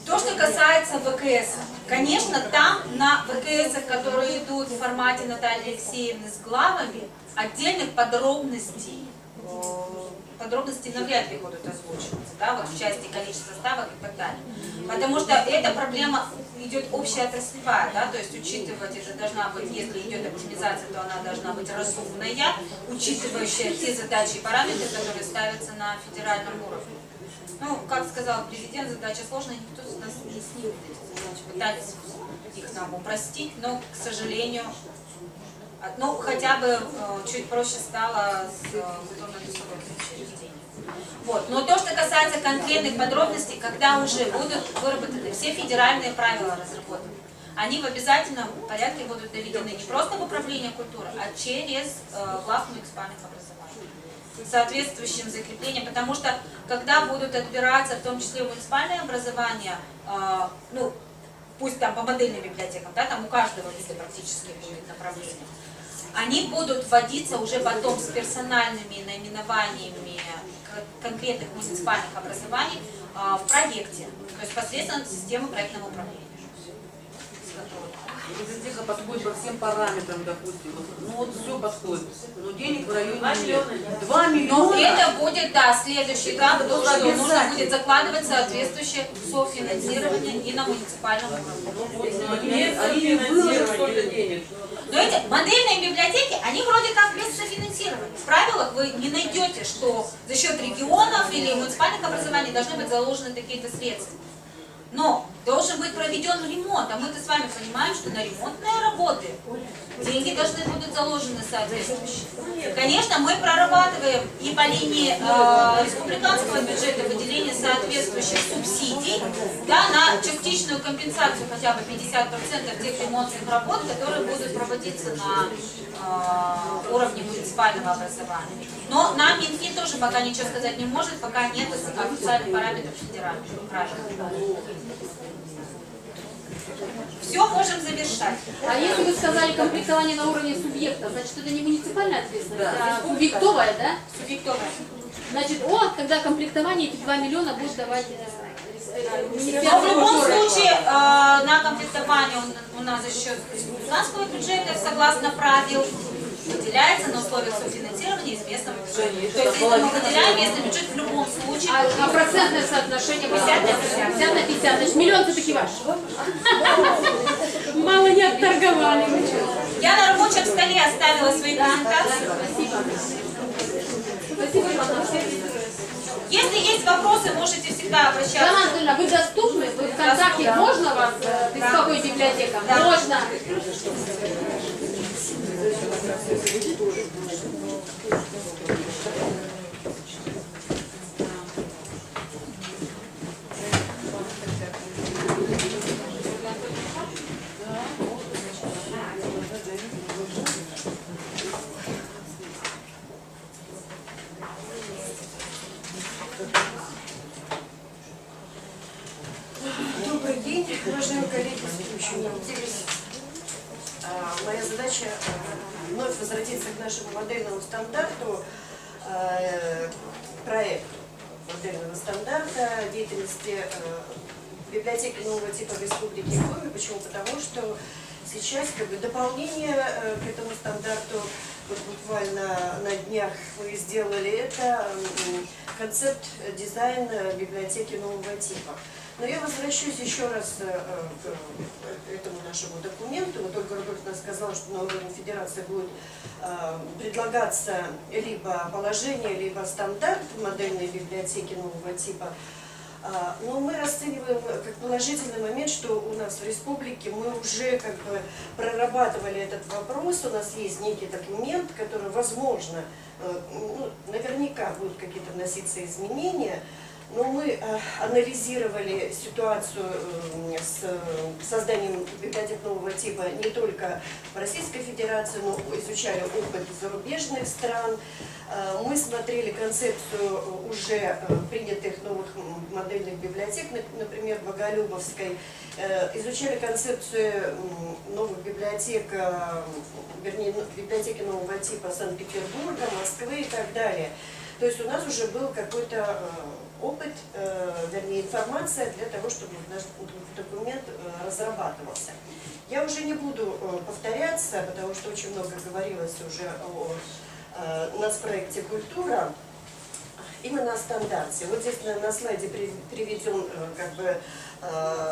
То, что касается ВКС, конечно, там на ВКС, которые идут в формате Натальи Алексеевны с главами, отдельных подробностей навряд ли будут озвучиваться, да, вот в части количества ставок и так далее. Потому что эта проблема идет общеотраслевая, да, то есть учитывать это должна быть, если идет оптимизация, то она должна быть разумная, учитывающая те задачи и параметры, которые ставятся на федеральном уровне. Ну, как сказал президент, задача сложная, никто из нас не снимет эти задачи. Пытались их нам упростить, но, к сожалению, ну, хотя бы чуть проще стало с культурно-ресурсными учреждениями. Вот. Но то, что касается конкретных подробностей, когда уже будут выработаны все федеральные правила разработаны, они в обязательном порядке будут доведены не просто в управление культуры, а через глав муниципальных образований. Соответствующим закреплением, потому что когда будут отбираться, в том числе муниципальные образования, ну, пусть там по модельным библиотекам, да, там у каждого вида практически будет направление, они будут вводиться уже потом с персональными наименованиями конкретных муниципальных образований в проекте, то есть посредством системы проектного управления. Библиотека подходит по всем параметрам, допустим. Ну вот все подходит. Но денег в районе нет. 2 миллиона. Но это будет, да, следующий этап, то, что нужно будет закладывать соответствующее софинансирование и на муниципальном уровне. Они не выложат столько денег. Но эти модельные библиотеки, они вроде как без софинансирования. В правилах вы не найдете, что за счет регионов или муниципальных образований должны быть заложены какие-то средства. Но должен быть проведен ремонт, а мы-то с вами понимаем, что на ремонтные работы деньги должны будут заложены соответствующие. Конечно, мы прорабатываем и по линии республиканского бюджета выделение соответствующих субсидий, да, на частичную компенсацию хотя бы 50% тех ремонтных работ, которые будут проводиться на уровне муниципального образования. Но нам Минфин тоже пока ничего сказать не может, пока нет официальных параметров федеральных правил. Все, можем завершать. А если вы сказали комплектование на уровне субъекта, значит это не муниципальная ответственность, а субъектовая, да? Субъектовая. Значит, когда комплектование эти 2 миллиона будет давать Но в любом случае на комплектование у нас за счет республиканского бюджета, согласно правил, выделяется на условиях софинансирования из местного бюджета. То есть если мы выделяем местный бюджет в любом случае. А процентное соотношение 50 на 50, значит миллион все-таки ваш. Мало не отторговали. Я на рабочем столе оставила свои презентации. Если есть вопросы, можете всегда обращаться. Роман Анатольевна, вы доступны? Вы в контакте можно вас беспокоить библиотека? Да. Можно. Добрый день, уважаемые коллеги, моя задача вновь возвратиться к нашему модельному стандарту, проекту модельного стандарта деятельности библиотеки нового типа в Республике Коми. Почему? Потому что сейчас дополнение к этому стандарту, вот буквально на днях мы сделали это, концепт дизайна библиотеки нового типа. Но я возвращусь еще раз к этому нашему документу. Вот Ольга Рудольфовна сказала, что на уровне федерации будет предлагаться либо положение, либо стандарт модельной библиотеки нового типа. Но мы расцениваем как положительный момент, что у нас в республике мы уже прорабатывали этот вопрос. У нас есть некий документ, который, возможно, наверняка будут какие-то вноситься изменения. Но мы анализировали ситуацию с созданием библиотек нового типа не только в Российской Федерации, но изучали опыт зарубежных стран. Мы смотрели концепцию уже принятых новых модельных библиотек, например, Боголюбовской, изучали концепцию новых библиотек, вернее, библиотеки нового типа Санкт-Петербурга, Москвы и так далее. То есть у нас уже был какой-то опыт, вернее, информация для того, чтобы наш документ разрабатывался. Я уже не буду повторяться, потому что очень много говорилось уже о нацпроекте «Культура», именно о стандарте. Вот здесь на слайде приведен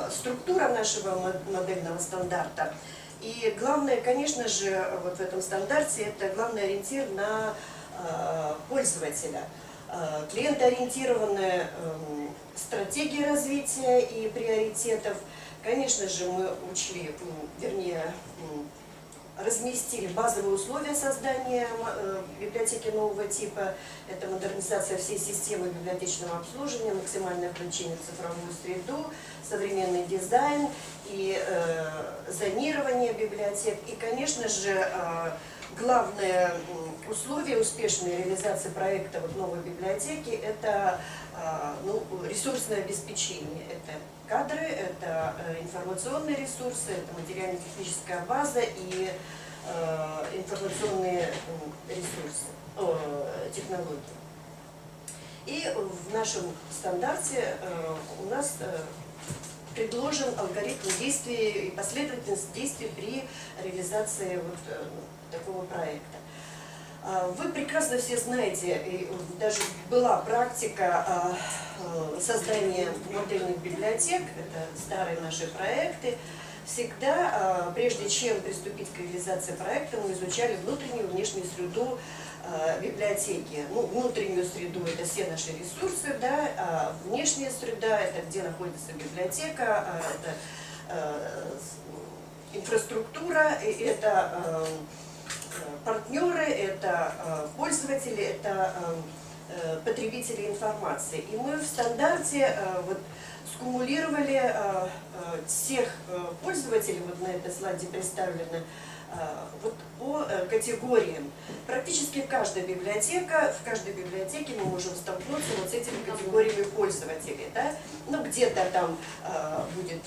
структура нашего модельного стандарта. И главное, конечно же, вот в этом стандарте, это главный ориентир на пользователя. Клиентоориентированная стратегия развития и приоритетов. Конечно же, мы учли, вернее, разместили базовые условия создания библиотеки нового типа. Это модернизация всей системы библиотечного обслуживания, максимальное включение в цифровую среду, современный дизайн и зонирование библиотек. И, конечно же, главное условие успешной реализации проекта новой библиотеки – это ресурсное обеспечение. Это кадры, это информационные ресурсы, это материально-техническая база и информационные ресурсы, технологии. И в нашем стандарте у нас предложен алгоритм действий и последовательность действий при реализации вот такого проекта. Вы прекрасно все знаете, и даже была практика создания модельных библиотек, это старые наши проекты. Всегда, прежде чем приступить к реализации проекта, мы изучали внутреннюю и внешнюю среду библиотеки. Ну, внутреннюю среду – это все наши ресурсы, да, а внешняя среда – это где находится библиотека, это инфраструктура, это партнеры, это пользователи, это потребители информации. И мы в стандарте вот скумулировали всех пользователей, вот на этой слайде представлено, вот по категориям. Практически в каждой библиотеке мы можем столкнуться вот с этими категориями пользователей. Да? Ну, где-то там будет,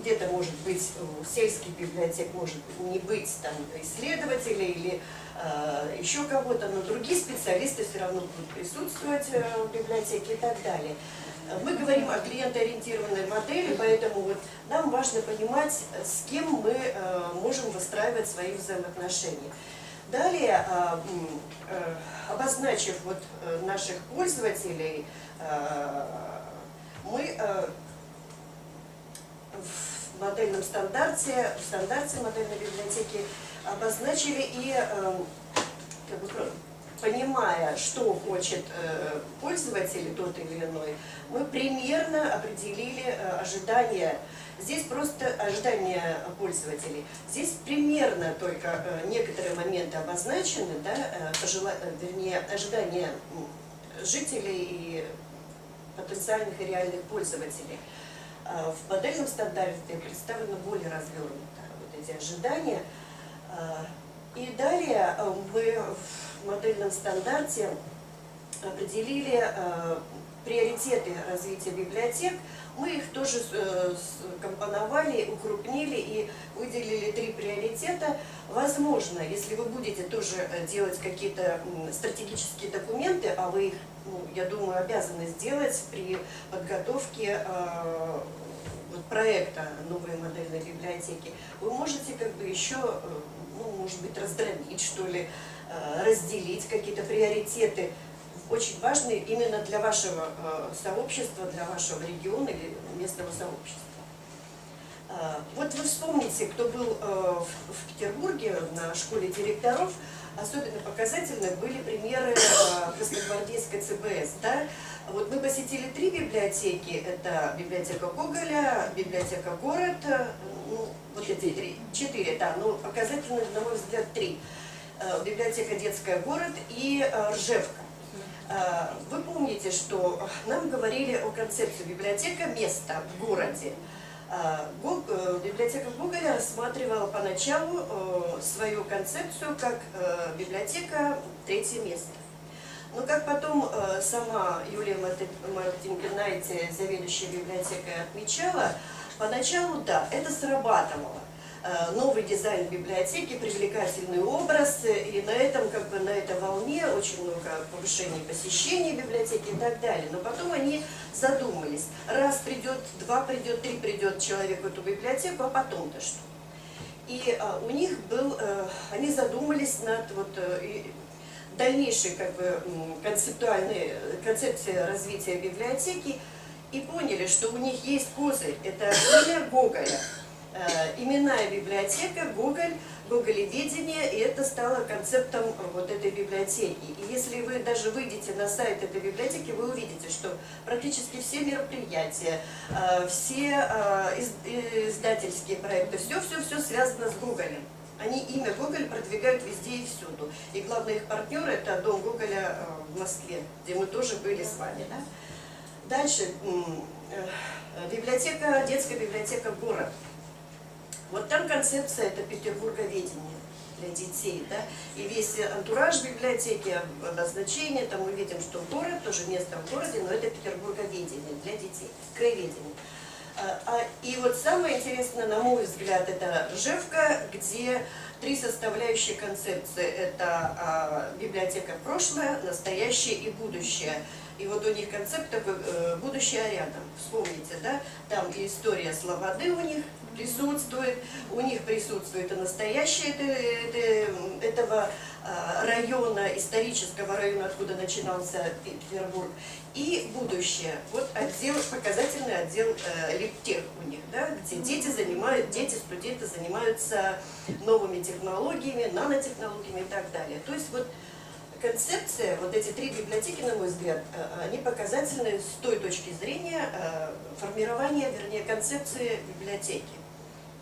где-то может быть сельских библиотек, может не быть там исследователей или еще кого-то, но другие специалисты все равно будут присутствовать в библиотеке и так далее. Мы говорим о клиентоориентированной модели, поэтому вот нам важно понимать, с кем мы можем выстраивать свои взаимоотношения. Далее, обозначив вот наших пользователей, мы в модельном стандарте, в стандарте модельной библиотеки обозначили и как бы, понимая, что хочет пользователь тот или иной, мы примерно определили ожидания. Здесь просто ожидания пользователей. Здесь примерно только некоторые моменты обозначены, да, вернее, ожидания жителей и потенциальных и реальных пользователей. В модельном стандарте представлено более развернуто вот эти ожидания. И далее мы в модельном стандарте определили приоритеты развития библиотек. Мы их тоже компоновали, укрупнили и выделили 3 приоритета. Возможно, если вы будете тоже делать какие-то стратегические документы, а вы их, ну, я думаю, обязаны сделать при подготовке проекта новой модельной библиотеки, вы можете как бы еще, ну, может быть, раздробить, что ли, разделить какие-то приоритеты, очень важные именно для вашего сообщества, для вашего региона или местного сообщества. Вот вы вспомните, кто был в Петербурге на школе директоров, особенно показательны были примеры Красногвардейской ЦБС. Да? Вот мы посетили 3 библиотеки, это библиотека Гоголя, библиотека Город, ну, вот эти 4, да, но показательны, на мой взгляд, 3. Библиотека Детская Город и Ржевка. Вы помните, что нам говорили о концепции библиотека место в городе. Библиотека Гоголя рассматривала поначалу свою концепцию как библиотека третье место. Но как потом сама Юлия Мартинкинайте, заведующая библиотекой, отмечала, поначалу, да, это срабатывало. Новый дизайн библиотеки, привлекательный образ, и на этом, как бы, на этой волне очень много повышения посещений библиотеки и так далее. Но потом они задумались, раз придет, 2 придет, 3 придет человек в эту библиотеку, а потом-то что? И у них был, они задумались над вот, дальнейшей, как бы, концепцией развития библиотеки и поняли, что у них есть козырь, это имя Гоголя. Именная библиотека, Гоголь, гоголеведение, и это стало концептом вот этой библиотеки. И если вы даже выйдете на сайт этой библиотеки, вы увидите, что практически все мероприятия, все издательские проекты, все связано с Гоголем. Они имя Гоголь продвигают везде и всюду. И главный их партнер – это дом Гоголя в Москве, где мы тоже были с вами. Да? Дальше. Библиотека, детская библиотека «Город». Вот там концепция – это петербурговедение для детей, да, и весь антураж библиотеки, обозначение, там мы видим, что город, тоже место в городе, но это петербурговедение для детей, краеведение. И вот самое интересное, на мой взгляд, это Ржевка, где 3 составляющие концепции – это библиотека прошлое, настоящее и будущее. И вот у них концепт такой «будущее рядом». Вспомните, да? Там и история Слободы у них присутствует и настоящее этого района, исторического района, откуда начинался Петербург, и будущее. Вот отдел, показательный отдел липтех у них, да, где студенты занимаются новыми технологиями, нанотехнологиями и так далее. То есть вот концепция, вот эти 3 библиотеки, на мой взгляд, они показательны с той точки зрения формирования, вернее, концепции библиотеки.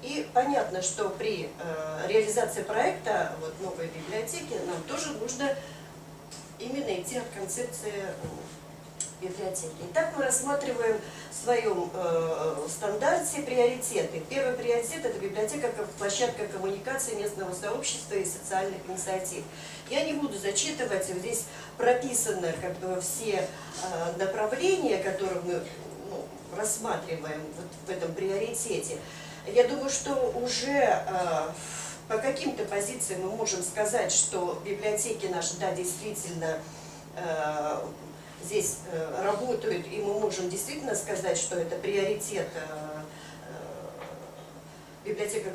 И понятно, что при реализации проекта вот, новой библиотеки нам тоже нужно именно идти от концепции библиотеки. Итак, мы рассматриваем в своем стандарте приоритеты. Первый приоритет – это библиотека как площадка коммуникации местного сообщества и социальных инициатив. Я не буду зачитывать, здесь прописаны как бы все направления, которые мы рассматриваем вот в этом приоритете. Я думаю, что уже по каким-то позициям мы можем сказать, что библиотеки наши, да, действительно здесь работают, и мы можем действительно сказать, что это приоритет библиотека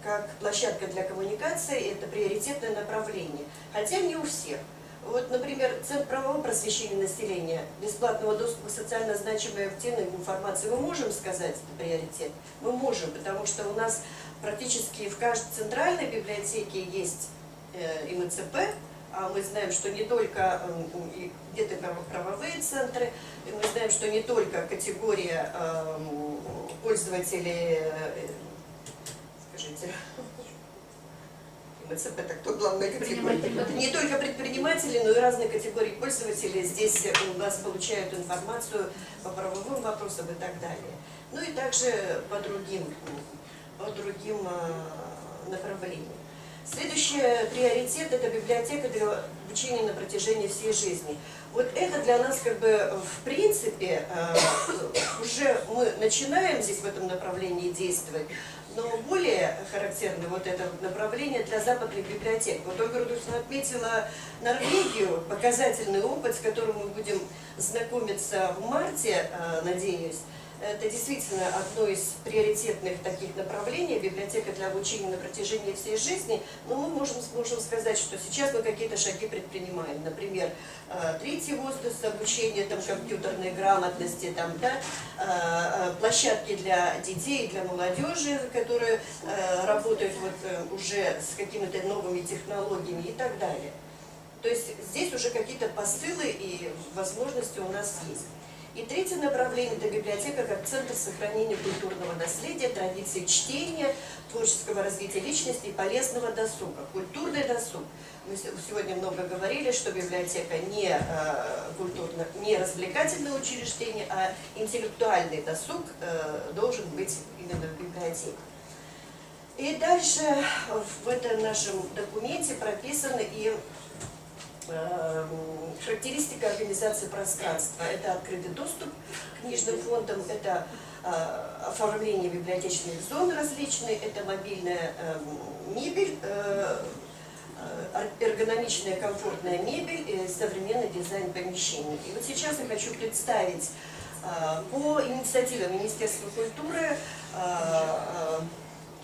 как площадка для коммуникации, это приоритетное направление. Хотя не у всех. Вот, например, Центр правового просвещения населения, бесплатного доступа к социально значимой и активной информации, мы можем сказать, это приоритет? Мы можем, потому что у нас практически в каждой центральной библиотеке есть МЦП, а мы знаем, что не только где-то правовые центры, и мы знаем, что не только категория пользователей, скажите, МЦП, так кто главная категория? Не только предприниматели, но и разные категории пользователей здесь у нас получают информацию по правовым вопросам и так далее. Ну и также по другим направлениям. Следующий приоритет – это библиотека для обучения на протяжении всей жизни. Вот это для нас как бы в принципе уже мы начинаем здесь в этом направлении действовать, но более характерно вот это направление для западных библиотек. Вот Ольга Рудольфовна отметила Норвегию, показательный опыт, с которым мы будем знакомиться в марте, надеюсь. Это действительно одно из приоритетных таких направлений, библиотека для обучения на протяжении всей жизни. Но мы можем сказать, что сейчас мы какие-то шаги предпринимаем. Например, 3-й возраст обучения компьютерной грамотности, площадки для детей, для молодежи, которые работают уже с какими-то новыми технологиями и так далее. То есть здесь уже какие-то посылы и возможности у нас есть. И 3-е направление – это библиотека как центр сохранения культурного наследия, традиций чтения, творческого развития личности и полезного досуга. Культурный досуг. Мы сегодня много говорили, что библиотека не развлекательное учреждение, а интеллектуальный досуг должен быть именно в библиотеке. И дальше в этом нашем документе прописаны и характеристика организации пространства. Это открытый доступ к книжным фондам, это оформление библиотечных зон различных, это мобильная мебель, эргономичная комфортная мебель и современный дизайн помещений. И вот сейчас я хочу представить по инициативе Министерства культуры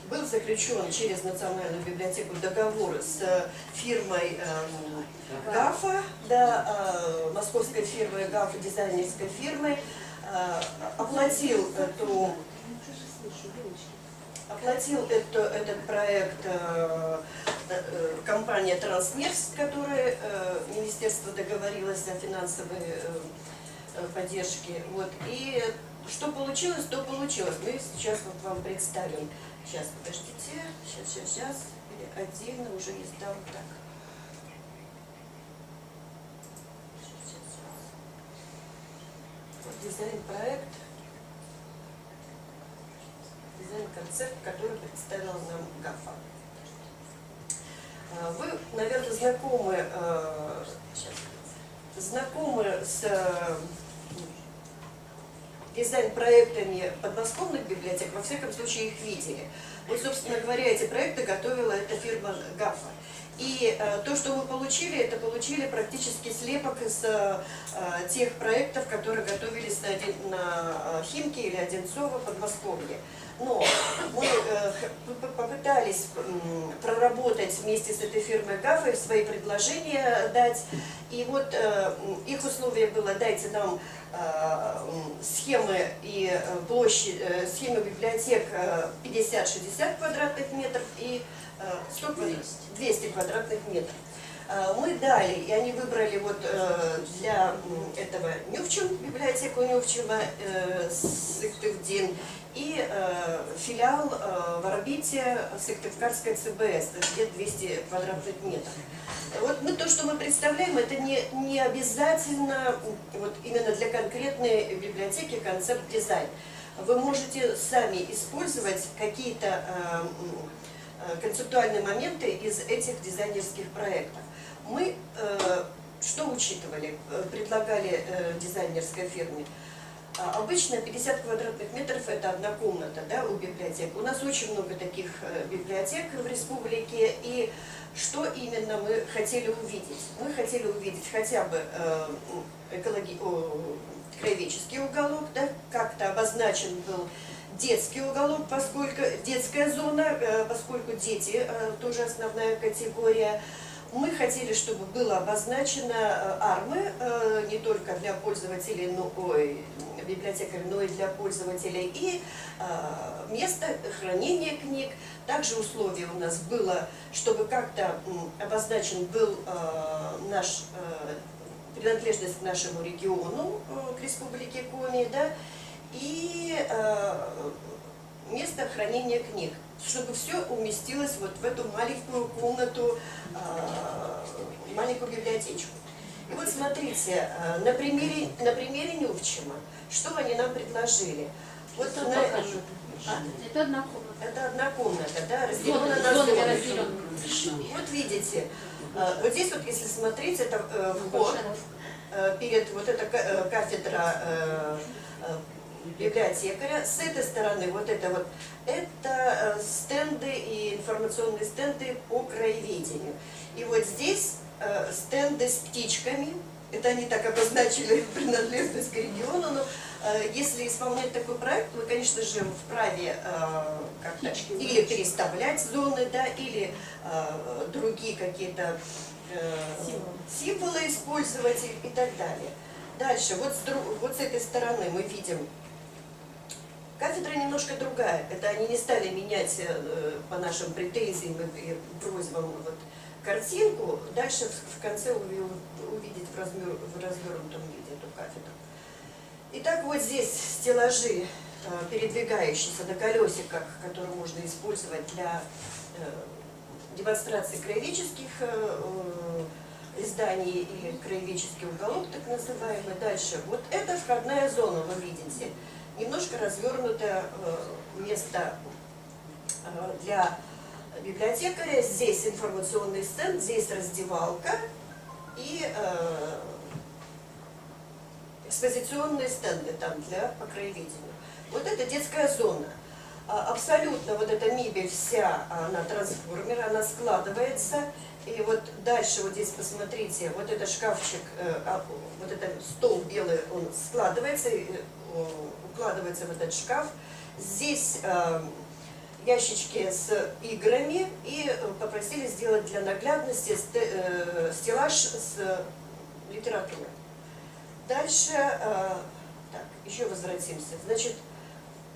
был заключен через Национальную библиотеку договор с фирмой ГАФа, московской фирмой ГАФа, дизайнерской фирмой, оплатил этот проект компания «Транснефть», с которой министерство договорилось о финансовой поддержке. Вот. И что получилось, то получилось. Мы сейчас вам представим. Сейчас, подождите, сейчас, отдельно уже издам так. Вот дизайн-проект, дизайн-концепт, который представила нам ГАФа. Вы, наверное, знакомы с дизайн-проектами подмосковных библиотек, во всяком случае их видели. Вот, собственно говоря, эти проекты готовила эта фирма ГАФа. И то, что мы получили, это получили практически слепок из тех проектов, которые готовились на Химки или Одинцово, Подмосковье. Но мы попытались проработать вместе с этой фирмой ГАФ и свои предложения дать. И вот их условие было: дайте нам схемы и площадь, схемы библиотек 50-60 квадратных метров и 200 квадратных метров. Мы дали, и они выбрали вот для этого Нювчем, библиотеку Нювчева, Сыктывдин, и филиал в орбите Сыктывкарской ЦБС, где 200 квадратных метров. Вот мы, то, что мы представляем, это не обязательно вот именно для конкретной библиотеки концепт-дизайн. Вы можете сами использовать какие-то концептуальные моменты из этих дизайнерских проектов. Мы что учитывали, предлагали дизайнерской фирме? Обычно 50 квадратных метров – это одна комната, да, у библиотек. У нас очень много таких библиотек в республике, и что именно мы хотели увидеть? Мы хотели увидеть хотя бы краеведческий уголок, да, как-то обозначен был детский уголок, поскольку детская зона, поскольку дети тоже основная категория. Мы хотели, чтобы было обозначено армы не только для пользователей, библиотекарей, но и для пользователей, и место хранения книг. Также условие у нас было, чтобы как-то обозначен был наш принадлежность к нашему региону, к республике Коми, да, и место хранения книг, чтобы все уместилось вот в эту маленькую комнату, маленькую библиотечку. И вот смотрите, на примере Нювчема, что они нам предложили. Вот Это одна комната. Это одна комната, да, разделена на зоны. Вот видите, вот здесь вот, если смотреть, это вход перед вот эта кафедра библиотекаря. С этой стороны вот это стенды и информационные стенды по краеведению. И вот здесь стенды с птичками. Это они так обозначили принадлежность к региону, но если исполнять такой проект, мы, конечно же, вправе как-то или переставлять зоны, да, или другие какие-то символы использовать и так далее. Дальше, вот с этой стороны мы видим, кафедра немножко другая. Это они не стали менять по нашим претензиям и просьбам картинку. Дальше в конце увидеть в развернутом виде эту кафедру. Итак, вот здесь стеллажи, передвигающиеся на колесиках, которые можно использовать для демонстрации краеведческих изданий или краеведческий уголок, так называемый. Дальше, вот это входная зона, вы видите, немножко развернутое место для библиотекаря. Здесь информационный стенд, здесь раздевалка и экспозиционные стенды там для по краеведению. Вот это детская зона. Абсолютно вот эта мебель вся, она трансформер, она складывается. И вот дальше, вот здесь посмотрите, вот этот шкафчик, вот этот стол белый, он складывается, укладывается в этот шкаф. Здесь ящички с играми, и попросили сделать для наглядности стеллаж с литературой. Дальше, так, еще возвратимся. Значит,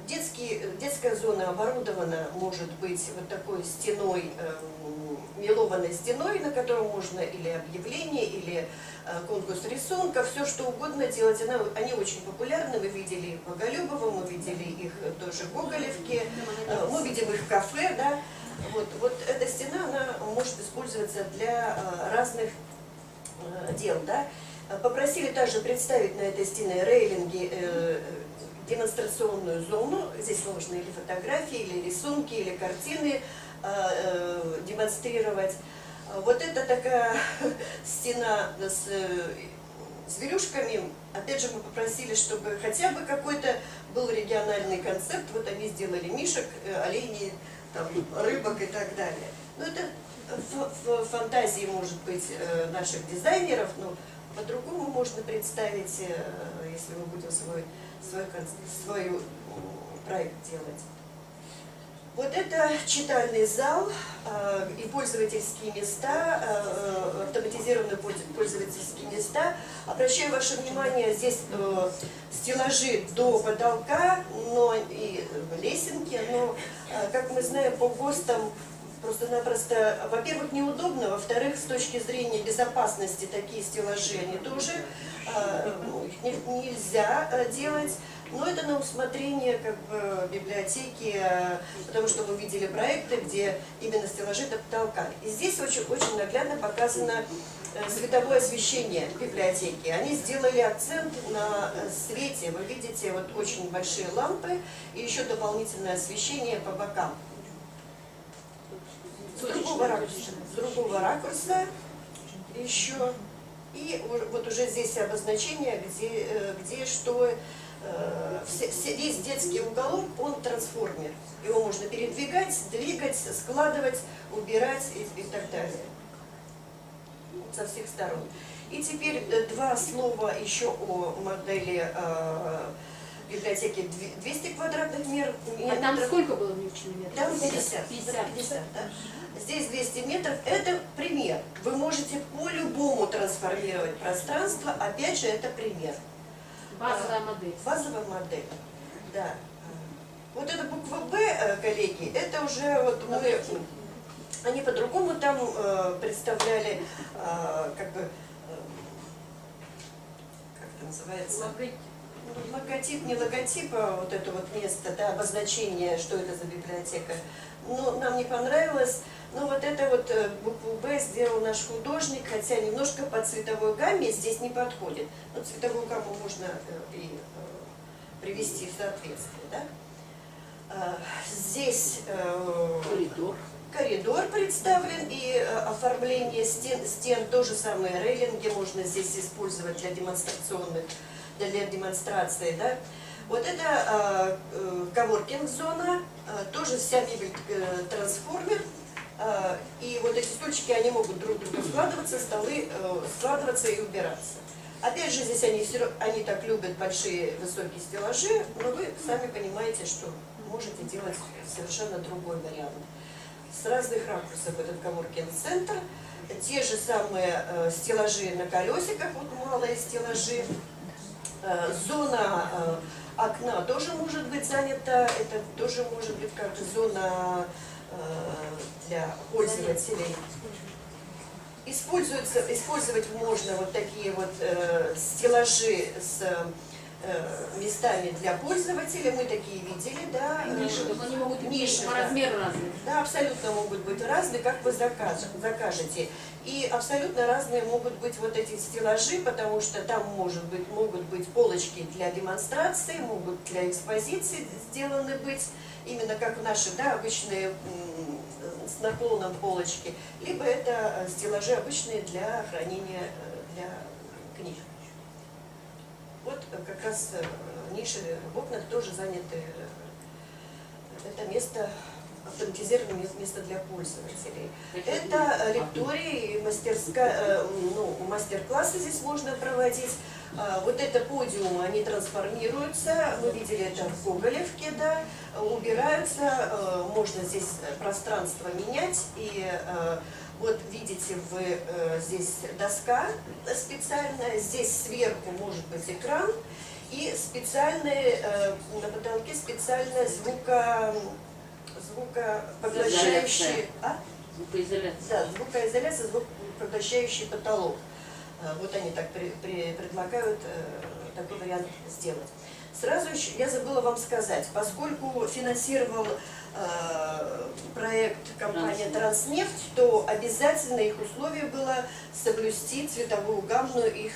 детская зона оборудована, может быть, вот такой стеной, мелованной стеной, на которой можно или объявление, или конкурс рисунков, все что угодно делать. Они очень популярны, мы видели их в Боголюбово, мы видели их тоже в Гоголевке, мы видим их в кафе, да. Вот эта стена, она может использоваться для разных дел, да. Попросили также представить на этой стене рейлинги, демонстрационную зону. Здесь можно или фотографии, или рисунки, или картины демонстрировать. Вот это такая стена с зверюшками. Опять же, мы попросили, чтобы хотя бы какой-то был региональный концепт. Вот они сделали мишек, оленей, там, рыбок и так далее. Но это фантазии, может быть, наших дизайнеров, но по-другому можно представить, если мы будем свой проект делать. Вот это читальный зал и пользовательские места, автоматизированные пользовательские места. Обращаю ваше внимание, здесь стеллажи до потолка, но и лесенки, но, как мы знаем, по ГОСТам просто-напросто, во-первых, неудобно, во-вторых, с точки зрения безопасности такие стеллажи, они тоже, их нельзя делать. Но это на усмотрение как бы библиотеки, потому что мы видели проекты, где именно стеллажи до потолка. И здесь очень наглядно показано световое освещение библиотеки. Они сделали акцент на свете. Вы видите вот очень большие лампы и еще дополнительное освещение по бокам. С другого ракурса еще. И вот уже здесь обозначение, где что. Весь детский уголок, он трансформер. Его можно передвигать, двигать, складывать, убирать и так далее. Со всех сторон. И теперь два слова еще о модели библиотеки 200 квадратных метров. А там сколько было внучных метров? Там 50. 50, да. Здесь 200 метров. Это пример. Вы можете по-любому трансформировать пространство. Опять же, это пример. Базовая модель. Базовая модель, да. Вот эта буква «Б», коллеги, это уже вот мы, они по-другому там представляли, как бы, как это называется? Логотип, не логотип, а вот это вот место, да, обозначение, что это за библиотека. Но нам не понравилось. Но вот это вот букву «Б» сделал наш художник, хотя немножко по цветовой гамме здесь не подходит. Но цветовую гамму можно и привести в соответствие. Да? Здесь коридор представлен, и оформление стен то же самое, рейлинги можно здесь использовать для демонстрационных, для демонстрации. Да? Вот это коворкинг-зона, тоже вся мебель трансформер. И вот эти стульчики, они могут друг друга складываться, столы складываться и убираться. Опять же, здесь они так любят большие высокие стеллажи, но вы сами понимаете, что можете делать совершенно другой вариант. С разных ракурсов этот коворкинг-центр. Те же самые стеллажи на колесиках, вот малые стеллажи. Зона окна тоже может быть занята, это тоже может быть как зона для пользователей. Использовать можно вот такие вот стеллажи с местами для пользователя. Мы такие видели, да. Ниши, они могут быть по да. размеру разные. Да, абсолютно могут быть разные, как вы закажете. И абсолютно разные могут быть вот эти стеллажи, потому что там могут быть полочки для демонстрации, могут для экспозиции сделаны быть, именно как наши, да, обычные с наклоном полочки, либо это стеллажи обычные для хранения для книг. Вот как раз ниши в окнах тоже заняты, это место, автоматизированное место для пользователей. Это лектории, мастер-классы здесь можно проводить. Вот это подиумы, они трансформируются, мы видели это в Гоголевке, да, убираются, можно здесь пространство менять, и вот видите вы здесь доска специальная, здесь сверху может быть экран, и на потолке специальная звукопоглощающий, Звукоизоляция. Да, звукоизоляция, звукопоглощающий потолок. Вот они так предлагают такой вариант сделать. Сразу еще я забыла вам сказать, поскольку финансировал проект компания «Транснефть», то обязательно их условие было соблюсти цветовую гамму их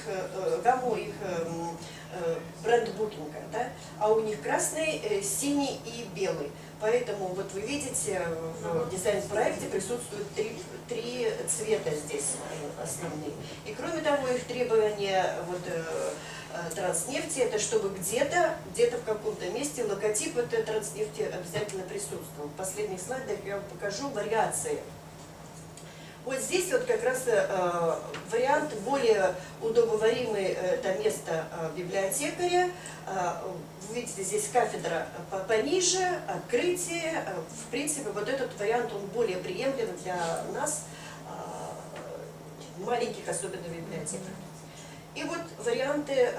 брендбукинга. Да? А у них красный, синий и белый. Поэтому вот вы видите, в дизайн-проекте присутствуют три цвета здесь основные. И кроме того, их требования Транснефти, это чтобы где-то в каком-то месте логотип этой Транснефти обязательно присутствовал. В последних слайдах я вам покажу вариации. Вот здесь вот как раз вариант более удобоваримый, это место библиотекаря. Вы видите, здесь кафедра пониже, открытие. В принципе, вот этот вариант, он более приемлем для нас, маленьких, особенно библиотекарей. И вот варианты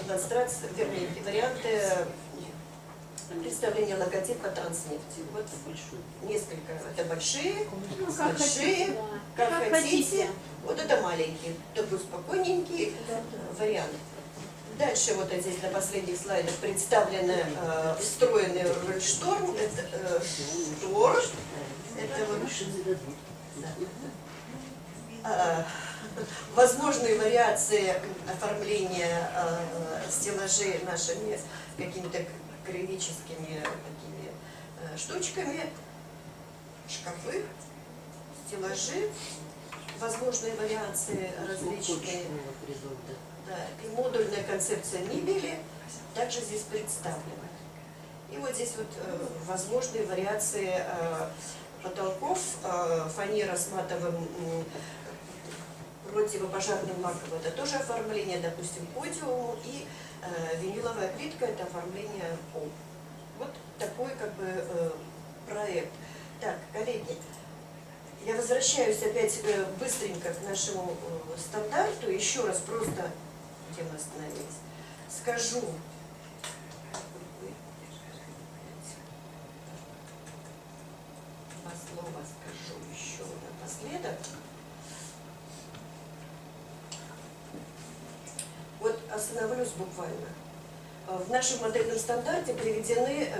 демонстрации, вернее, варианты представления логотипа Транснефти. Вот несколько, это большие, большие, как хотите. Вот это маленькие, такой спокойненький вариант. Дальше вот здесь на последних слайдах представлены встроенный рольшторм. Это штор. Это вот, возможные вариации оформления стеллажей нашими какими-то кривическими такими штучками, шкафы, стеллажи, возможные вариации различные. Да, и модульная концепция мебели также здесь представлена. И вот здесь вот возможные вариации потолков, фанера с матовым противопожарным лаком, это тоже оформление, допустим, подиуму, и виниловая плитка, это оформление пол. Вот такой как бы проект. Так, коллеги, я возвращаюсь опять быстренько к нашему стандарту, еще раз просто, где мы остановились, скажу. Два слова скажу еще напоследок. Вот остановлюсь буквально. В нашем модельном стандарте приведены,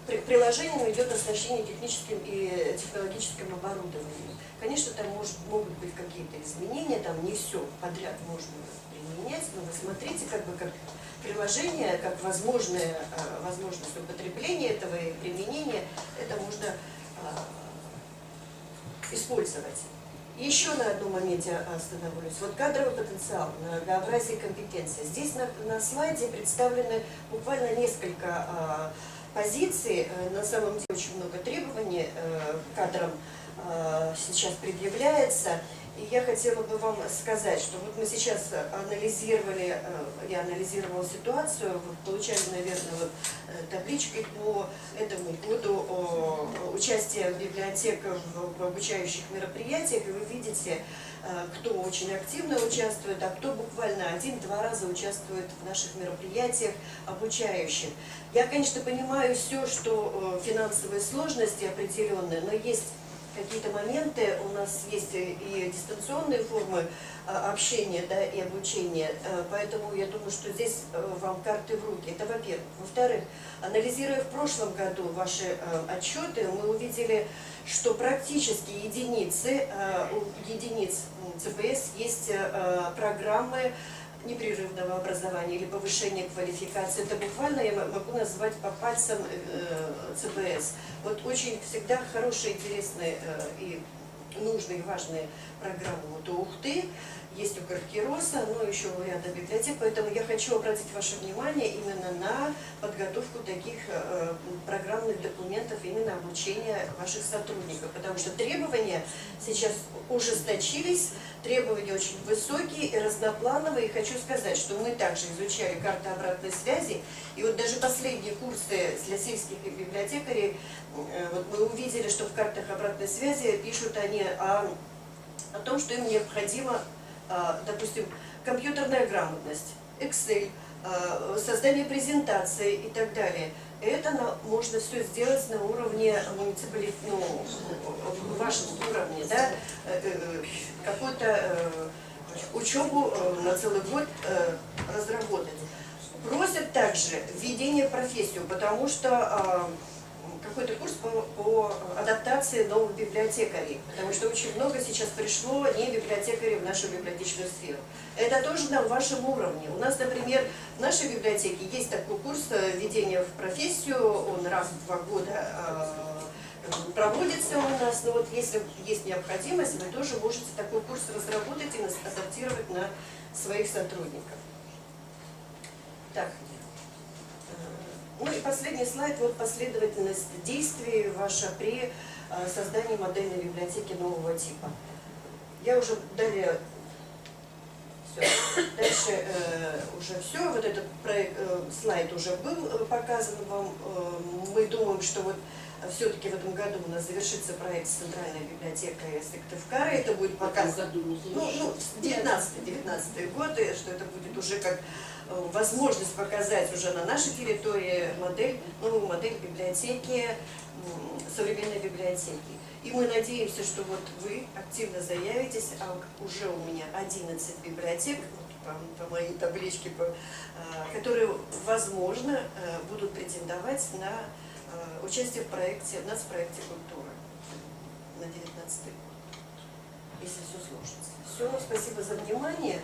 приложением идет оснащение техническим и технологическим оборудованием. Конечно, там могут быть какие-то изменения, там не все подряд можно применять, но вы смотрите, как приложение, как возможность употребления этого и применения, это можно использовать. Еще на одном моменте остановлюсь. Вот кадровый потенциал, многообразие компетенций. Здесь на слайде представлены буквально несколько позиций. На самом деле очень много требований к кадрам сейчас предъявляется. И я хотела бы вам сказать, что вот мы сейчас анализировали, я анализировала ситуацию, вот получали, наверное, вот таблички по этому году участия библиотек в обучающих мероприятиях, и вы видите, кто очень активно участвует, а кто буквально один-два раза участвует в наших мероприятиях обучающих. Я, конечно, понимаю все, что финансовые сложности определенные, но есть какие-то моменты, у нас есть и дистанционные формы общения, да, и обучения, поэтому я думаю, что здесь вам карты в руки. Это во-первых. Во-вторых, анализируя в прошлом году ваши отчеты, мы увидели, что практически у единиц ЦПС есть программы непрерывного образования или повышения квалификации. Это буквально я могу назвать по пальцам ЦПС. Вот очень всегда хорошие, интересные и нужные, важные программы вот у Ухты, есть у Каркироса, но еще у ряда библиотек. Поэтому я хочу обратить ваше внимание именно на подготовку таких программных документов, именно обучения ваших сотрудников. Потому что требования сейчас ужесточились, требования очень высокие и разноплановые. И хочу сказать, что мы также изучали карты обратной связи. И вот даже последние курсы для сельских библиотекарей, вот мы увидели, что в картах обратной связи пишут они о том, что им необходимо, допустим, компьютерная грамотность, Excel, создание презентации и так далее. Это можно все сделать на уровне муниципалитета, вашем уровне, да, какую-то учебу на целый год разработать. Просят также введение в профессию, потому что какой-то курс по адаптации новых библиотекарей, потому что очень много сейчас пришло не библиотекарей в нашу библиотечную сферу. Это тоже на вашем уровне. У нас, например, в нашей библиотеке есть такой курс введения в профессию, он раз в 2 года проводится у нас, но вот если есть необходимость, вы тоже можете такой курс разработать и адаптировать на своих сотрудников. Так. Ну и последний слайд, вот последовательность действий ваша при создания модельной библиотеки нового типа. Я уже далее, дальше уже все, вот этот проект, слайд уже был показан вам. Мы думаем, что вот все-таки в этом году у нас завершится проект с Центральной библиотекой Сыктывкара. Это будет показано, 19 год, и что это будет уже как возможность показать уже на нашей территории модель, новую модель библиотеки, современной библиотеки. И мы надеемся, что вот вы активно заявитесь, а уже у меня 11 библиотек, по моей табличке, которые, возможно, будут претендовать на участие в проекте, в нацпроекте «Культура» на 19 год, если все сложится. Все, спасибо за внимание.